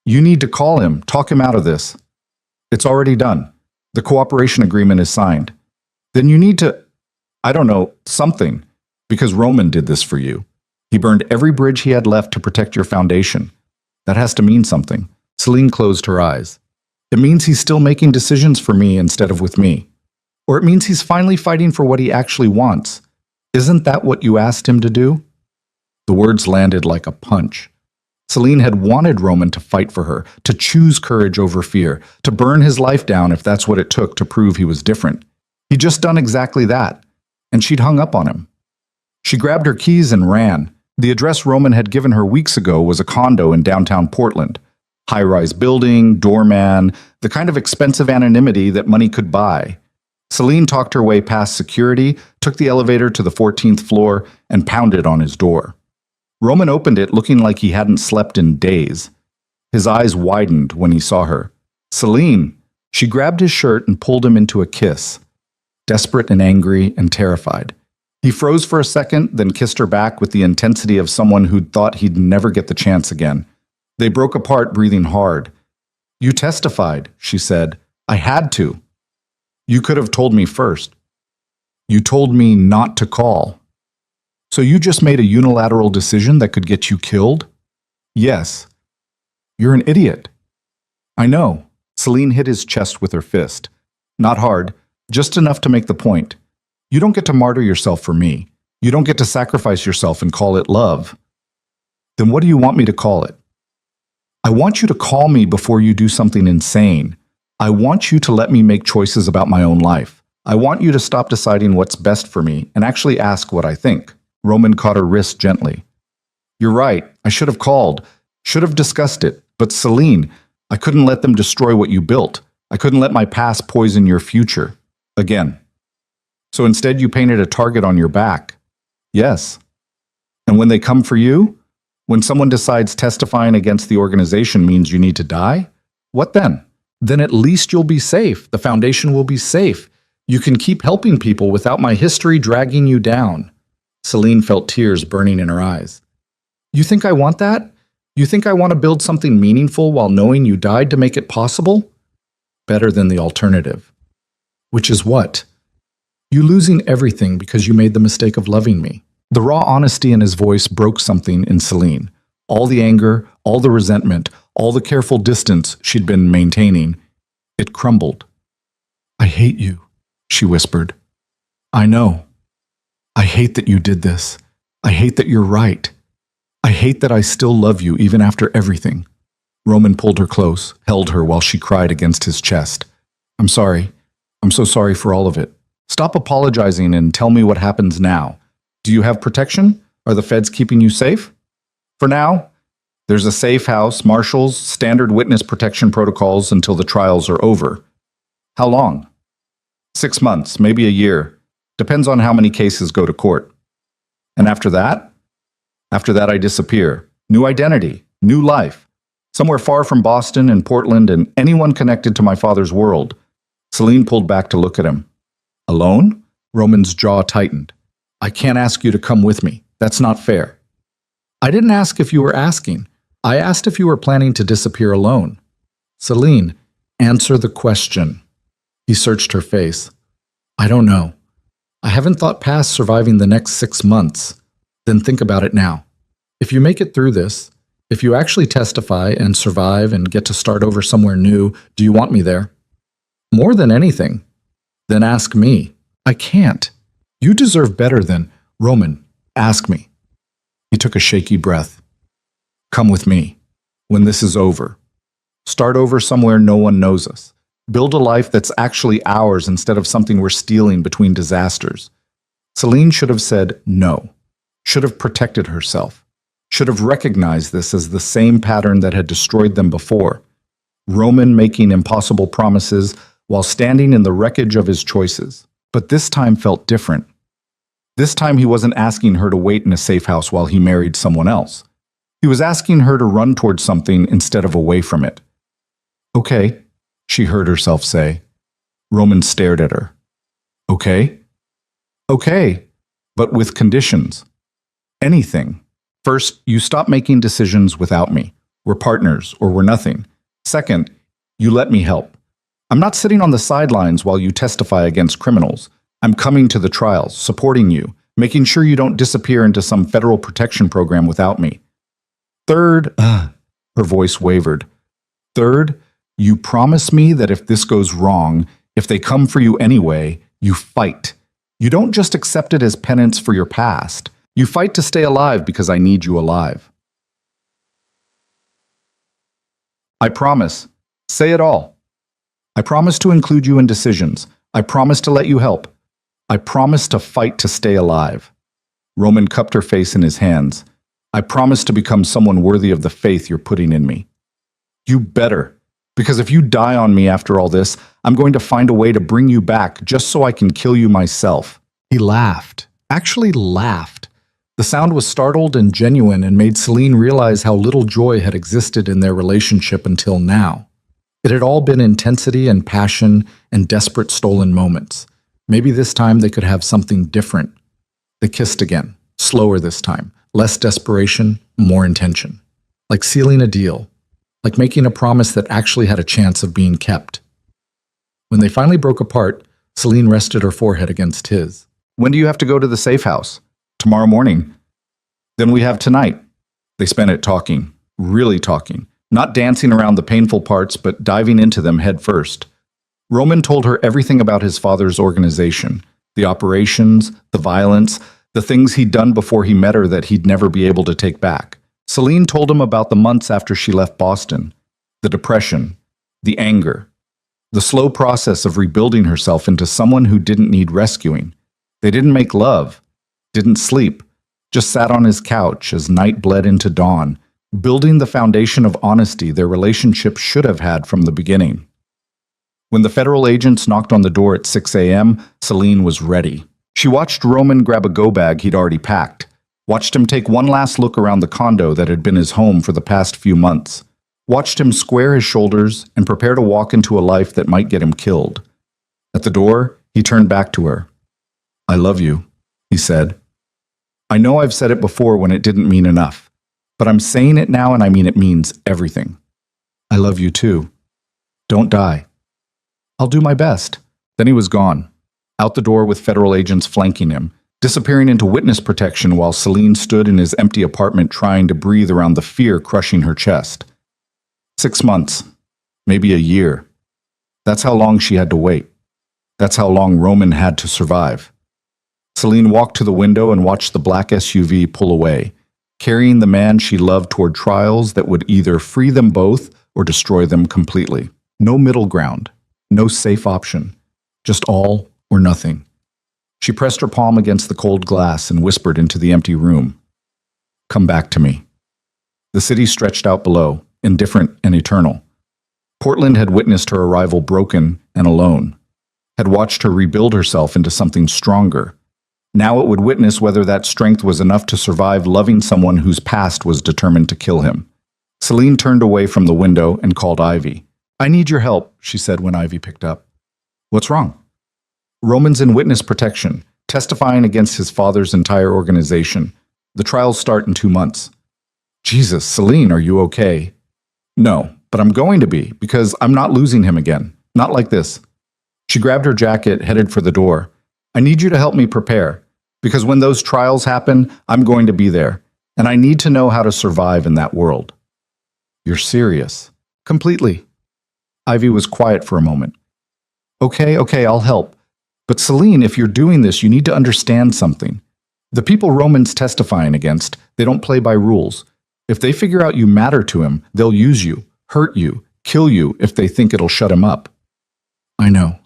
Speaker 2: You need to call him, talk him out of this. It's already done. The cooperation agreement is signed. Then you need to, I don't know, something, because Roman did this for you. He burned every bridge he had left to protect your foundation. That has to mean something. Celine closed her eyes. It means he's still making decisions for me instead of with me. Or it means he's finally fighting for what he actually wants. Isn't that what you asked him to do? The words landed like a punch. Celine had wanted Roman to fight for her, to choose courage over fear, to burn his life down if that's what it took to prove he was different. He'd just done exactly that, and she'd hung up on him. She grabbed her keys and ran. The address Roman had given her weeks ago was a condo in downtown Portland. High-rise building, doorman, the kind of expensive anonymity that money could buy. Celine talked her way past security, took the elevator to the 14th floor, and pounded on his door. Roman opened it looking like he hadn't slept in days.
Speaker 1: His eyes widened when he saw her. Celine! She grabbed his shirt and pulled him into a kiss, desperate and angry and terrified. He froze for a second, then kissed her back with the intensity of someone who'd thought he'd never get the chance again. They broke apart, breathing hard. You testified, she said. I had to. You could have told me first. You told me not to call. So you just made a unilateral decision that could get you killed? Yes. You're an idiot. I know. Celine hit his chest with her fist. Not hard, just enough to make the point. You don't get to martyr yourself for me. You don't get to sacrifice yourself and call it love. Then what do you want me to call it? I want you to call me before you do something insane. I want you to let me make choices about my own life. I want you to stop deciding what's best for me and actually ask what I think. Roman caught her wrist gently. You're right. I should have called. Should have discussed it. But Celine, I couldn't let them destroy what you built. I couldn't let my past poison your future. Again. So instead you painted a target on your back. Yes. And when they come for you? When someone decides testifying against the organization means you need to die? What then? Then at least you'll be safe. The foundation will be safe. You can keep helping people without my history dragging you down. Celine felt tears burning in her eyes. You think I want that? You think I want to build something meaningful while knowing you died to make it possible? Better than the alternative. Which is what? You losing everything because you made the mistake of loving me. The raw honesty in his voice broke something in Celine. All the anger, all the resentment, all the careful distance she'd been maintaining, it crumbled. I hate you, she whispered. I know. I hate that you did this. I hate that you're right. I hate that I still love you even after everything. Roman pulled her close, held her while she cried against his chest. I'm sorry. I'm so sorry for all of it. Stop apologizing and tell me what happens now. Do you have protection? Are the feds keeping you safe? For now, there's a safe house, marshals, standard witness protection protocols until the trials are over. How long? 6 months, maybe a year. Depends on how many cases go to court. And after that? After that, I disappear. New identity, new life. Somewhere far from Boston and Portland and anyone connected to my father's world. Celine pulled back to look at him. Alone? Roman's jaw tightened. I can't ask you to come with me. That's not fair. I didn't ask if you were asking. I asked if you were planning to disappear alone. Celine, answer the question. He searched her face. I don't know. I haven't thought past surviving the next 6 months. Then think about it now. If you make it through this, if you actually testify and survive and get to start over somewhere new, do you want me there? More than anything. Then ask me. I can't. You deserve better than, Roman, ask me. He took a shaky breath. Come with me. When this is over. Start over somewhere no one knows us. Build a life that's actually ours instead of something we're stealing between disasters. Celine should have said no. Should have protected herself. Should have recognized this as the same pattern that had destroyed them before. Roman making impossible promises while standing in the wreckage of his choices. But this time felt different. This time he wasn't asking her to wait in a safe house while he married someone else. He was asking her to run towards something instead of away from it. Okay, she heard herself say. Roman stared at her. Okay? Okay, but with conditions. Anything. First, you stop making decisions without me. We're partners, or we're nothing. Second, you let me help. I'm not sitting on the sidelines while you testify against criminals. I'm coming to the trials, supporting you, making sure you don't disappear into some federal protection program without me. Third, her voice wavered. Third, you promise me that if this goes wrong, if they come for you anyway, you fight. You don't just accept it as penance for your past. You fight to stay alive because I need you alive. I promise. Say it all. I promise to include you in decisions. I promise to let you help. I promise to fight to stay alive. Roman cupped her face in his hands. I promise to become someone worthy of the faith you're putting in me. You better. Because if you die on me after all this, I'm going to find a way to bring you back just so I can kill you myself. He laughed. Actually laughed.
Speaker 2: The sound was startled and genuine and made Celine realize how little joy had existed in their relationship until now. It had all been intensity and passion and desperate stolen moments. Maybe this time they could have something different. They kissed again, slower this time, less desperation, more intention. Like sealing a deal, like making a promise that actually had a chance of being kept. When they finally broke apart, Celine rested her forehead against his.
Speaker 1: When do you have to go to the safe house? Tomorrow morning. Then we have tonight. They spent it talking, really talking, not dancing around the painful parts, but diving into them head first. Roman told her everything about his father's organization, the operations, the violence, the things he'd done before he met her that he'd never be able to take back. Celine told him about the months after she left Boston, the depression, the anger, the slow process of rebuilding herself into someone who didn't need rescuing. They didn't make love, didn't sleep, just sat on his couch as night bled into dawn, building the foundation of honesty their relationship should have had from the beginning. When the federal agents knocked on the door at 6 a.m., Celine was ready. She watched Roman grab a go-bag he'd already packed, watched him take one last look around the condo that had been his home for the past few months, watched him square his shoulders and prepare to walk into a life that might get him killed. At the door, he turned back to her. "I love you," he said. "I know I've said it before when it didn't mean enough, but I'm saying it now and I mean it means everything. I love you too. Don't die. I'll do my best." Then he was gone, out the door with federal agents flanking him, disappearing into witness protection while Celine stood in his empty apartment trying to breathe around the fear crushing her chest. 6 months, maybe a year. That's how long she had to wait. That's how long Roman had to survive. Celine walked to the window and watched the black SUV pull away, carrying the man she loved toward trials that would either free them both or destroy them completely. No middle ground, no safe option, just all or nothing. She pressed her palm against the cold glass and whispered into the empty room, "Come back to me." The city stretched out below, indifferent and eternal. Portland had witnessed her arrival broken and alone, had watched her rebuild herself into something stronger. Now it would witness whether that strength was enough to survive loving someone whose past was determined to kill him. Celine turned away from the window and called Ivy. "I need your help," she said when Ivy picked up. "What's wrong?" "Roman's in witness protection, testifying against his father's entire organization. The trials start in 2 months." "Jesus, Celine, are you okay?" "No, but I'm going to be, because I'm not losing him again. Not like this." She grabbed her jacket, headed for the door. "I need you to help me prepare, because when those trials happen, I'm going to be there, and I need to know how to survive in that world." "You're serious?" "Completely." Ivy was quiet for a moment. Okay, I'll help. But Celine, if you're doing this, you need to understand something. The people Roman's testifying against, they don't play by rules. If they figure out you matter to him, they'll use you, hurt you, kill you if they think it'll shut him up." "I know.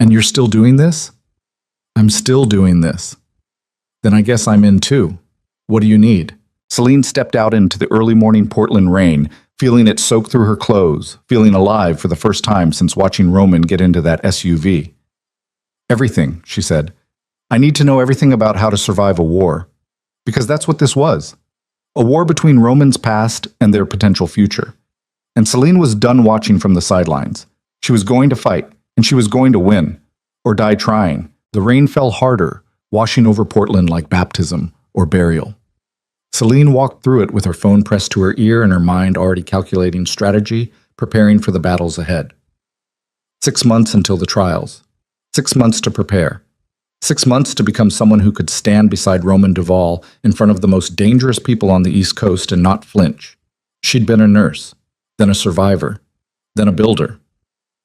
Speaker 1: And you're still doing this?" "I'm still doing this." "Then I guess I'm in too. What do you need?" Celine stepped out into the early morning Portland rain, feeling it soak through her clothes, feeling alive for the first time since watching Roman get into that SUV. "Everything," she said. "I need to know everything about how to survive a war. Because that's what this was. A war between Roman's past and their potential future. And Celine was done watching from the sidelines. She was going to fight, and she was going to win, or die trying. The rain fell harder, washing over Portland like baptism or burial. Celine walked through it with her phone pressed to her ear and her mind already calculating strategy, preparing for the battles ahead. 6 months until the trials. 6 months to prepare. 6 months to become someone who could stand beside Roman Duvall in front of the most dangerous people on the East Coast and not flinch. She'd been a nurse, then a survivor, then a builder.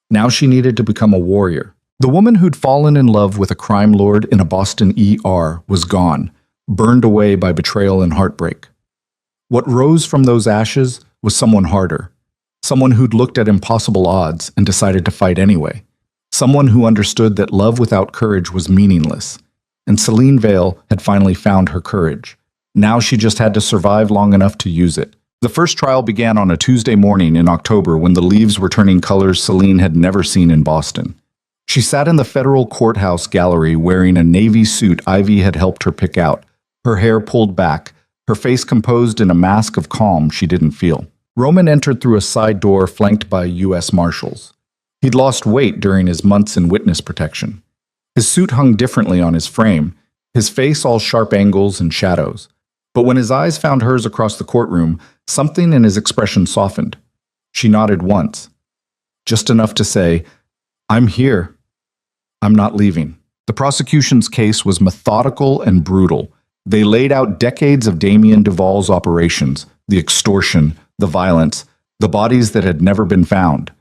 Speaker 1: Now she needed to become a warrior. The woman who'd fallen in love with a crime lord in a Boston ER was gone, burned away by betrayal and heartbreak. What rose from those ashes was someone harder, someone who'd looked at impossible odds and decided to fight anyway, someone who understood that love without courage was meaningless. And Celine Vale had finally found her courage. Now she just had to survive long enough to use it. The first trial began on a Tuesday morning in October when the leaves were turning colors Celine had never seen in Boston. She sat in the federal courthouse gallery wearing a navy suit Ivy had helped her pick out, her hair pulled back, her face composed in a mask of calm she didn't feel. Roman entered through a side door flanked by U.S. Marshals. He'd lost weight during his months in witness protection. His suit hung differently on his frame, his face all sharp angles and shadows. But when his eyes found hers across the courtroom, something in his expression softened. She nodded once, just enough to say, "I'm here. I'm not leaving." The prosecution's case was methodical and brutal. They laid out decades of Damien Duval's operations, the extortion, the violence, the bodies that had never been found.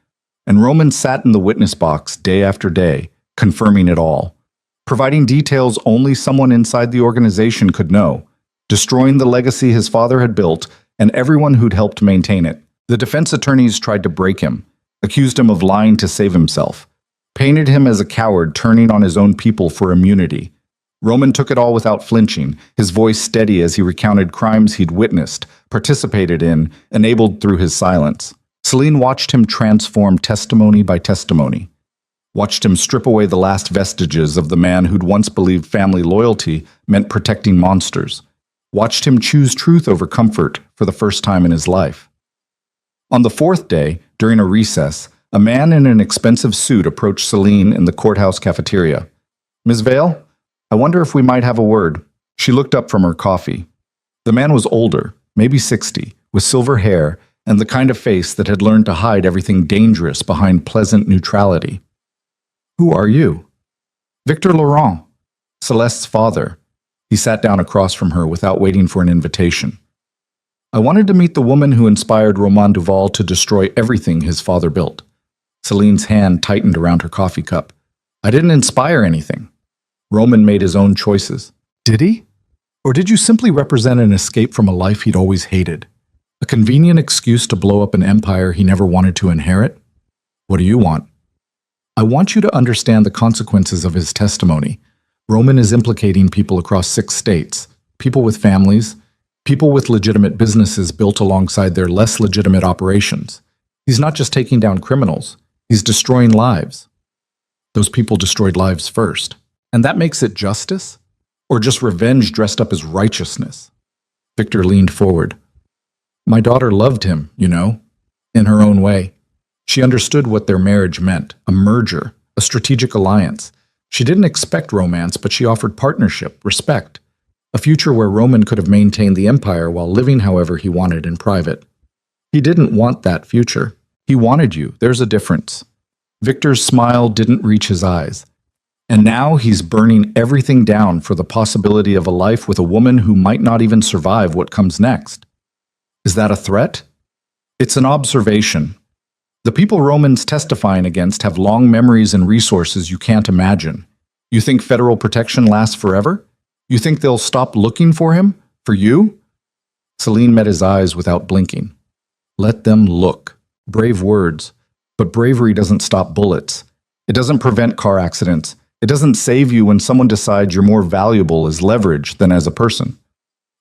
Speaker 1: And Roman sat in the witness box day after day, confirming it all, providing details only someone inside the organization could know, destroying the legacy his father had built and everyone who'd helped maintain it. The defense attorneys tried to break him, accused him of lying to save himself, painted him as a coward turning on his own people for immunity. Roman took it all without flinching, his voice steady as he recounted crimes he'd witnessed, participated in, enabled through his silence. Celine watched him transform testimony by testimony, watched him strip away the last vestiges of the man who'd once believed family loyalty meant protecting monsters, watched him choose truth over comfort for the first time in his life. On the fourth day, during a recess, a man in an expensive suit approached Celine in the courthouse cafeteria. "Ms. Vale, I wonder if we might have a word." She looked up from her coffee. The man was older, maybe 60, with silver hair and the kind of face that had learned to hide everything dangerous behind pleasant neutrality. "Who are you?" "Victor Laurent, Celeste's father." He sat down across from her without waiting for an invitation. "I wanted to meet the woman who inspired Roman Duval to destroy everything his father built." Celine's hand tightened around her coffee cup. "I didn't inspire anything. Roman made his own choices." "Did he? Or did you simply represent an escape from a life he'd always hated? A convenient excuse to blow up an empire he never wanted to inherit? What do you want?" "I want you to understand the consequences of his testimony. Roman is implicating people across 6 states, people with families, people with legitimate businesses built alongside their less legitimate operations. He's not just taking down criminals, he's destroying lives. Those people destroyed lives first. And that makes it justice? Or just revenge dressed up as righteousness?" Victor leaned forward. "My daughter loved him, in her own way. She understood what their marriage meant, a merger, a strategic alliance. She didn't expect romance, but she offered partnership, respect, a future where Roman could have maintained the empire while living however he wanted in private. He didn't want that future. He wanted you. There's a difference." Victor's smile didn't reach his eyes. "And now he's burning everything down for the possibility of a life with a woman who might not even survive what comes next. Is that a threat?" "It's an observation. The people Roman's testifying against have long memories and resources you can't imagine. You think federal protection lasts forever? You think they'll stop looking for him? For you?" Celine met his eyes without blinking. "Let them look." Brave words. But bravery doesn't stop bullets. It doesn't prevent car accidents. It doesn't save you when someone decides you're more valuable as leverage than as a person.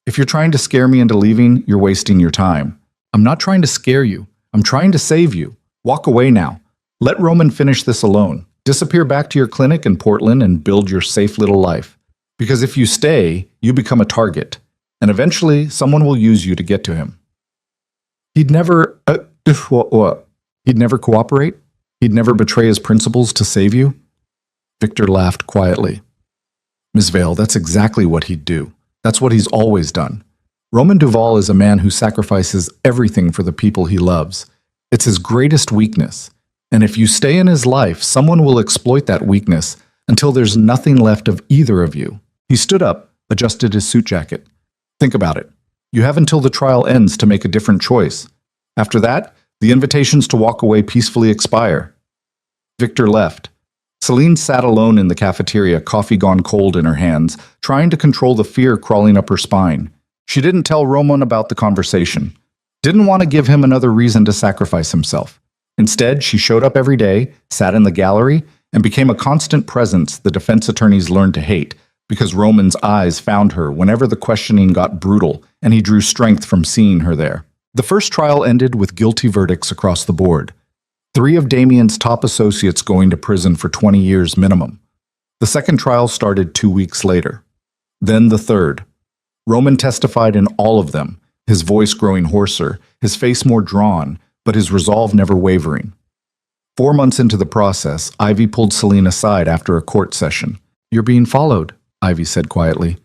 Speaker 1: If you're trying to scare me into leaving, you're wasting your time. I'm not trying to scare you. I'm trying to save you. Walk away now. Let Roman finish this alone. Disappear back to your clinic in Portland and build your safe little life. Because if you stay, you become a target. And eventually, someone will use you to get to him. He'd never cooperate? He'd never betray his principles to save you?" Victor laughed quietly. "Ms. Vale, that's exactly what he'd do. That's what he's always done. Roman Duval is a man who sacrifices everything for the people he loves. It's his greatest weakness. And if you stay in his life, someone will exploit that weakness until there's nothing left of either of you." He stood up, adjusted his suit jacket. "Think about it. You have until the trial ends to make a different choice. After that, the invitations to walk away peacefully expire." Victor left. Celine sat alone in the cafeteria, coffee gone cold in her hands, trying to control the fear crawling up her spine. She didn't tell Roman about the conversation. Didn't want to give him another reason to sacrifice himself. Instead, she showed up every day, sat in the gallery, and became a constant presence the defense attorneys learned to hate, because Roman's eyes found her whenever the questioning got brutal, and he drew strength from seeing her there. The first trial ended with guilty verdicts across the board. 3 of Damien's top associates going to prison for 20 years minimum. The second trial started 2 weeks later. Then the third. Roman testified in all of them, his voice growing hoarser, his face more drawn, but his resolve never wavering. 4 months into the process, Ivy pulled Celine aside after a court session. "You're being followed," Ivy said quietly.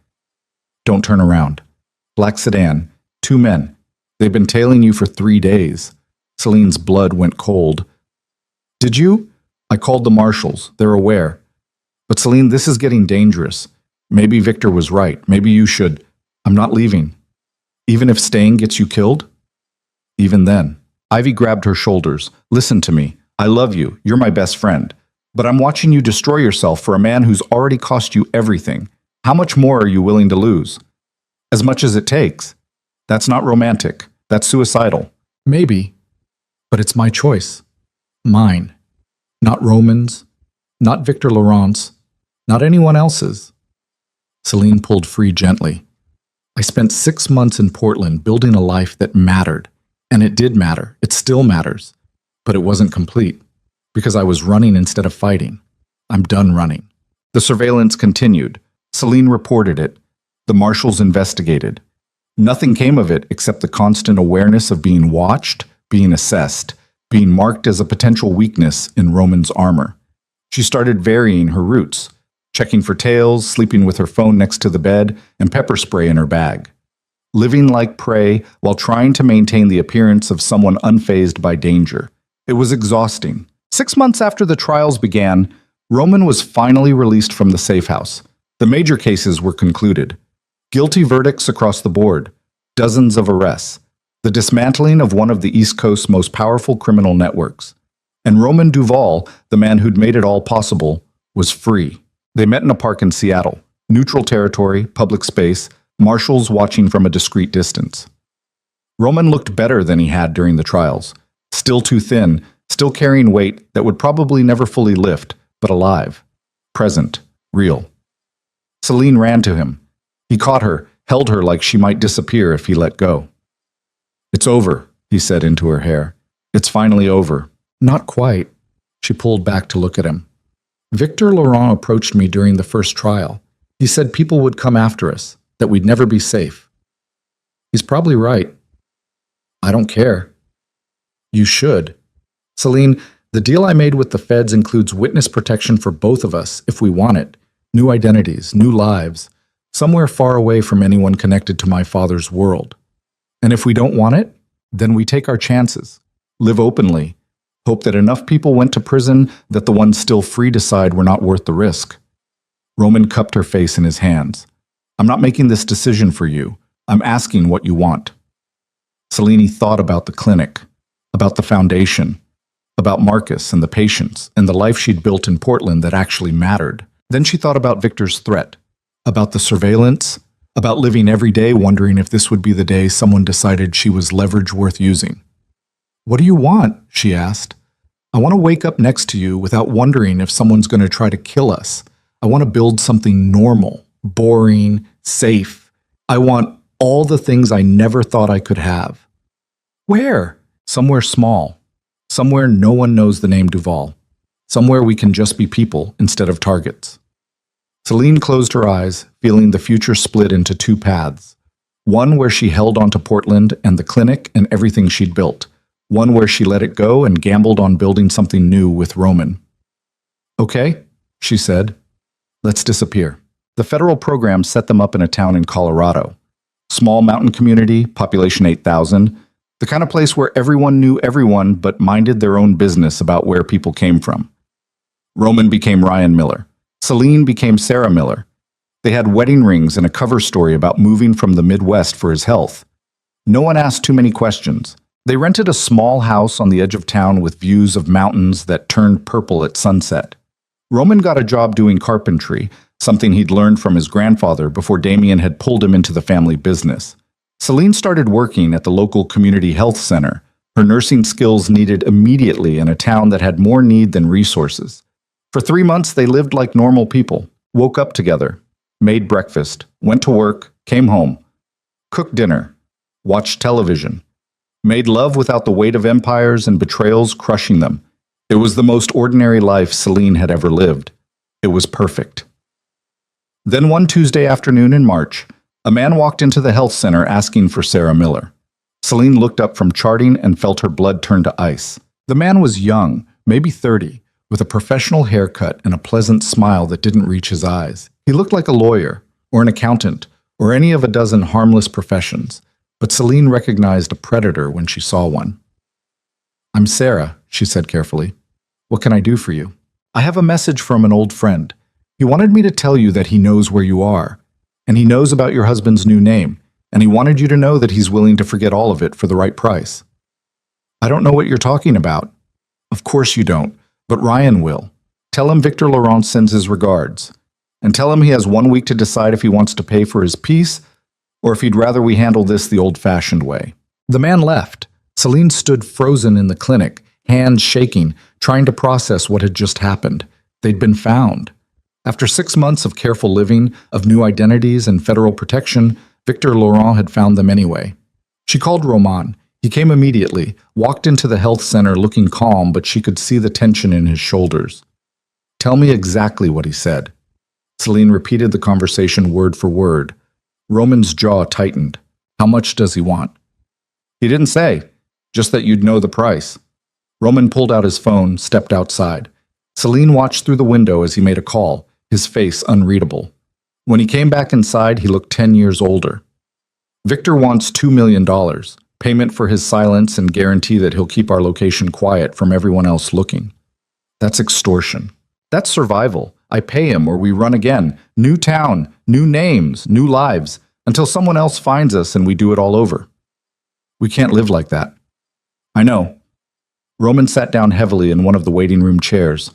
Speaker 1: "Don't turn around." Black sedan, 2 men. They've been tailing you for 3 days. Celine's blood went cold. "Did you?" "I called the marshals. They're aware." "But Celine, this is getting dangerous. Maybe Victor was right. Maybe you should." "I'm not leaving." "Even if staying gets you killed?" "Even then." Ivy grabbed her shoulders. "Listen to me. I love you. You're my best friend. But I'm watching you destroy yourself for a man who's already cost you everything. How much more are you willing to lose?" "As much as it takes." "That's not romantic. That's suicidal."
Speaker 2: Maybe, but it's my choice. Mine. Not Roman's, not Victor Laurent's, not anyone else's. Celine pulled free gently. I spent 6 months in Portland building a life that mattered. And it did matter. It still matters. But it wasn't complete. Because I was running instead of fighting. I'm done running. The surveillance continued. Celine reported it. The marshals investigated. Nothing came of it except the constant awareness of being watched, being assessed, being marked as a potential weakness in Roman's armor. She started varying her routes, checking for tails, sleeping with her phone next to the bed, and pepper spray in her bag. Living like prey while trying to maintain the appearance of someone unfazed by danger. It was exhausting. 6 months after the trials began, Roman was finally released from the safe house. The major cases were concluded. Guilty verdicts across the board. Dozens of arrests. The dismantling of one of the East Coast's most powerful criminal networks. And Roman Duval, the man who'd made it all possible, was free. They met in a park in Seattle. Neutral territory, public space, marshals watching from a discreet distance. Roman looked better than he had during the trials. Still too thin, still carrying weight that would probably never fully lift, but alive. Present. Real. Celine ran to him. He caught her, held her like she might disappear if he let go. "It's over," he said into her hair. "It's finally over." Not quite. She pulled back to look at him. Victor Laurent approached me during the first trial. He said people would come after us, that we'd never be safe. He's probably right. I don't care. You should. Celine, the deal I made with the feds includes witness protection for both of us if we want it. New identities, new lives, somewhere far away from anyone connected to my father's world. And if we don't want it, then we take our chances, live openly, hope that enough people went to prison that the ones still free decide we're not worth the risk. Roman cupped her face in his hands. "I'm not making this decision for you. I'm asking what you want." Celine thought about the clinic, about the foundation, about Marcus and the patients and the life she'd built in Portland that actually mattered. Then she thought about Victor's threat, about the surveillance, about living every day wondering if this would be the day someone decided she was leverage worth using. "What do you want?" she asked. "I want to wake up next to you without wondering if someone's going to try to kill us. I want to build something normal, boring, safe. I want all the things I never thought I could have." "Where?" "Somewhere small. Somewhere no one knows the name Duval. Somewhere we can just be people instead of targets." Celine closed her eyes, feeling the future split into 2 paths. One where she held onto Portland and the clinic and everything she'd built. One where she let it go and gambled on building something new with Roman. "Okay," she said. "Let's disappear." The federal program set them up in a town in Colorado. Small mountain community, population 8,000. The kind of place where everyone knew everyone but minded their own business about where people came from. Roman became Ryan Miller. Celine became Sarah Miller. They had wedding rings and a cover story about moving from the Midwest for his health. No one asked too many questions. They rented a small house on the edge of town with views of mountains that turned purple at sunset. Roman got a job doing carpentry, something he'd learned from his grandfather before Damien had pulled him into the family business. Celine started working at the local community health center, her nursing skills needed immediately in a town that had more need than resources. For 3 months, they lived like normal people, woke up together, made breakfast, went to work, came home, cooked dinner, watched television, made love without the weight of empires and betrayals crushing them. It was the most ordinary life Celine had ever lived. It was perfect. Then one Tuesday afternoon in March,
Speaker 1: A man walked into the health center asking for Sarah Miller. Celine looked up from charting and felt her blood turn to ice. The man was young, maybe 30, with a professional haircut and a pleasant smile that didn't reach his eyes. He looked like a lawyer, or an accountant, or any of a dozen harmless professions, but Celine recognized a predator when she saw one. "I'm Sarah," she said carefully. "What can I do for you?" "I have a message from an old friend. He wanted me to tell you that he knows where you are, and he knows about your husband's new name, and he wanted you to know that he's willing to forget all of it for the right price." "I don't know what you're talking about." "Of course you don't, but Ryan will. Tell him Victor Laurent sends his regards, and tell him he has 1 week to decide if he wants to pay for his piece or if he'd rather we handle this the old-fashioned way." The man left. Celine stood frozen in the clinic, hands shaking, trying to process what had just happened. They'd been found. After 6 months of careful living, of new identities and federal protection, Victor Laurent had found them anyway. She called Roman. He came immediately, walked into the health center looking calm, but she could see the tension in his shoulders. "Tell me exactly what he said." Celine repeated the conversation word for word. Roman's jaw tightened. "How much does he want?" "He didn't say, just that you'd know the price." Roman pulled out his phone, stepped outside. Celine watched through the window as he made a call, his face unreadable. When he came back inside, he looked 10 years older. "Victor wants $2 million, payment for his silence and guarantee that he'll keep our location quiet from everyone else looking." "That's extortion. That's survival. I pay him or we run again. New town, new names, new lives, until someone else finds us and we do it all over." "We can't live like that." "I know." Roman sat down heavily in one of the waiting room chairs.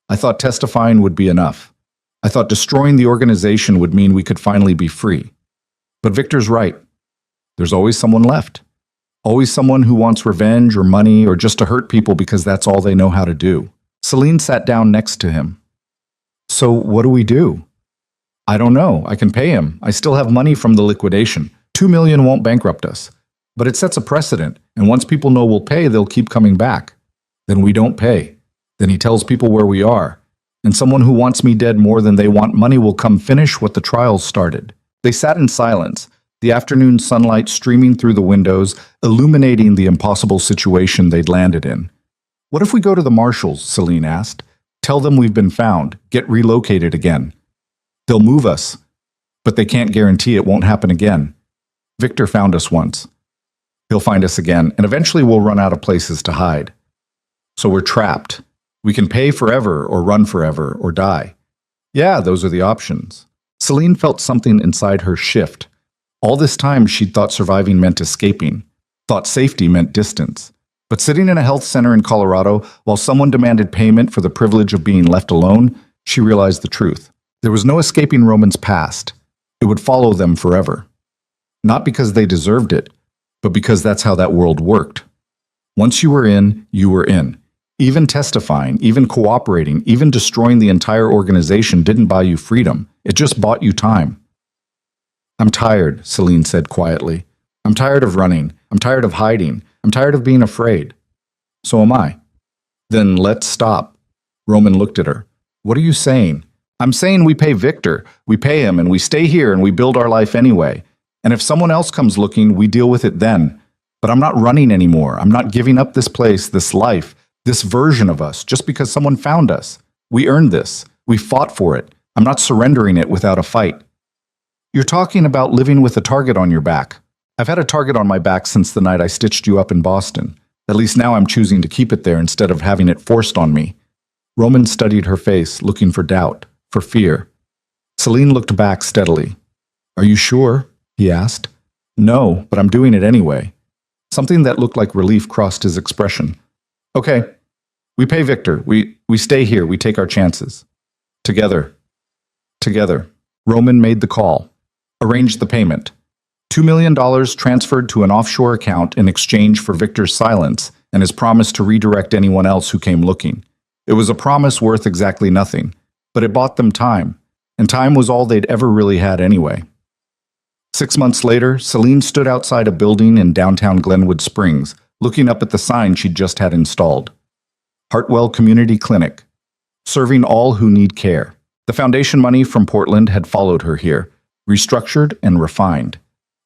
Speaker 1: "I thought testifying would be enough. I thought destroying the organization would mean we could finally be free. But Victor's right. There's always someone left. Always someone who wants revenge or money or just to hurt people because that's all they know how to do." Celine sat down next to him. "So what do we do?" "I don't know. I can pay him. I still have money from the liquidation. $2 million won't bankrupt us. But it sets a precedent, and once people know we'll pay, they'll keep coming back. Then we don't pay. Then he tells people where we are. And someone who wants me dead more than they want money will come finish what the trial started." They sat in silence, the afternoon sunlight streaming through the windows, illuminating the impossible situation they'd landed in. "What if we go to the marshals?" Celine asked. "Tell them we've been found, get relocated again. They'll move us, but they can't guarantee it won't happen again. Victor found us once. He'll find us again, and eventually we'll run out of places to hide. So we're trapped. We can pay forever, or run forever, or die. Yeah, those are the options." Celine felt something inside her shift. All this time she'd thought surviving meant escaping, thought safety meant distance. But sitting in a health center in Colorado, while someone demanded payment for the privilege of being left alone, she realized the truth. There was no escaping Roman's past. It would follow them forever. Not because they deserved it, but because that's how that world worked. Once you were in, you were in. Even testifying, even cooperating, even destroying the entire organization didn't buy you freedom. It just bought you time. "I'm tired," Celine said quietly. "I'm tired of running. I'm tired of hiding. I'm tired of being afraid." "So am I." "Then let's stop." Roman looked at her. "What are you saying?" "I'm saying we pay Victor. We pay him and we stay here and we build our life anyway. And if someone else comes looking, we deal with it then. But I'm not running anymore. I'm not giving up this place, this life, this version of us, just because someone found us. We earned this. We fought for it. I'm not surrendering it without a fight." "You're talking about living with a target on your back." "I've had a target on my back since the night I stitched you up in Boston. At least now I'm choosing to keep it there instead of having it forced on me." Roman studied her face, looking for doubt, for fear. Celine looked back steadily. "Are you sure?" he asked. "No, but I'm doing it anyway." Something that looked like relief crossed his expression. "Okay, we pay Victor. We stay here. We take our chances. Together." Together. Roman made the call, arranged the payment. $2 million transferred to an offshore account in exchange for Victor's silence and his promise to redirect anyone else who came looking. It was a promise worth exactly nothing, but it bought them time, and time was all they'd ever really had anyway. 6 months later, Celine stood outside a building in downtown Glenwood Springs, looking up at the sign she'd just had installed. Hartwell Community Clinic, serving all who need care. The foundation money from Portland had followed her here, restructured and refined.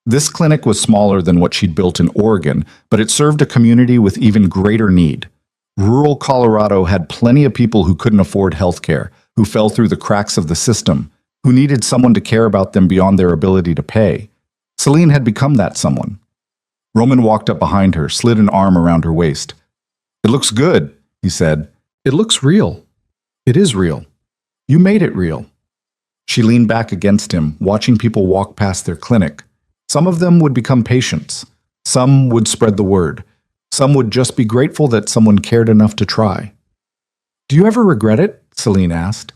Speaker 1: This clinic was smaller than what she'd built in Oregon, but it served a community with even greater need. Rural Colorado had plenty of people who couldn't afford healthcare, who fell through the cracks of the system, who needed someone to care about them beyond their ability to pay. Celine had become that someone. Roman walked up behind her, slid an arm around her waist. "It looks good," he said.
Speaker 2: It looks real. It is real. You made it real.
Speaker 1: She leaned back against him, watching people walk past their clinic. Some of them would become patients. Some would spread the word. Some would just be grateful that someone cared enough to try. "Do you ever regret it?" Celine asked.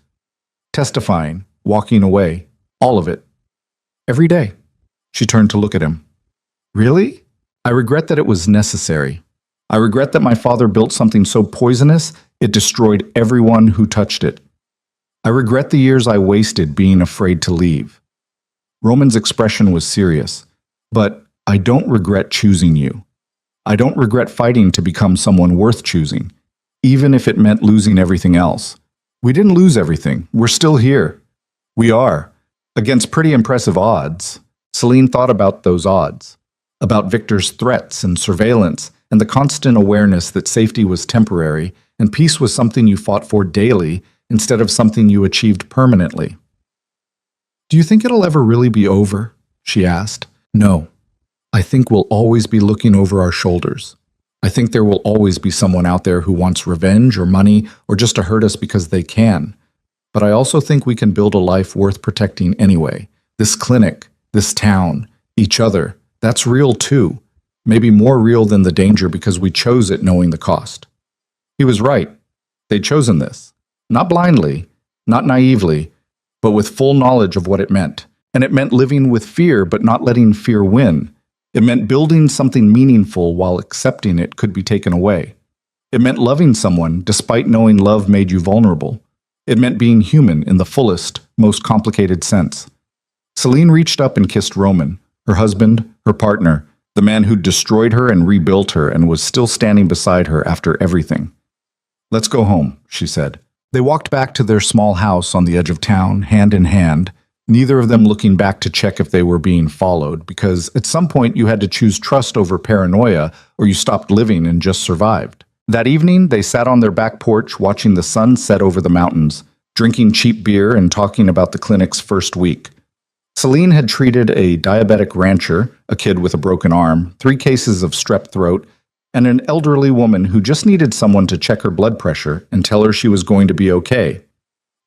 Speaker 1: Testifying, walking away, all of it. "Every day." She turned to look at him. "Really? I regret that it was necessary. I regret that my father built something so poisonous it destroyed everyone who touched it. I regret the years I wasted being afraid to leave." Roman's expression was serious. "But I don't regret choosing you. I don't regret fighting to become someone worth choosing, even if it meant losing everything else. We didn't lose everything. We're still here. We are. Against pretty impressive odds." Celine thought about those odds, about Victor's threats and surveillance, and the constant awareness that safety was temporary and peace was something you fought for daily instead of something you achieved permanently. "Do you think it'll ever really be over?" she asked. "No. I think we'll always be looking over our shoulders. I think there will always be someone out there who wants revenge or money or just to hurt us because they can. But I also think we can build a life worth protecting anyway. This clinic, this town, each other, that's real too. Maybe more real than the danger because we chose it knowing the cost." He was right. They'd chosen this. Not blindly, not naively, but with full knowledge of what it meant. And it meant living with fear but not letting fear win. It meant building something meaningful while accepting it could be taken away. It meant loving someone despite knowing love made you vulnerable. It meant being human in the fullest, most complicated sense. Celine reached up and kissed Roman, her husband, her partner, the man who'd destroyed her and rebuilt her and was still standing beside her after everything. "Let's go home," she said. They walked back to their small house on the edge of town, hand in hand, neither of them looking back to check if they were being followed, because at some point you had to choose trust over paranoia or you stopped living and just survived. That evening, they sat on their back porch watching the sun set over the mountains, drinking cheap beer and talking about the clinic's first week. Celine had treated a diabetic rancher, a kid with a broken arm, 3 cases of strep throat, and an elderly woman who just needed someone to check her blood pressure and tell her she was going to be okay.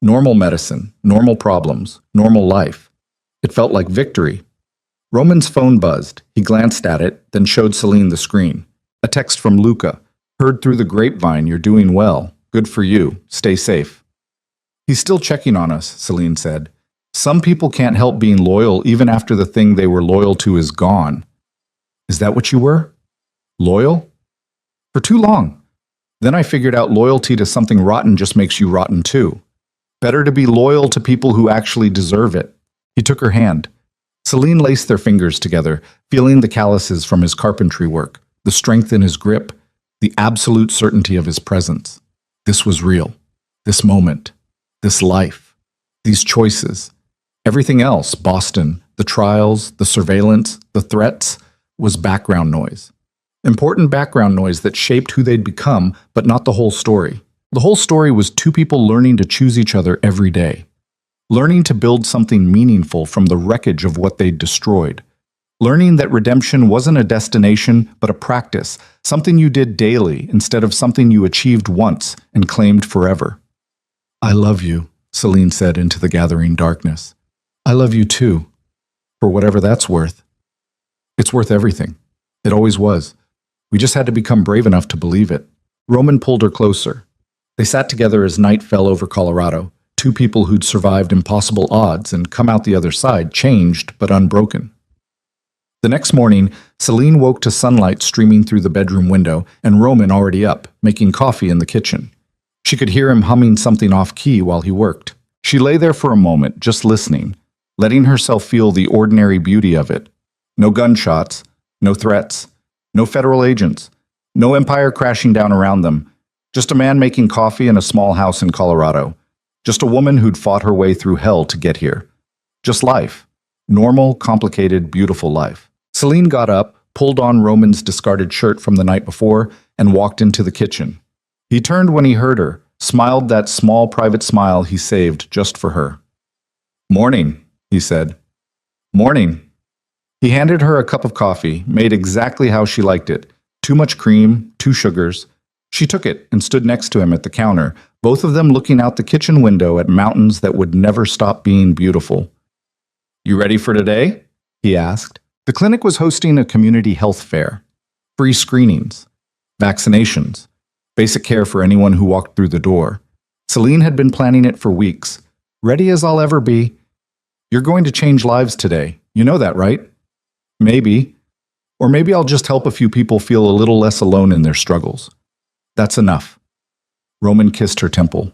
Speaker 1: Normal medicine, normal problems, normal life. It felt like victory. Roman's phone buzzed. He glanced at it, then showed Celine the screen. A text from Luca. "Heard through the grapevine you're doing well. Good for you. Stay safe." "He's still checking on us," Celine said. "Some people can't help being loyal even after the thing they were loyal to is gone." "Is that what you were? Loyal?" "For too long. Then I figured out loyalty to something rotten just makes you rotten too. Better to be loyal to people who actually deserve it." He took her hand. Celine laced their fingers together, feeling the calluses from his carpentry work, the strength in his grip, the absolute certainty of his presence. This was real. This moment. This life. These choices. Everything else, Boston, the trials, the surveillance, the threats, was background noise. Important background noise that shaped who they'd become, but not the whole story. The whole story was 2 people learning to choose each other every day. Learning to build something meaningful from the wreckage of what they'd destroyed. Learning that redemption wasn't a destination, but a practice, something you did daily instead of something you achieved once and claimed forever. "I love you," Celine said into the gathering darkness. "I love you too, for whatever that's worth." "It's worth everything. It always was. We just had to become brave enough to believe it." Roman pulled her closer. They sat together as night fell over Colorado, 2 people who'd survived impossible odds and come out the other side changed but unbroken. The next morning, Celine woke to sunlight streaming through the bedroom window and Roman already up, making coffee in the kitchen. She could hear him humming something off-key while he worked. She lay there for a moment, just listening, letting herself feel the ordinary beauty of it. No gunshots, no threats, no federal agents, no empire crashing down around them. Just a man making coffee in a small house in Colorado. Just a woman who'd fought her way through hell to get here. Just life. Normal, complicated, beautiful life. Celine got up, pulled on Roman's discarded shirt from the night before, and walked into the kitchen. He turned when he heard her, smiled that small private smile he saved just for her. "Morning," he said. "Morning." He handed her a cup of coffee, made exactly how she liked it. Too much cream, 2 sugars. She took it and stood next to him at the counter, both of them looking out the kitchen window at mountains that would never stop being beautiful. "You ready for today?" he asked. The clinic was hosting a community health fair. Free screenings, vaccinations, basic care for anyone who walked through the door. Celine had been planning it for weeks. "Ready as I'll ever be." "You're going to change lives today. You know that, right?" "Maybe. Or maybe I'll just help a few people feel a little less alone in their struggles." "That's enough." Roman kissed her temple.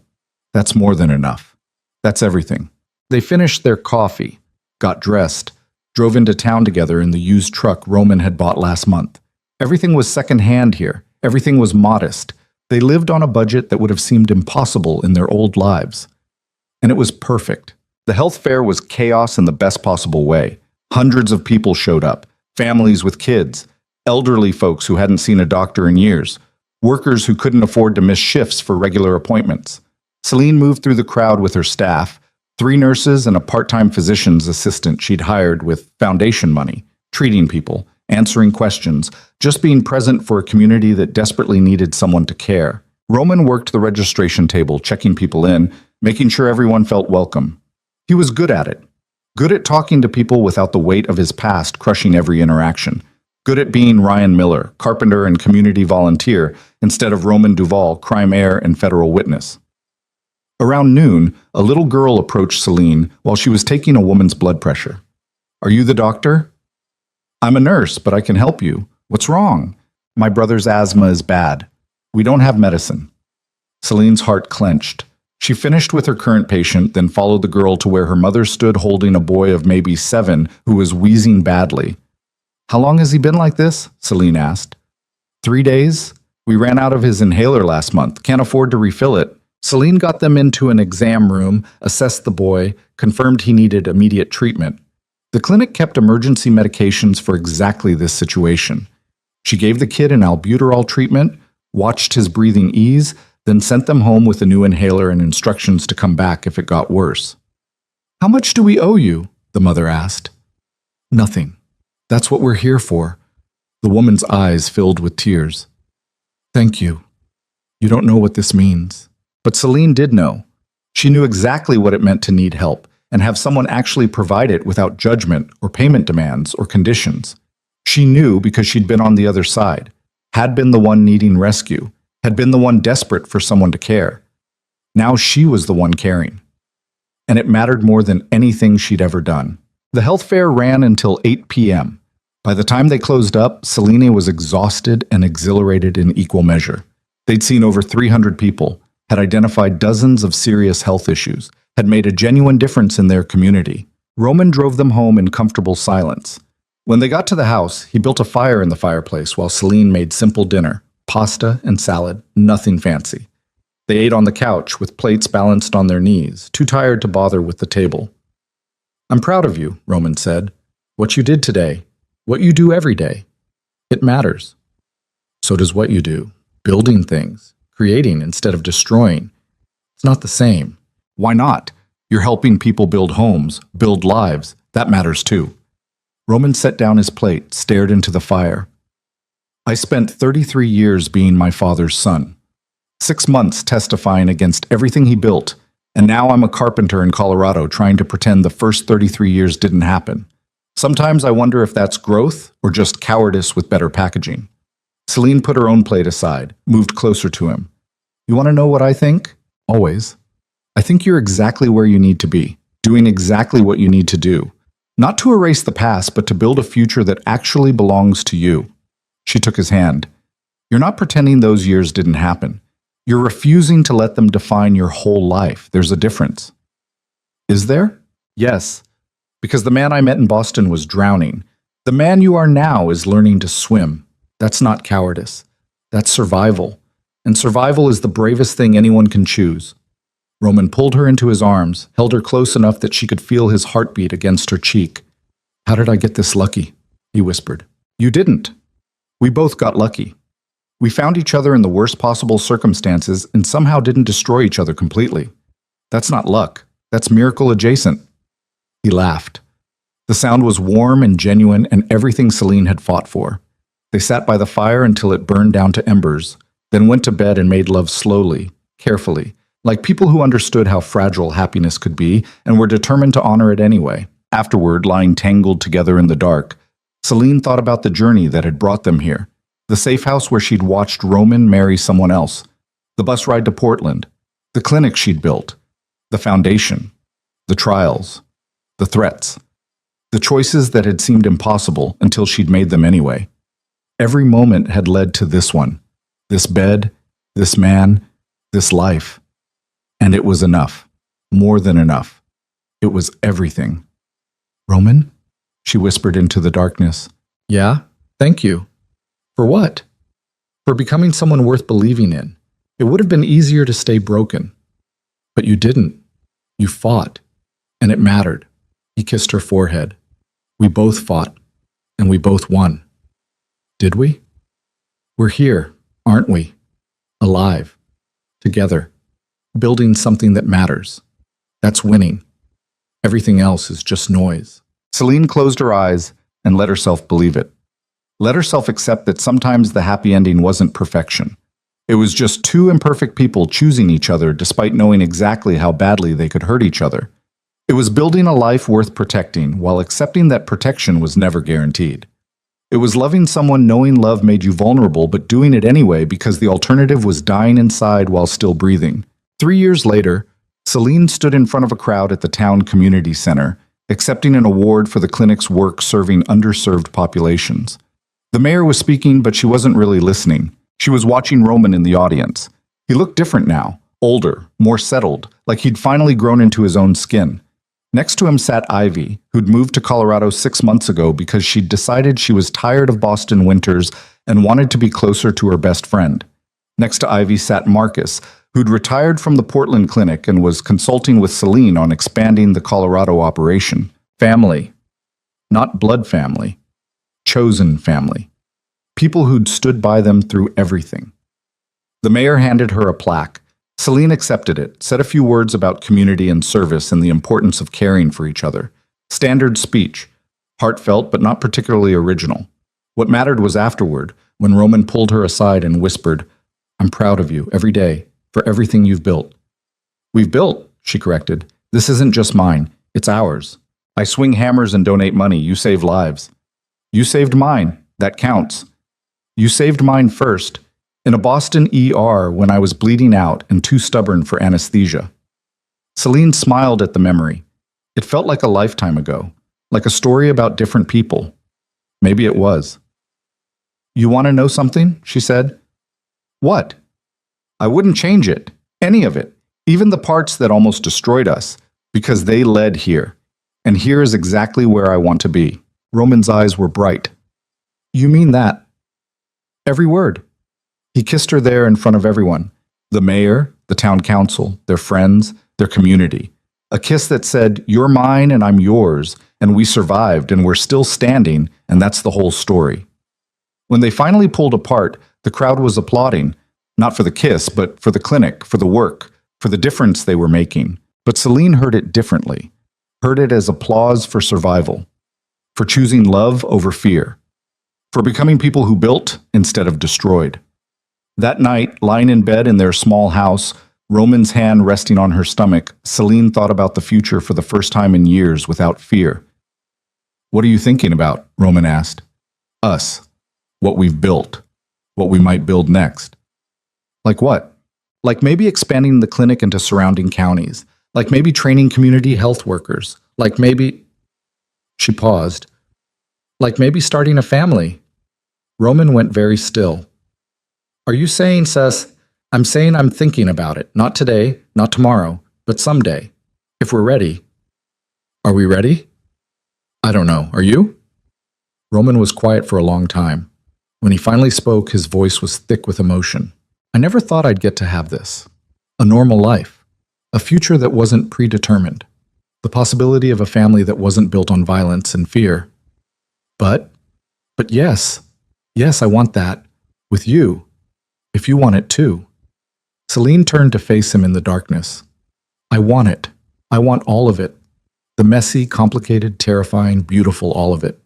Speaker 1: "That's more than enough. That's everything." They finished their coffee, got dressed, drove into town together in the used truck Roman had bought last month. Everything was secondhand here. Everything was modest. They lived on a budget that would have seemed impossible in their old lives. And it was perfect. The health fair was chaos in the best possible way. Hundreds of people showed up, families with kids, elderly folks who hadn't seen a doctor in years, workers who couldn't afford to miss shifts for regular appointments. Celine moved through the crowd with her staff, 3 nurses and a part-time physician's assistant she'd hired with foundation money, treating people, answering questions, just being present for a community that desperately needed someone to care. Roman worked the registration table, checking people in, making sure everyone felt welcome. He was good at it. Good at talking to people without the weight of his past crushing every interaction. Good at being Ryan Miller, carpenter and community volunteer, instead of Roman Duval, crime heir and federal witness. Around noon, a little girl approached Celine while she was taking a woman's blood pressure. "Are you the doctor?" "I'm a nurse, but I can help you. What's wrong?" "My brother's asthma is bad. We don't have medicine." Celine's heart clenched. She finished with her current patient, then followed the girl to where her mother stood holding a boy of maybe 7 who was wheezing badly. "How long has he been like this?" Celine asked. 3 days. We ran out of his inhaler last month. Can't afford to refill it." Celine got them into an exam room, assessed the boy, confirmed he needed immediate treatment. The clinic kept emergency medications for exactly this situation. She gave the kid an albuterol treatment, watched his breathing ease, then sent them home with a new inhaler and instructions to come back if it got worse. "How much do we owe you?" the mother asked. "Nothing. That's what we're here for." The woman's eyes filled with tears. "Thank you. You don't know what this means." But Celine did know. She knew exactly what it meant to need help and have someone actually provide it without judgment or payment demands or conditions. She knew because she'd been on the other side, had been the one needing rescue, had been the one desperate for someone to care. Now she was the one caring. And it mattered more than anything she'd ever done. The health fair ran until 8 p.m. By the time they closed up, Celine was exhausted and exhilarated in equal measure. They'd seen over 300 people, had identified dozens of serious health issues, had made a genuine difference in their community. Roman drove them home in comfortable silence. When they got to the house, he built a fire in the fireplace while Celine made simple dinner, pasta and salad, nothing fancy. They ate on the couch with plates balanced on their knees, too tired to bother with the table. "I'm proud of you," Roman said. "What you did today, what you do every day. It matters. So does what you do, building things. Creating instead of destroying. It's not the same." "Why not? You're helping people build homes, build lives. That matters too." Roman set down his plate, stared into the fire. "I spent 33 years being my father's son. 6 months testifying against everything he built, and now I'm a carpenter in Colorado trying to pretend the first 33 years didn't happen. Sometimes I wonder if that's growth or just cowardice with better packaging." Celine put her own plate aside, moved closer to him. "You want to know what I think?" "Always." "I think you're exactly where you need to be, doing exactly what you need to do. Not to erase the past, but to build a future that actually belongs to you." She took his hand. "You're not pretending those years didn't happen. You're refusing to let them define your whole life. There's a difference." "Is there?" "Yes. Because the man I met in Boston was drowning. The man you are now is learning to swim. That's not cowardice. That's survival. And survival is the bravest thing anyone can choose." Roman pulled her into his arms, held her close enough that she could feel his heartbeat against her cheek.
Speaker 2: How did I get this lucky? He whispered.
Speaker 1: You didn't. We both got lucky. We found each other in the worst possible circumstances and somehow didn't destroy each other completely. That's not luck. That's miracle adjacent.
Speaker 2: He laughed.
Speaker 1: The sound was warm and genuine and everything Celine had fought for. They sat by the fire until it burned down to embers, then went to bed and made love slowly, carefully, like people who understood how fragile happiness could be and were determined to honor it anyway. Afterward, lying tangled together in the dark, Celine thought about the journey that had brought them here, the safe house where she'd watched Roman marry someone else, the bus ride to Portland, the clinic she'd built, the foundation, the trials, the threats, the choices that had seemed impossible until she'd made them anyway. Every moment had led to this one, this bed, this man, this life. And it was enough, more than enough. It was everything.
Speaker 2: Roman?
Speaker 1: She whispered into the darkness.
Speaker 2: Yeah, thank you. For what? For becoming someone worth believing in. It would have been easier to stay broken. But you didn't. You fought. And it mattered. He kissed her forehead. We both fought. And we both won. Did we? We're here, aren't we? Alive. Together. Building something that matters. That's winning. Everything else is just noise.
Speaker 1: Celine closed her eyes and let herself believe it. Let herself accept that sometimes the happy ending wasn't perfection. It was just two imperfect people choosing each other despite knowing exactly how badly they could hurt each other. It was building a life worth protecting while accepting that protection was never guaranteed. It was loving someone knowing love made you vulnerable but doing it anyway because the alternative was dying inside while still breathing. 3 years later, Celine stood in front of a crowd at the town community center, accepting an award for the clinic's work serving underserved populations. The mayor was speaking, but she wasn't really listening. She was watching Roman in the audience. He looked different now, older, more settled, like he'd finally grown into his own skin. Next to him sat Ivy, who'd moved to Colorado 6 months ago because she'd decided she was tired of Boston winters and wanted to be closer to her best friend. Next to Ivy sat Marcus, who'd retired from the Portland clinic and was consulting with Celine on expanding the Colorado operation. Family. Not blood family. Chosen family. People who'd stood by them through everything. The mayor handed her a plaque. Celine accepted it, said a few words about community and service and the importance of caring for each other. Standard speech. Heartfelt, but not particularly original. What mattered was afterward, when Roman pulled her aside and whispered, "I'm proud of you, every day, for everything you've built." "We've built," she corrected. "This isn't just mine, it's ours. I swing hammers and donate money, you save lives. You saved mine, that counts. You saved mine first, in a Boston ER when I was bleeding out and too stubborn for anesthesia." Celine smiled at the memory. It felt like a lifetime ago, like a story about different people. Maybe it was. "You want to know something?" she said. "What?" "I wouldn't change it, any of it, even the parts that almost destroyed us, because they led here. And here is exactly where I want to be." Roman's eyes were bright. "You mean that?" "Every word." He kissed her there in front of everyone. The mayor, the town council, their friends, their community. A kiss that said, "You're mine and I'm yours, and we survived and we're still standing, and that's the whole story." When they finally pulled apart, the crowd was applauding, not for the kiss, but for the clinic, for the work, for the difference they were making. But Celine heard it differently, heard it as applause for survival, for choosing love over fear, for becoming people who built instead of destroyed. That night, lying in bed in their small house, Roman's hand resting on her stomach, Celine thought about the future for the first time in years without fear. "What are you thinking about?" Roman asked. "Us. What we've built. What we might build next." "Like what?" "Like maybe expanding the clinic into surrounding counties. Like maybe training community health workers. Like maybe..." She paused. "Like maybe starting a family." Roman went very still. "Are you saying, Sess?" "I'm saying I'm thinking about it. Not today, not tomorrow, but someday. If we're ready." "Are we ready?" "I don't know. Are you?" Roman was quiet for a long time. When he finally spoke, his voice was thick with emotion. "I never thought I'd get to have this. A normal life. A future that wasn't predetermined. The possibility of a family that wasn't built on violence and fear.
Speaker 2: But, yes, I want that. With you. If you want it too. Celine turned to face him in the darkness. I want it. I want all of it. The messy, complicated, terrifying, beautiful, all of it.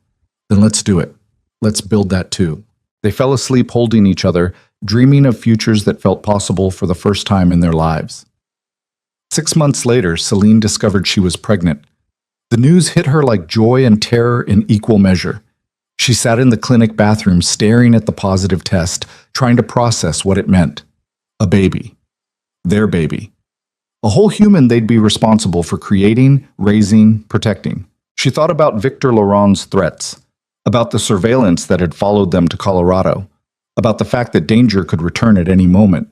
Speaker 2: Then let's do it. Let's build that too. They fell asleep holding each other, dreaming of futures that felt possible for the first time in their lives. 6 months later, Celine discovered she was pregnant. The news hit her like joy and terror in equal measure. She sat in the clinic bathroom staring at the positive test, trying to process what it meant. A baby. Their baby. A whole human they'd be responsible for creating, raising, protecting. She thought about Victor Laurent's threats, about the surveillance that had followed them to Colorado, about the fact that danger could return at any moment.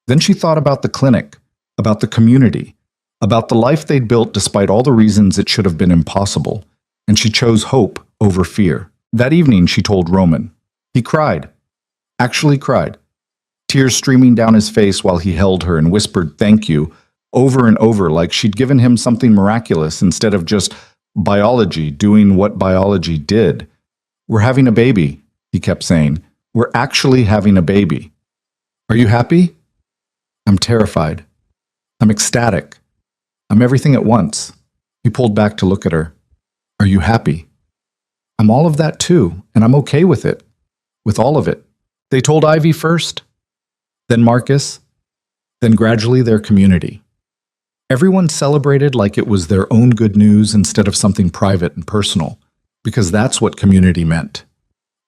Speaker 2: Then she thought about the clinic, about the community, about the life they'd built despite all the reasons it should have been impossible, and she chose hope over fear. That evening, she told Roman. He cried. Actually cried. Tears streaming down his face while he held her and whispered thank you over and over like she'd given him something miraculous instead of just biology doing what biology did. We're having a baby, he kept saying. We're actually having a baby. Are you happy? I'm terrified. I'm ecstatic. I'm everything at once. He pulled back to look at her. Are you happy? I'm all of that too, and I'm okay with it. With all of it. They told Ivy first, then Marcus, then gradually their community. Everyone celebrated like it was their own good news instead of something private and personal, because that's what community meant.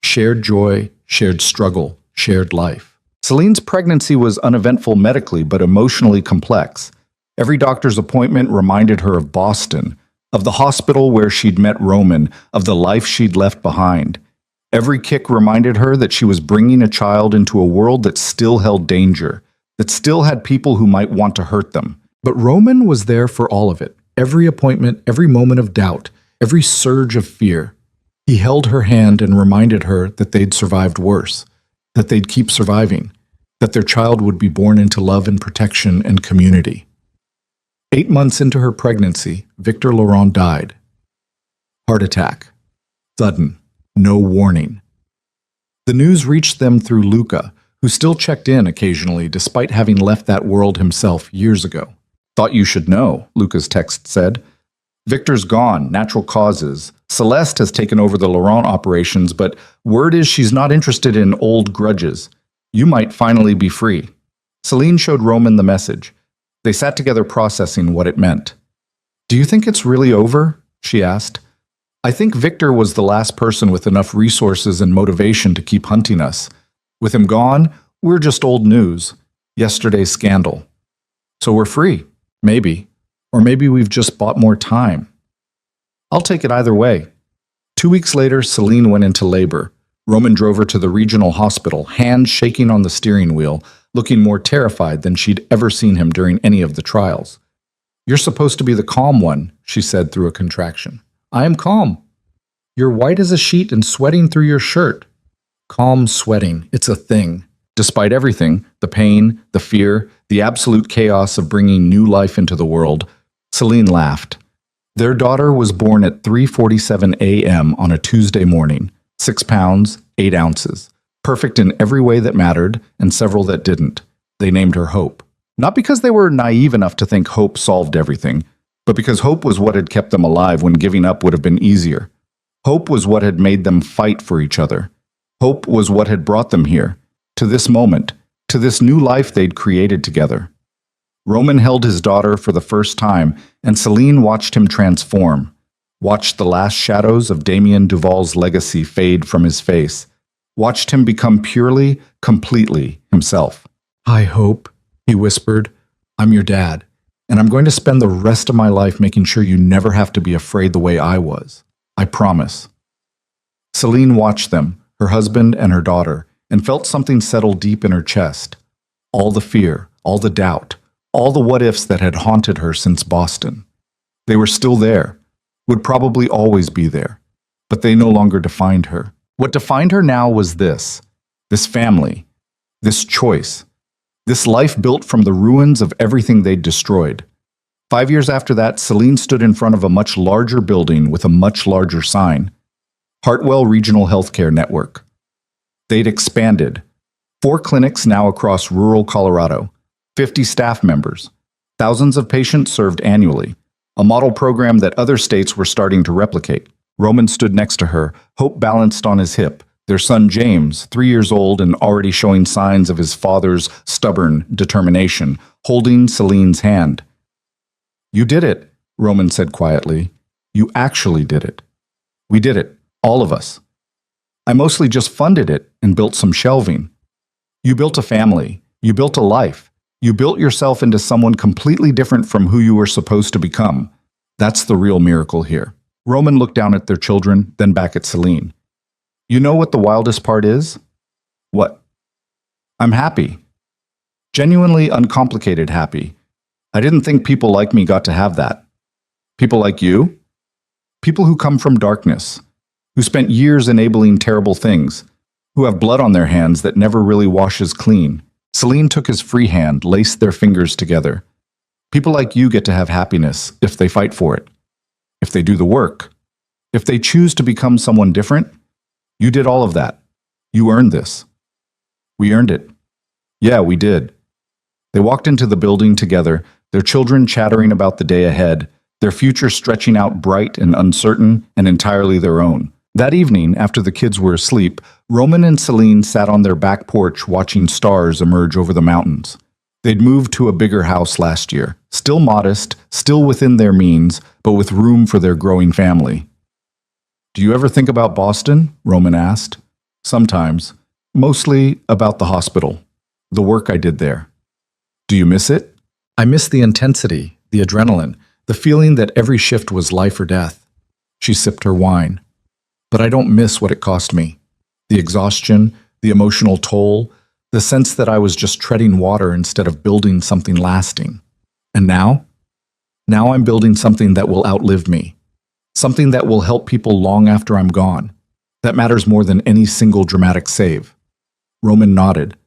Speaker 2: Shared joy, shared struggle, shared life. Celine's pregnancy was uneventful medically, but emotionally complex. Every doctor's appointment reminded her of Boston, of the hospital where she'd met Roman, of the life she'd left behind. Every kick reminded her that she was bringing a child into a world that still held danger, that still had people who might want to hurt them. But Roman was there for all of it, every appointment, every moment of doubt, every surge of fear. He held her hand and reminded her that they'd survived worse, that they'd keep surviving, that their child would be born into love and protection and community. 8 months into her pregnancy, Victor Laurent died. Heart attack. Sudden. No warning. The news reached them through Luca, who still checked in occasionally despite having left that world himself years ago. Thought you should know, Luca's text said. Victor's gone, natural causes. Celeste has taken over the Laurent operations, but word is she's not interested in old grudges. You might finally be free. Celine showed Roman the message. They sat together processing what it meant. Do you think it's really over? She asked. I think Victor was the last person with enough resources and motivation to keep hunting us. With him gone, we're just old news. Yesterday's scandal. So we're free. Maybe. Or maybe we've just bought more time. I'll take it either way. 2 weeks later, Celine went into labor. Roman drove her to the regional hospital, hands shaking on the steering wheel, looking more terrified than she'd ever seen him during any of the trials. You're supposed to be the calm one, she said through a contraction. I am calm. You're white as a sheet and sweating through your shirt. Calm sweating, it's a thing. Despite everything, the pain, the fear, the absolute chaos of bringing new life into the world, Celine laughed. Their daughter was born at 3:47 a.m. on a Tuesday morning, 6 pounds, 8 ounces. Perfect in every way that mattered, and several that didn't. They named her Hope. Not because they were naive enough to think hope solved everything, but because hope was what had kept them alive when giving up would have been easier. Hope was what had made them fight for each other. Hope was what had brought them here, to this moment, to this new life they'd created together. Roman held his daughter for the first time, and Celine watched him transform, watched the last shadows of Damien Duval's legacy fade from his face, watched him become purely, completely himself. Hi, Hope, he whispered. I'm your dad, and I'm going to spend the rest of my life making sure you never have to be afraid the way I was. I promise. Celine watched them, her husband and her daughter, and felt something settle deep in her chest. All the fear, all the doubt, all the what-ifs that had haunted her since Boston. They were still there, would probably always be there, but they no longer defined her. What defined her now was this family, this choice, this life built from the ruins of everything they'd destroyed. 5 years after that, Celine stood in front of a much larger building with a much larger sign.
Speaker 1: Hartwell Regional Healthcare Network. They'd expanded. 4 clinics now across rural Colorado, 50 staff members, thousands of patients served annually, a model program that other states were starting to replicate. Roman stood next to her, hope balanced on his hip, their son James, 3 years old and already showing signs of his father's stubborn determination, holding Celine's hand. "You did it," Roman said quietly. "You actually did it. We did it, all of us. I mostly just funded it and built some shelving. You built a family. You built a life. You built yourself into someone completely different from who you were supposed to become. That's the real miracle here." Roman looked down at their children, then back at Celine. "You know what the wildest part is?" "What?" "I'm happy. Genuinely uncomplicated happy. I didn't think people like me got to have that. People like you? People who come from darkness, who spent years enabling terrible things, who have blood on their hands that never really washes clean." Celine took his free hand, laced their fingers together. "People like you get to have happiness if they fight for it, if they do the work, if they choose to become someone different. You did all of that. You earned this." "We earned it." "Yeah, we did." They walked into the building together, their children chattering about the day ahead, their future stretching out bright and uncertain and entirely their own. That evening, after the kids were asleep, Roman and Celine sat on their back porch watching stars emerge over the mountains. They'd moved to a bigger house last year, still modest, still within their means, but with room for their growing family. "Do you ever think about Boston?" Roman asked. "Sometimes. Mostly about the hospital, the work I did there." "Do you miss it?" "I miss the intensity, the adrenaline, the feeling that every shift was life or death." She sipped her wine. "But I don't miss what it cost me. The exhaustion, the emotional toll, the sense that I was just treading water instead of building something lasting. And now? Now I'm building something that will outlive me. Something that will help people long after I'm gone. That matters more than any single dramatic save." Roman nodded.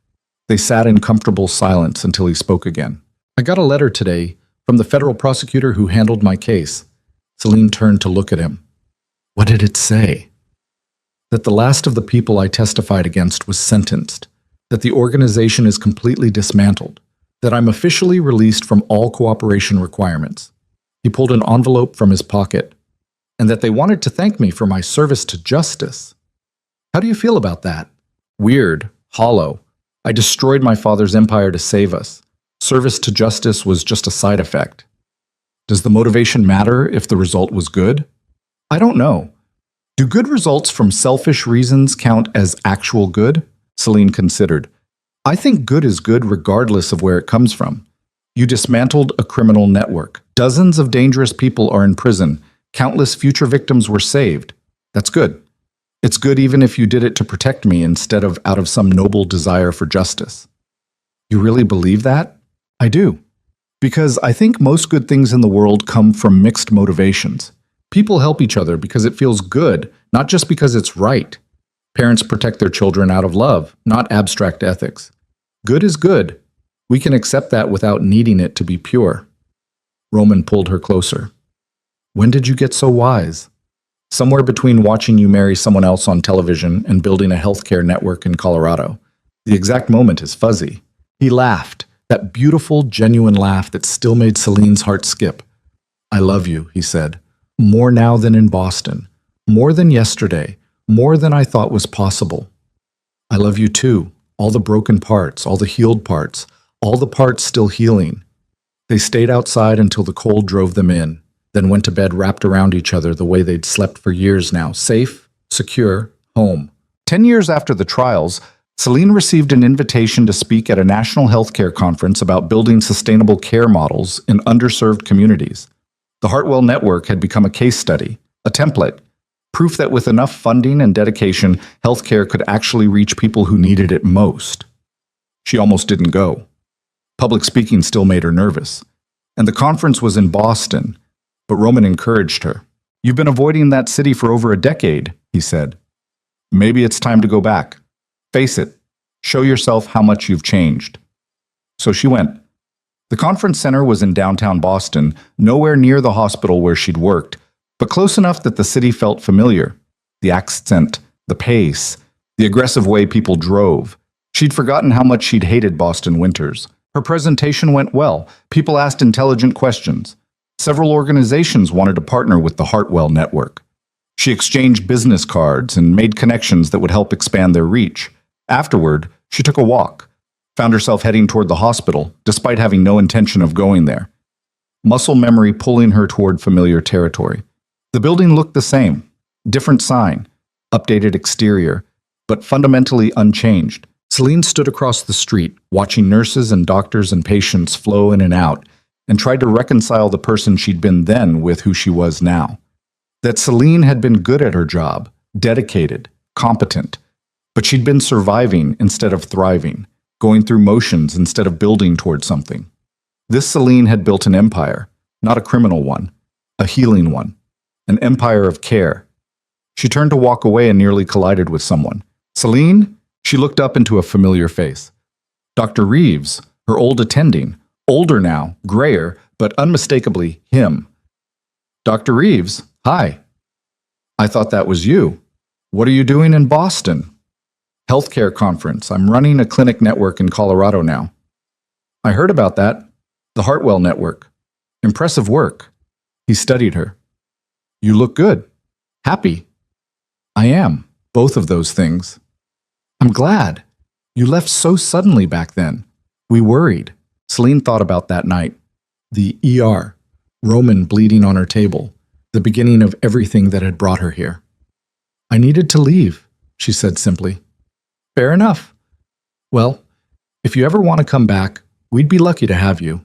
Speaker 1: They sat in comfortable silence until he spoke again. "I got a letter today from the federal prosecutor who handled my case." Celine turned to look at him. "What did it say?" "That the last of the people I testified against was sentenced, that the organization is completely dismantled, that I'm officially released from all cooperation requirements." He pulled an envelope from his pocket. "And that they wanted to thank me for my service to justice." "How do you feel about that?" "Weird, hollow. I destroyed my father's empire to save us. Service to justice was just a side effect. Does the motivation matter if the result was good? I don't know. Do good results from selfish reasons count as actual good?" Celine considered. "I think good is good regardless of where it comes from. You dismantled a criminal network. Dozens of dangerous people are in prison. Countless future victims were saved. That's good. It's good even if you did it to protect me instead of out of some noble desire for justice." "You really believe that?" "I do. Because I think most good things in the world come from mixed motivations. People help each other because it feels good, not just because it's right. Parents protect their children out of love, not abstract ethics. Good is good. We can accept that without needing it to be pure." Roman pulled her closer. "When did you get so wise?" "Somewhere between watching you marry someone else on television and building a healthcare network in Colorado. The exact moment is fuzzy." He laughed, that beautiful, genuine laugh that still made Celine's heart skip. "I love you," he said. "More now than in Boston. More than yesterday. More than I thought was possible. I love you too. All the broken parts, all the healed parts, all the parts still healing." They stayed outside until the cold drove them in, then went to bed wrapped around each other the way they'd slept for years now, safe, secure, home. 10 years after the trials, Celine received an invitation to speak at a national healthcare conference about building sustainable care models in underserved communities. The Hartwell Network had become a case study, a template, proof that with enough funding and dedication, healthcare could actually reach people who needed it most. She almost didn't go. Public speaking still made her nervous. And the conference was in Boston, but Roman encouraged her. "You've been avoiding that city for over a decade," he said. "Maybe it's time to go back. Face it. Show yourself how much you've changed." So she went. The conference center was in downtown Boston, nowhere near the hospital where she'd worked, but close enough that the city felt familiar. The accent, the pace, the aggressive way people drove. She'd forgotten how much she'd hated Boston winters. Her presentation went well. People asked intelligent questions. Several organizations wanted to partner with the Hartwell Network. She exchanged business cards and made connections that would help expand their reach. Afterward, she took a walk, found herself heading toward the hospital, despite having no intention of going there. Muscle memory pulling her toward familiar territory. The building looked the same. Different sign, updated exterior, but fundamentally unchanged. Celine stood across the street, watching nurses and doctors and patients flow in and out, and tried to reconcile the person she'd been then with who she was now. That Celine had been good at her job, dedicated, competent, but she'd been surviving instead of thriving, going through motions instead of building toward something. This Celine had built an empire, not a criminal one, a healing one, an empire of care. She turned to walk away and nearly collided with someone. Celine? She looked up into a familiar face. Dr. Reeves, her old attending, older now, grayer, but unmistakably him. Dr. Reeves, hi. I thought that was you. What are you doing in Boston? Healthcare conference. I'm running a clinic network in Colorado now. I heard about that. The Hartwell Network. Impressive work. He studied her. You look good. Happy. I am. Both of those things. I'm glad. You left so suddenly back then. We worried. Celine thought about that night. The ER. Roman bleeding on her table. The beginning of everything that had brought her here. I needed to leave, she said simply. Fair enough. Well, if you ever want to come back, we'd be lucky to have you.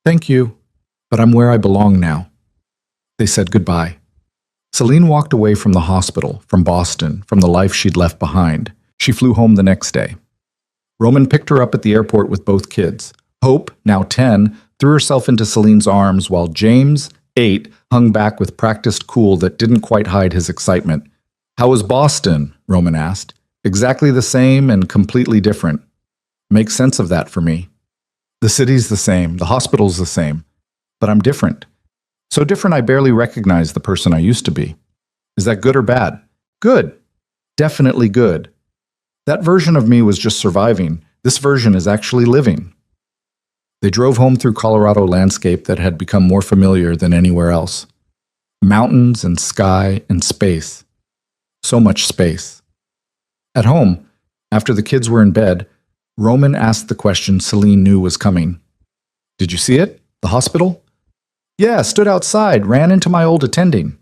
Speaker 1: Thank you, but I'm where I belong now. They said goodbye. Celine walked away from the hospital, from Boston, from the life she'd left behind. She flew home the next day. Roman picked her up at the airport with both kids. Hope, now 10, threw herself into Celine's arms while James, 8, hung back with practiced cool that didn't quite hide his excitement. How was Boston? Roman asked. Exactly the same and completely different. Make sense of that for me. The city's the same, the hospital's the same, but I'm different. So different I barely recognize the person I used to be. Is that good or bad? Good. Definitely good. That version of me was just surviving. This version is actually living. They drove home through Colorado landscape that had become more familiar than anywhere else. Mountains and sky and space. So much space. At home, after the kids were in bed, Roman asked the question Celine knew was coming. Did you see it? The hospital? Yeah, stood outside, ran into my old attending.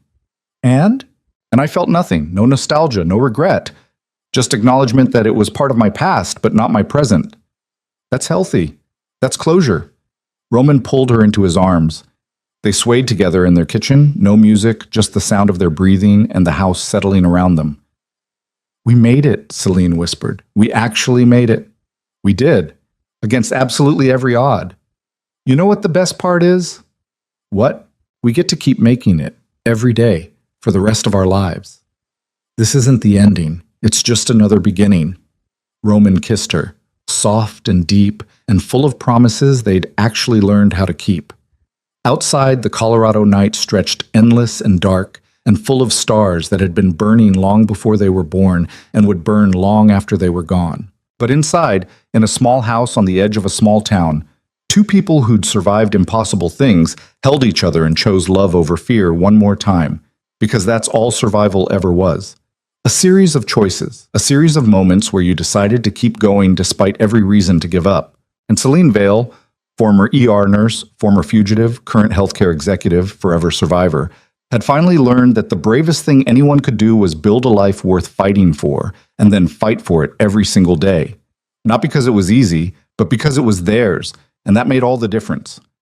Speaker 1: And I felt nothing, no nostalgia, no regret. Just acknowledgement that it was part of my past, but not my present. That's healthy. That's closure. Roman pulled her into his arms. They swayed together in their kitchen, no music, just the sound of their breathing and the house settling around them. We made it, Celine whispered. We actually made it. We did, against absolutely every odd. You know what the best part is? What? We get to keep making it, every day, for the rest of our lives. This isn't the ending. It's just another beginning. Roman kissed her, soft and deep and full of promises they'd actually learned how to keep. Outside, the Colorado night stretched endless and dark and full of stars that had been burning long before they were born and would burn long after they were gone. But inside, in a small house on the edge of a small town, two people who'd survived impossible things held each other and chose love over fear one more time, because that's all survival ever was. A series of choices, a series of moments where you decided to keep going despite every reason to give up. And Celine Vale, former ER nurse, former fugitive, current healthcare executive, forever survivor, had finally learned that the bravest thing anyone could do was build a life worth fighting for, and then fight for it every single day. Not because it was easy, but because it was theirs, and that made all the difference.